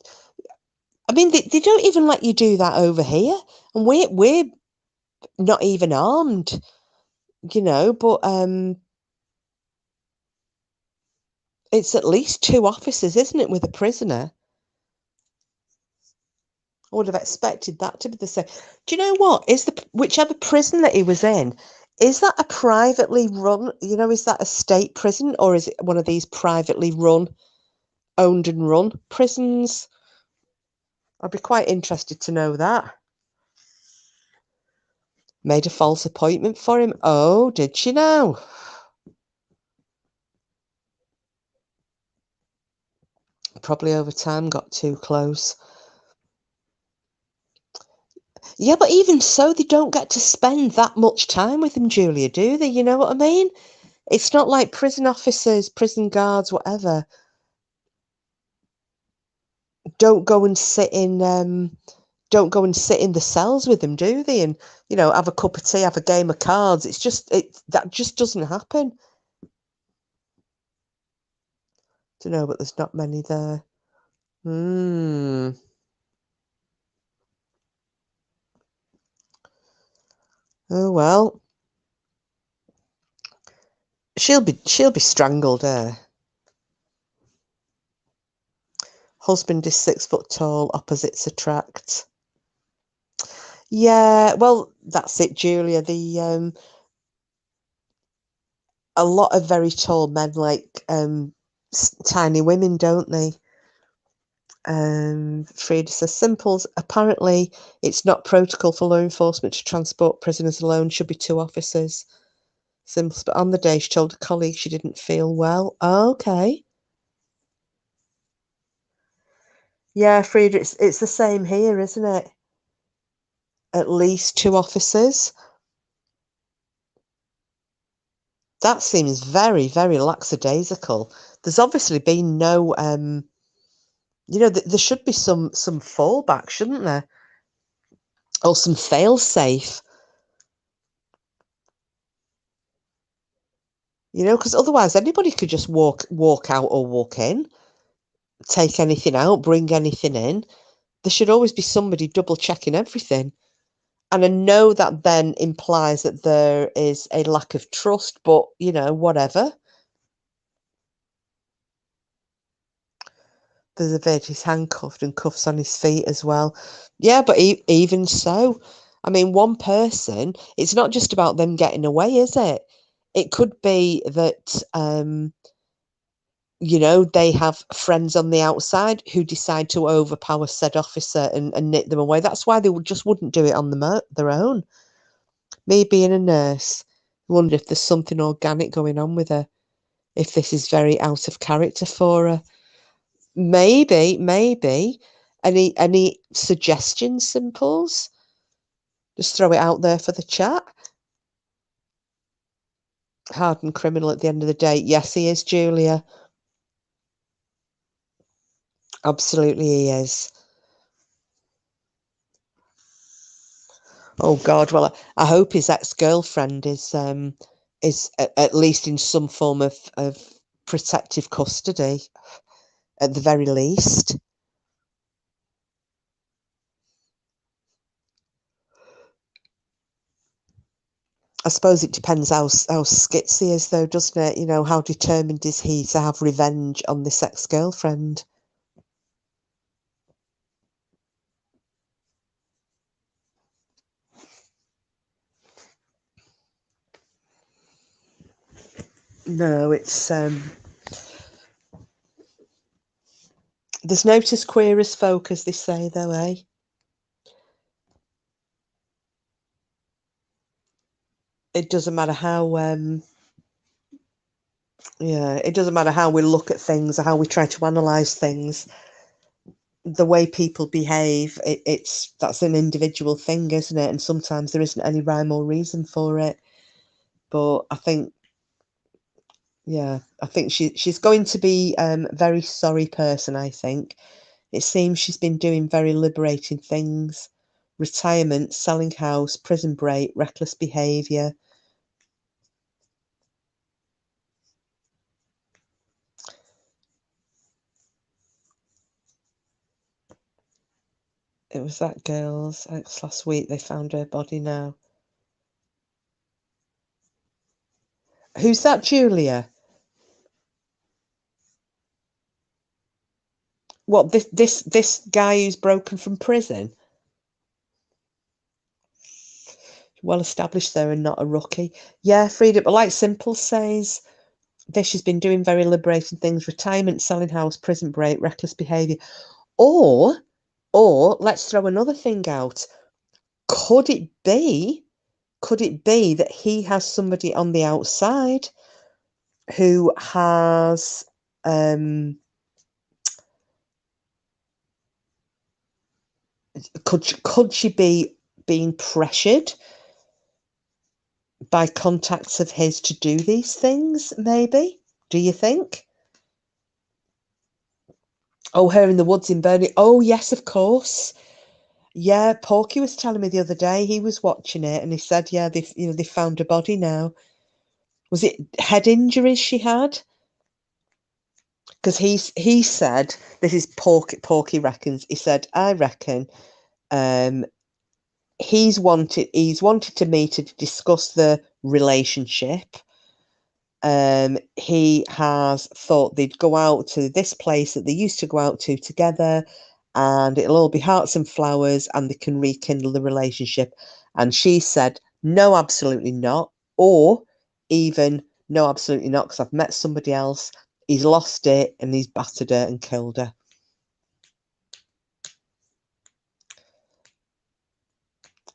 I mean, they don't even let you do that over here, and we're not even armed, But it's at least 2 officers, isn't it, with a prisoner? I would have expected that to be the same. Do you know what? Whichever prison that he was in, is that a privately run? Is that a state prison, or is it one of these privately owned and run prisons? I'd be quite interested to know that. Made a false appointment for him. Oh, did she now? Probably over time got too close. Yeah, but even so, they don't get to spend that much time with him, Julia, do they? You know what I mean? It's not like prison officers, prison guards, whatever, don't go and sit in the cells with him, do they? And have a cup of tea, have a game of cards. That just doesn't happen. Don't know, but there's not many there. Oh well. She'll be strangled, Husband is 6 foot tall, opposites attract. Yeah, well, that's it, Julia. A lot of very tall men like tiny women, don't they? Frida says, Simples, apparently it's not protocol for law enforcement to transport prisoners alone, should be 2 officers. Simples, but on the day she told a colleague she didn't feel well. Oh, okay. Yeah, Frida, it's the same here, isn't it? At least 2 officers. That seems very, very lackadaisical. There's obviously been no, there should be some fallback, shouldn't there? Or some fail-safe. You know, because otherwise anybody could just walk out or walk in, take anything out, bring anything in. There should always be somebody double checking everything. And I know that then implies that there is a lack of trust, but you know, whatever. There's a vid, he's handcuffed and cuffs on his feet as well. Yeah, but even so, I mean, one person, it's not just about them getting away, is it? It could be that, you know, they have friends on the outside who decide to overpower said officer and knit them away. That's why they just wouldn't do it on their own. Me being a nurse, I wonder if there's something organic going on with her, if this is very out of character for her. Maybe. Any suggestions, Simples? Just throw it out there for the chat. Hardened criminal at the end of the day. Yes, he is, Julia. Absolutely he is. Oh God, well I hope his ex-girlfriend is at least in some form of protective custody, at the very least. I suppose it depends how skits he is, though, doesn't it? You know, how determined is he to have revenge on this ex-girlfriend? No, it's there's no as queer as folk, as they say, though, eh? It doesn't matter how yeah, it doesn't matter how we look at things or how we try to analyze things. The way people behave, that's an individual thing, isn't it? And sometimes there isn't any rhyme or reason for it. But I think, yeah, I think she's going to be a very sorry person, I think. It seems she's been doing very liberating things. Retirement, selling house, prison break, reckless behaviour. It was that girl's ex last week. They found her body now. Who's that, Julia? What, this guy who's broken from prison? Well established there and not a rookie. Yeah, Frida, but like Simple says, this has been doing very liberating things: retirement, selling house, prison break, reckless behaviour. Or let's throw another thing out. Could it be that he has somebody on the outside who has could she be being pressured by contacts of his to do these things, maybe? Do you think? Oh, her in the woods in Burnley. Oh, yes, of course. Yeah, Porky was telling me the other day he was watching it and he said, yeah, they found a body now. Was it head injuries she had? Because he said, this is Porky reckons, he said, I reckon um he's wanted to meet to discuss the relationship. He has thought they'd go out to this place that they used to go out to together, and it'll all be hearts and flowers, and they can rekindle the relationship. And she said, no, absolutely not. Or even, no, absolutely not, because I've met somebody else. He's lost it and he's battered her and killed her.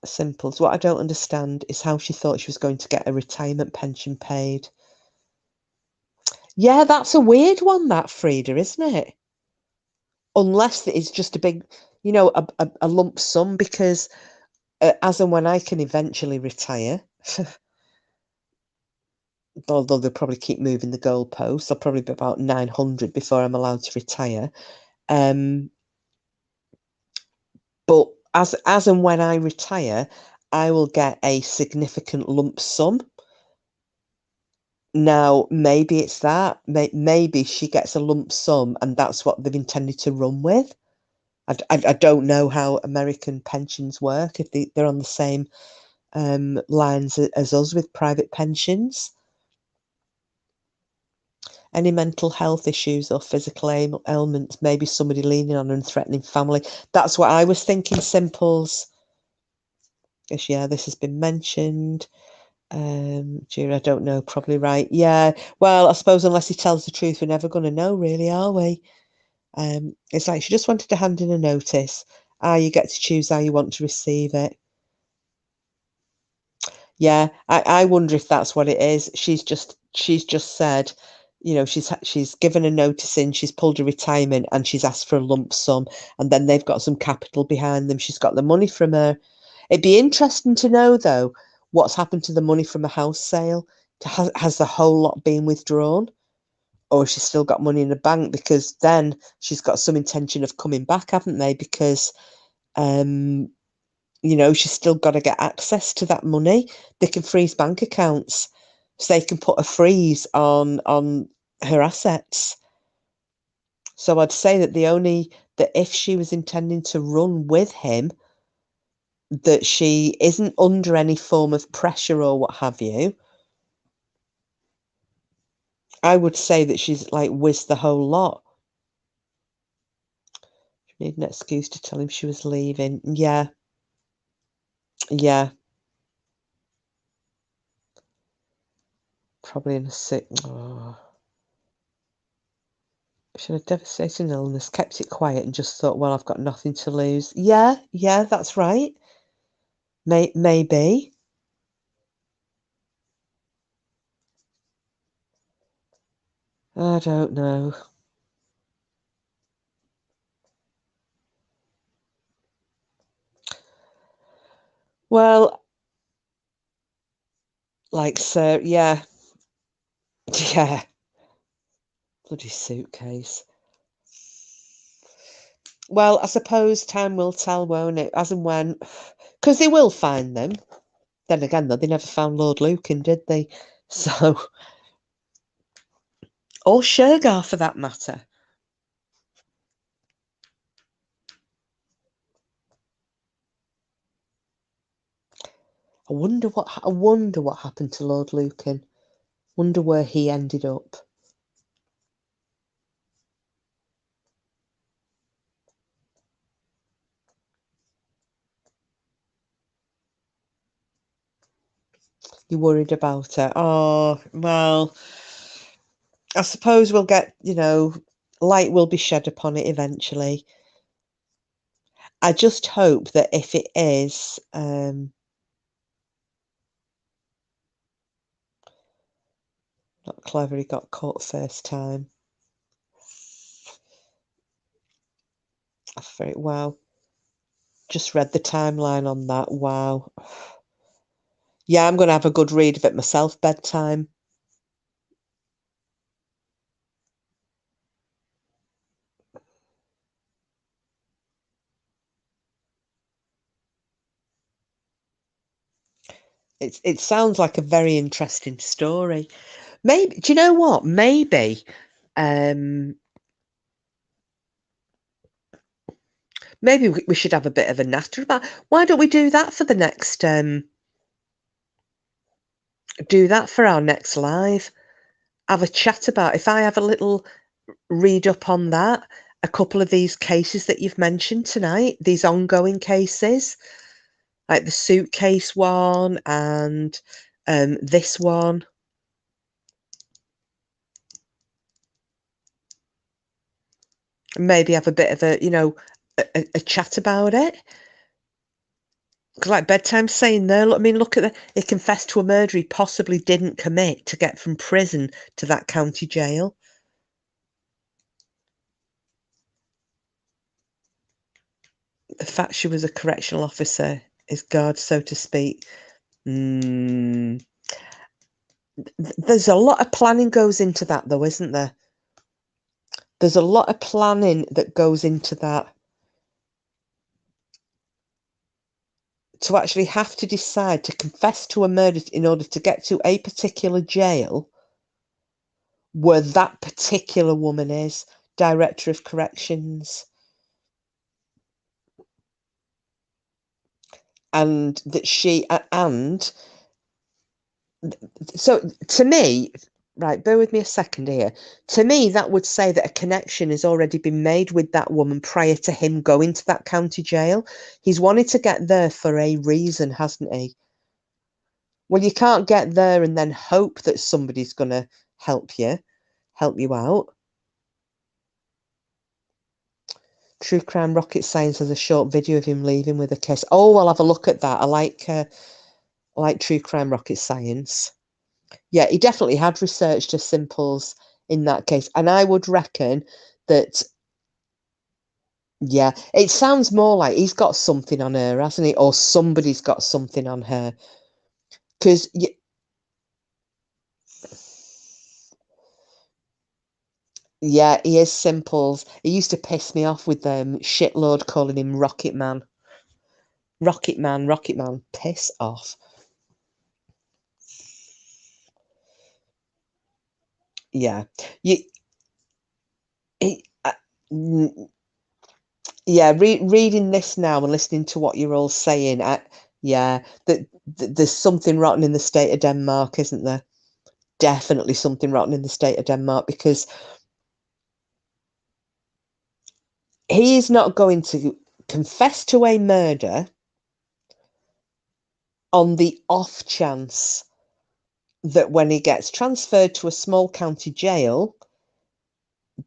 Simples. What I don't understand is how she thought she was going to get a retirement pension paid. Yeah, that's a weird one, that, Frida, isn't it? Unless it's just a big, you know, a lump sum, because as and when I can eventually retire, although they'll probably keep moving the goalposts, I'll probably be about 900 before I'm allowed to retire. But as and when I retire, I will get a significant lump sum. Now, maybe it's that. Maybe she gets a lump sum and that's what they've intended to run with. I don't know how American pensions work, if they're on the same lines as us with private pensions. Any mental health issues or physical ailments, maybe somebody leaning on and threatening family. That's what I was thinking, Simples. Yes, yeah, this has been mentioned. Jury, I don't know, probably right. Yeah, well, I suppose unless he tells the truth, we're never going to know, really, are we? It's like she just wanted to hand in a notice. You get to choose how you want to receive it. Yeah, I wonder if that's what it is. She's just said, she's given a notice in, she's pulled a retirement and she's asked for a lump sum, and then they've got some capital behind them. She's got the money from her. It'd be interesting to know though what's happened to the money from a house sale. Has the whole lot been withdrawn? Or has she still got money in the bank? Because then she's got some intention of coming back, haven't they? Because she's still got to get access to that money. They can freeze bank accounts, so they can put a freeze on her assets. So I'd say that if she was intending to run with him, that she isn't under any form of pressure or what have you. I would say that she's like whizzed the whole lot. She needed an excuse to tell him she was leaving. Yeah. Yeah. Probably in a sick. Oh. She had a devastating illness, kept it quiet, and just thought, well, I've got nothing to lose. Yeah, that's right. Maybe. I don't know. Well, like, so, yeah. Yeah. Bloody suitcase. Well, I suppose time will tell, won't it? As and when. Because they will find them. Then again, though, they never found Lord Lucan, did they? So. Or Shergar, for that matter. I wonder what happened to Lord Lucan. Wonder where he ended up. You worried about her? Oh, well, I suppose we'll get, light will be shed upon it eventually. I just hope that if it is, not clever, he got caught first time. Wow. Just read the timeline on that. Wow. Yeah, I'm going to have a good read of it myself, bedtime. It sounds like a very interesting story. Maybe, do you know what? Maybe we should have a bit of a natter about. Why don't we do that for the next do that for our next live? Have a chat about, if I have a little read up on that, a couple of these cases that you've mentioned tonight, these ongoing cases, like the suitcase one and this one. Maybe have a bit of a chat about it. Because like bedtime saying there, I mean, look at he confessed to a murder he possibly didn't commit to get from prison to that county jail. The fact she was a correctional officer is God, so to speak. There's a lot of planning goes into that, though, isn't there? There's a lot of planning that goes into that. To actually have to decide to confess to a murder in order to get to a particular jail. where that particular woman is, Director of Corrections. And that so to me, right, bear with me a second here. To me, that would say that a connection has already been made with that woman prior to him going to that county jail. He's wanted to get there for a reason, hasn't he? Well, you can't get there and then hope that somebody's going to help you out. True Crime Rocket Science has a short video of him leaving with a kiss. Oh, I'll have a look at that. I like True Crime Rocket Science. Yeah, he definitely had researched her simples in that case. And I would reckon that, yeah, it sounds more like he's got something on her, hasn't he? Or somebody's got something on her. Because, yeah, he is simples. He used to piss me off with them shitload calling him Rocket Man. Rocket Man, Rocket Man, piss off. Yeah. You, he, yeah, reading this now and listening to what you're all saying, yeah, there's something rotten in the state of Denmark, isn't there? Definitely something rotten in the state of Denmark, because he is not going to confess to a murder on the off chance that when he gets transferred to a small county jail,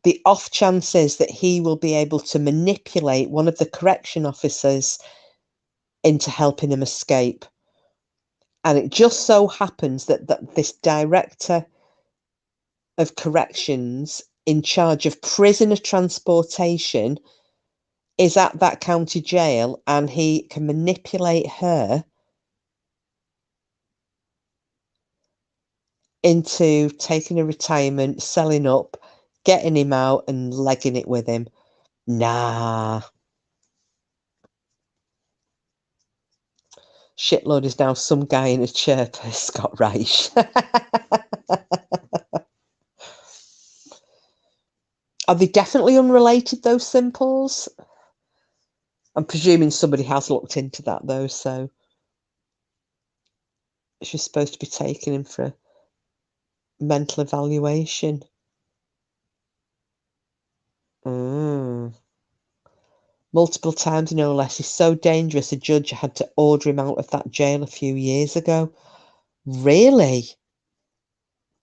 the off chance is that he will be able to manipulate one of the correction officers into helping him escape. And it just so happens that this director of corrections in charge of prisoner transportation is at that county jail, and he can manipulate her into taking a retirement, selling up, getting him out and legging it with him. Nah. Shitload is now some guy in a chirper, Scott Reich. Are they definitely unrelated, those simples? I'm presuming somebody has looked into that, though, so she's supposed to be taking him for a mental evaluation. Multiple times, no less. He's so dangerous, a judge had to order him out of that jail a few years ago. Really?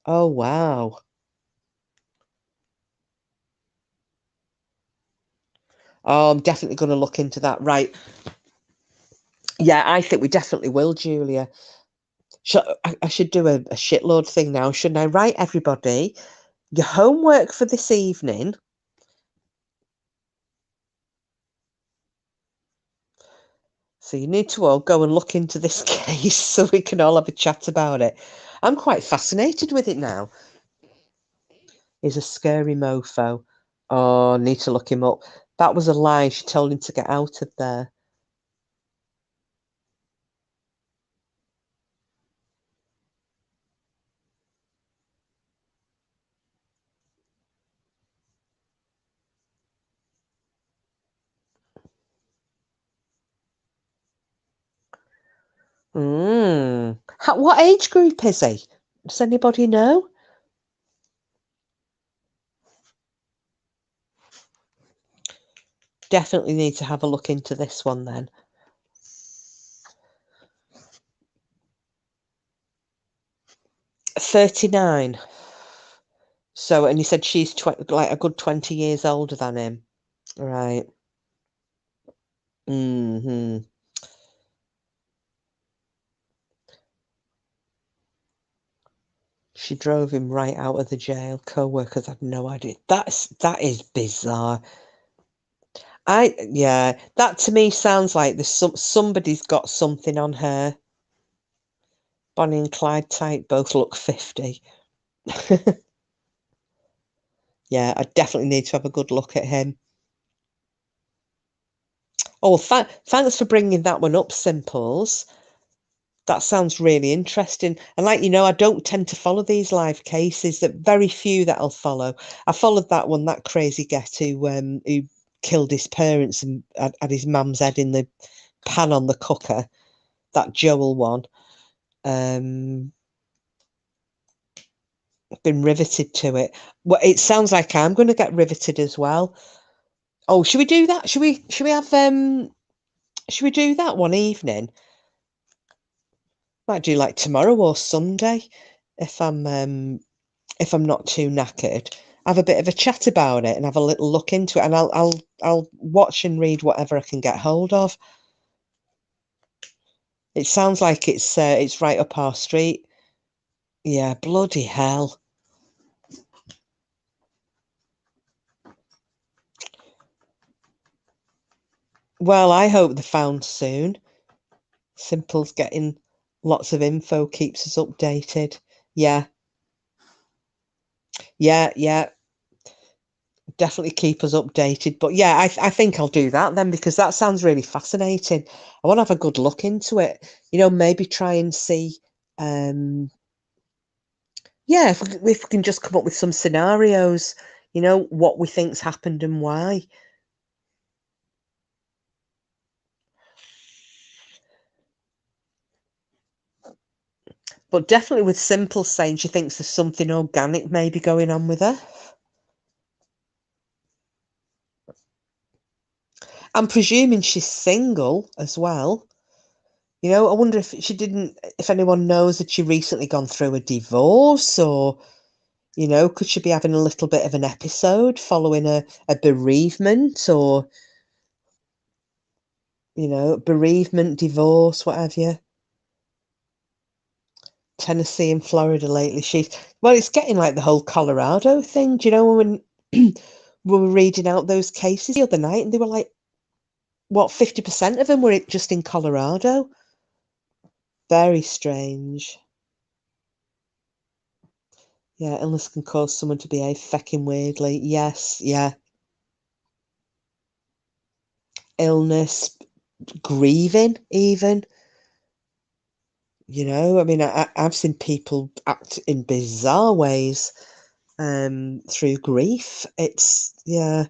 Oh, wow. Oh, I'm definitely going to look into that. Right. Yeah, I think we definitely will, Julia. I should do a shitload thing now, shouldn't I? Right, everybody, your homework for this evening. So you need to all go and look into this case so we can all have a chat about it. I'm quite fascinated with it now. He's a scary mofo. Oh, I need to look him up. That was a lie. She told him to get out of there. What age group is he? Does anybody know? Definitely need to have a look into this one then. $39. So, and you said she's like a good 20 years older than him. Right. She drove him right out of the jail. Co-workers had no idea. That is bizarre. Yeah, that to me sounds like there's somebody's got something on her. Bonnie and Clyde type both look 50. Yeah, I definitely need to have a good look at him. Oh, thanks for bringing that one up, Simples. That sounds really interesting. And like you know, I don't tend to follow these live cases. That very few that I'll follow. I followed that one, that crazy get who killed his parents and had his mum's head in the pan on the cooker. That Joel one. Been riveted to it. Well, it sounds like I'm going to get riveted as well. Oh, should we do that? Should we have should we do that one evening? Might do like tomorrow or Sunday if I'm not too knackered. Have a bit of a chat about it and have a little look into it, and I'll watch and read whatever I can get hold of. It sounds like it's right up our street. Yeah, bloody hell. Well, I hope they're found soon. Simple's getting lots of info, keeps us updated. Yeah, yeah. Definitely keep us updated. But yeah, I think I'll do that then because that sounds really fascinating. I want to have a good look into it. You know, maybe try and see. Yeah, if we can just come up with some scenarios, you know, what we think's happened and why. But definitely with Simple saying she thinks there's something organic maybe going on with her. I'm presuming she's single as well. You know, I wonder if anyone knows that she recently gone through a divorce or, you know, could she be having a little bit of an episode following a bereavement or, you know, bereavement, divorce, what have you? Tennessee and Florida lately. Well, it's getting like the whole Colorado thing. Do you know when we were reading out those cases the other night and they were like, what, 50% of them were just in Colorado? Very strange. Yeah, illness can cause someone to behave fecking weirdly. Yes, yeah. Illness, grieving, even. You know, I mean, I've seen people act in bizarre ways through grief. It's, yeah,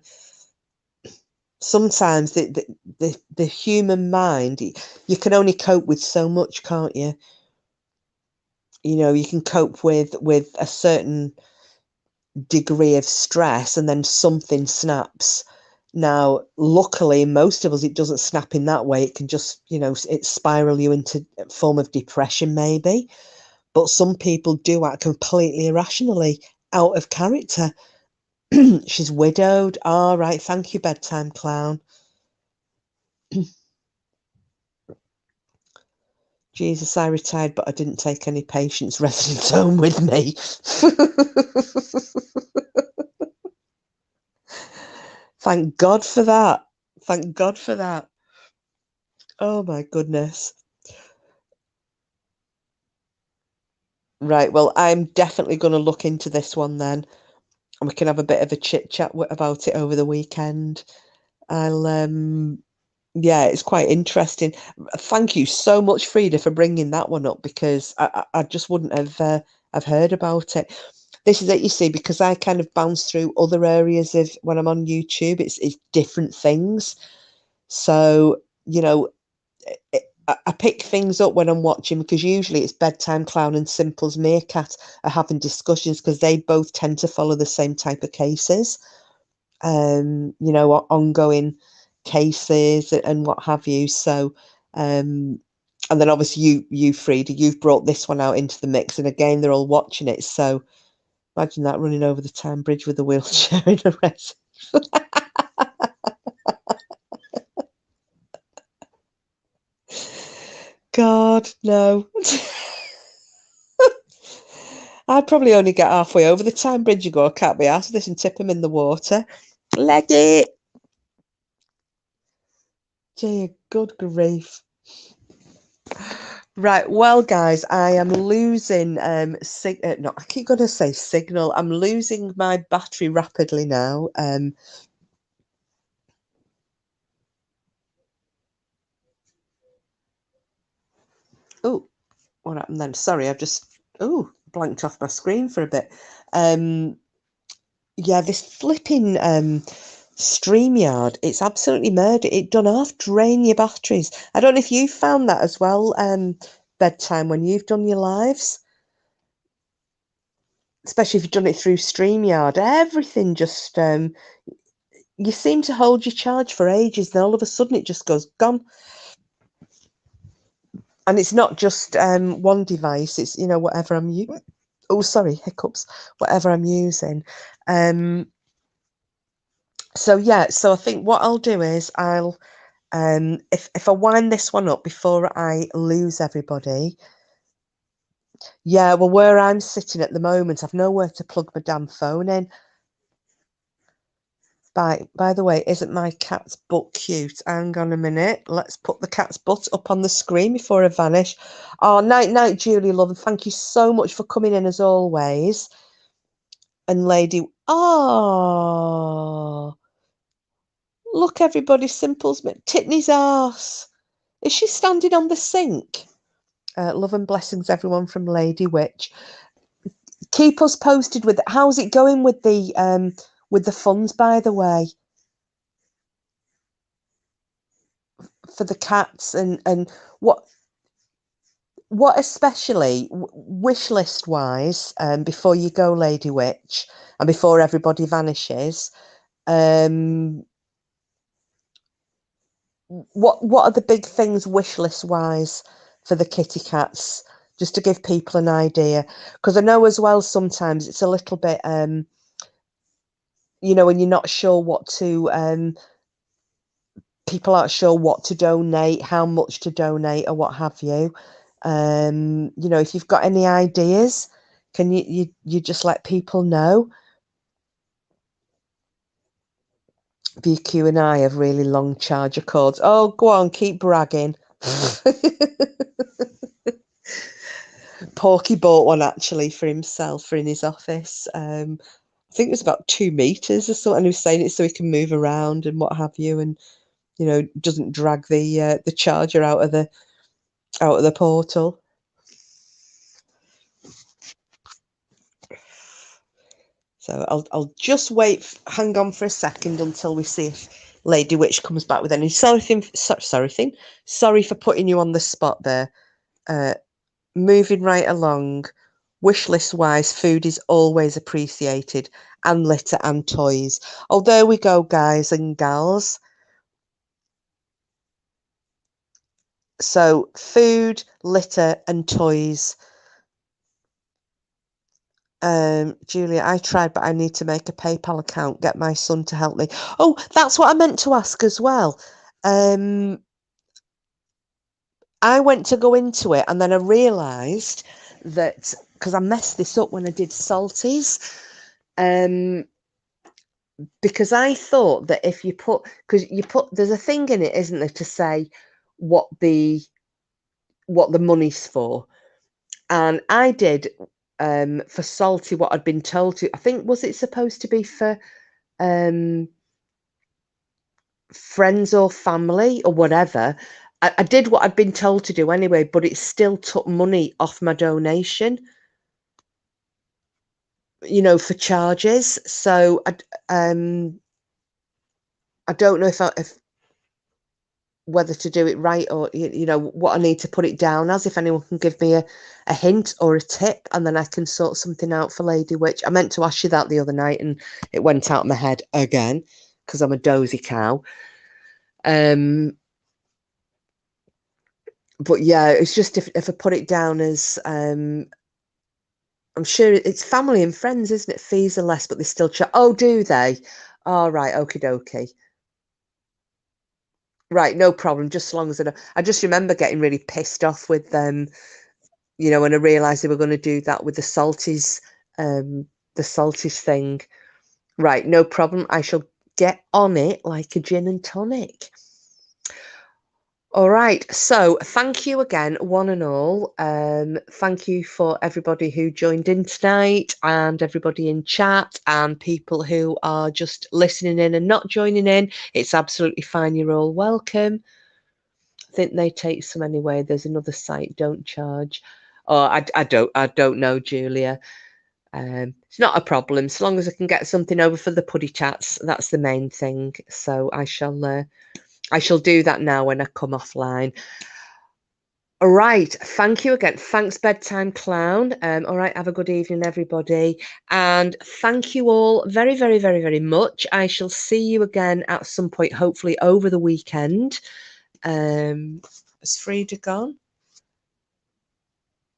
sometimes the human mind, you can only cope with so much, can't you? You know, you can cope with a certain degree of stress and then something snaps. Now, luckily, most of us, it doesn't snap in that way. It can just, you know, it spiral you into a form of depression, maybe. But some people do act completely irrationally, out of character. She's widowed. All right, thank you, bedtime clown. Jesus, I retired, but I didn't take any patients residence home with me. Thank God for that. Thank God for that. Oh my goodness. Right, well, I'm definitely going to look into this one then, and we can have a bit of a chit chat about it over the weekend. I'll, yeah, it's quite interesting. Thank you so much, Frida, for bringing that one up because I just wouldn't have heard about it. This is it, you see, because I kind of bounce through other areas of when I'm on YouTube. It's different things. So, you know, I pick things up when I'm watching because usually it's Bedtime Clown and Simple's Meerkat are having discussions because they both tend to follow the same type of cases, you know, ongoing cases and what have you. So, and then obviously you, Frida, you've brought this one out into the mix, and again, they're all watching it. So imagine that running over the town bridge with a wheelchair in a race. God, no. I'd probably only get halfway over the time bridge and go, I can't be asked this and tip him in the water. Leg it. Gee, good grief. Right, well, guys, I am losing no, I keep going to say signal. I'm losing my battery rapidly now. Oh, what happened then? Sorry, I've just blanked off my screen for a bit. Yeah, this flipping StreamYard, it's absolutely murder. It done half drain your batteries. I don't know if you found that as well, bedtime, when you've done your lives. Especially if you've done it through StreamYard. Everything just you seem to hold your charge for ages, then all of a sudden it just goes gone. And it's not just one device, it's, you know, whatever I'm using. Oh, sorry, hiccups. Whatever I'm using. So yeah, so I think what I'll do is I'll if I wind this one up before I lose everybody. Yeah, well, where I'm sitting at the moment, I've nowhere to plug my damn phone in. By the way, isn't my cat's butt cute? Hang on a minute. Let's put the cat's butt up on the screen before I vanish. Oh, night, Julie, love, and thank you so much for coming in as always. And Lady, look, everybody, Simple's Titney's arse. Is she standing on the sink? Love and blessings, everyone, from Lady Witch. Keep us posted with how's it going with the funds, by the way, for the cats, and what especially wish list wise, before you go, Lady Witch, and before everybody vanishes, what are the big things wish list wise for the kitty cats, just to give people an idea? Because I know as well sometimes it's a little bit you know, when you're not sure what to people aren't sure what to donate, how much to donate, or what have you. You know, if you've got any ideas, can you just let people know? BQ and I have really long charger cords. Oh, go on, keep bragging. Porky bought one actually for himself for in his office. I think it was about 2 meters or something. He was saying it so he can move around and what have you, and you know, doesn't drag the charger out of the portal. So I'll just wait. Hang on for a second until we see if Lady Witch comes back with any. Sorry for putting you on the spot there. Moving right along. Wish list wise, food is always appreciated, and litter and toys. Oh, there we go, guys and gals. So food, litter, and toys. Julia, I tried, but I need to make a PayPal account, get my son to help me. Oh, that's what I meant to ask as well. I went to go into it and then I realised that, because I messed this up when I did Salties, because I thought that if you put, there's a thing in it, isn't there, to say what the money's for. And I did for Salty what I'd been told to. I think, was it supposed to be for friends or family or whatever? I did what I'd been told to do anyway, but it still took money off my donation, you know, for charges. So I don't know if whether to do it right, or you know what I need to put it down as. If anyone can give me a hint or a tip, and then I can sort something out for Lady Witch. I meant to ask you that the other night and it went out of my head again because I'm a dozy cow. But yeah, it's just if I put it down as I'm sure it's family and friends, isn't it? Fees are less, but they still chat. Oh, do they? All right, okie dokie. Right, no problem. Just as long as I just remember getting really pissed off with them, you know, when I realised they were going to do that with the salties thing. Right, no problem. I shall get on it like a gin and tonic. All right, so thank you again, one and all. Thank you for everybody who joined in tonight, and everybody in chat, and people who are just listening in and not joining in. It's absolutely fine. You're all welcome. I think they take some anyway. There's another site, don't charge. Oh, I don't know, Julia. It's not a problem. So long as I can get something over for the puddy chats, that's the main thing. So I shall do that now when I come offline. All right. Thank you again. Thanks, Bedtime Clown. All right. Have a good evening, everybody. And thank you all very, very, very, very much. I shall see you again at some point, hopefully over the weekend. Has Frida gone?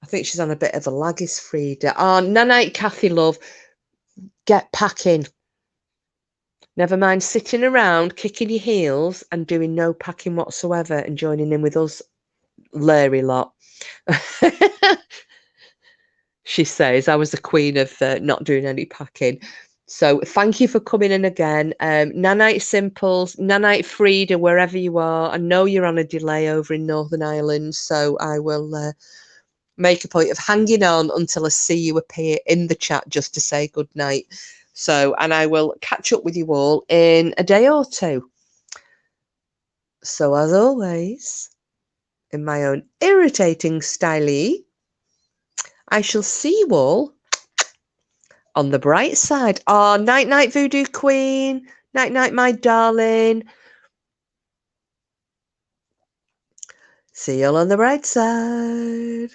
I think she's on a bit of a lag, is Frida. Oh, night, Kathy, love. Get packing. Never mind sitting around, kicking your heels and doing no packing whatsoever and joining in with us, Larry lot. She says, I was the queen of not doing any packing. So thank you for coming in again. Nanite Simples, Nanite Frida, wherever you are. I know you're on a delay over in Northern Ireland, so I will make a point of hanging on until I see you appear in the chat just to say good night. So, and I will catch up with you all in a day or two. So as always, in my own irritating style, I shall see you all on the bright side. Oh, night, night, Voodoo Queen. Night, night, my darling. See you all on the bright side.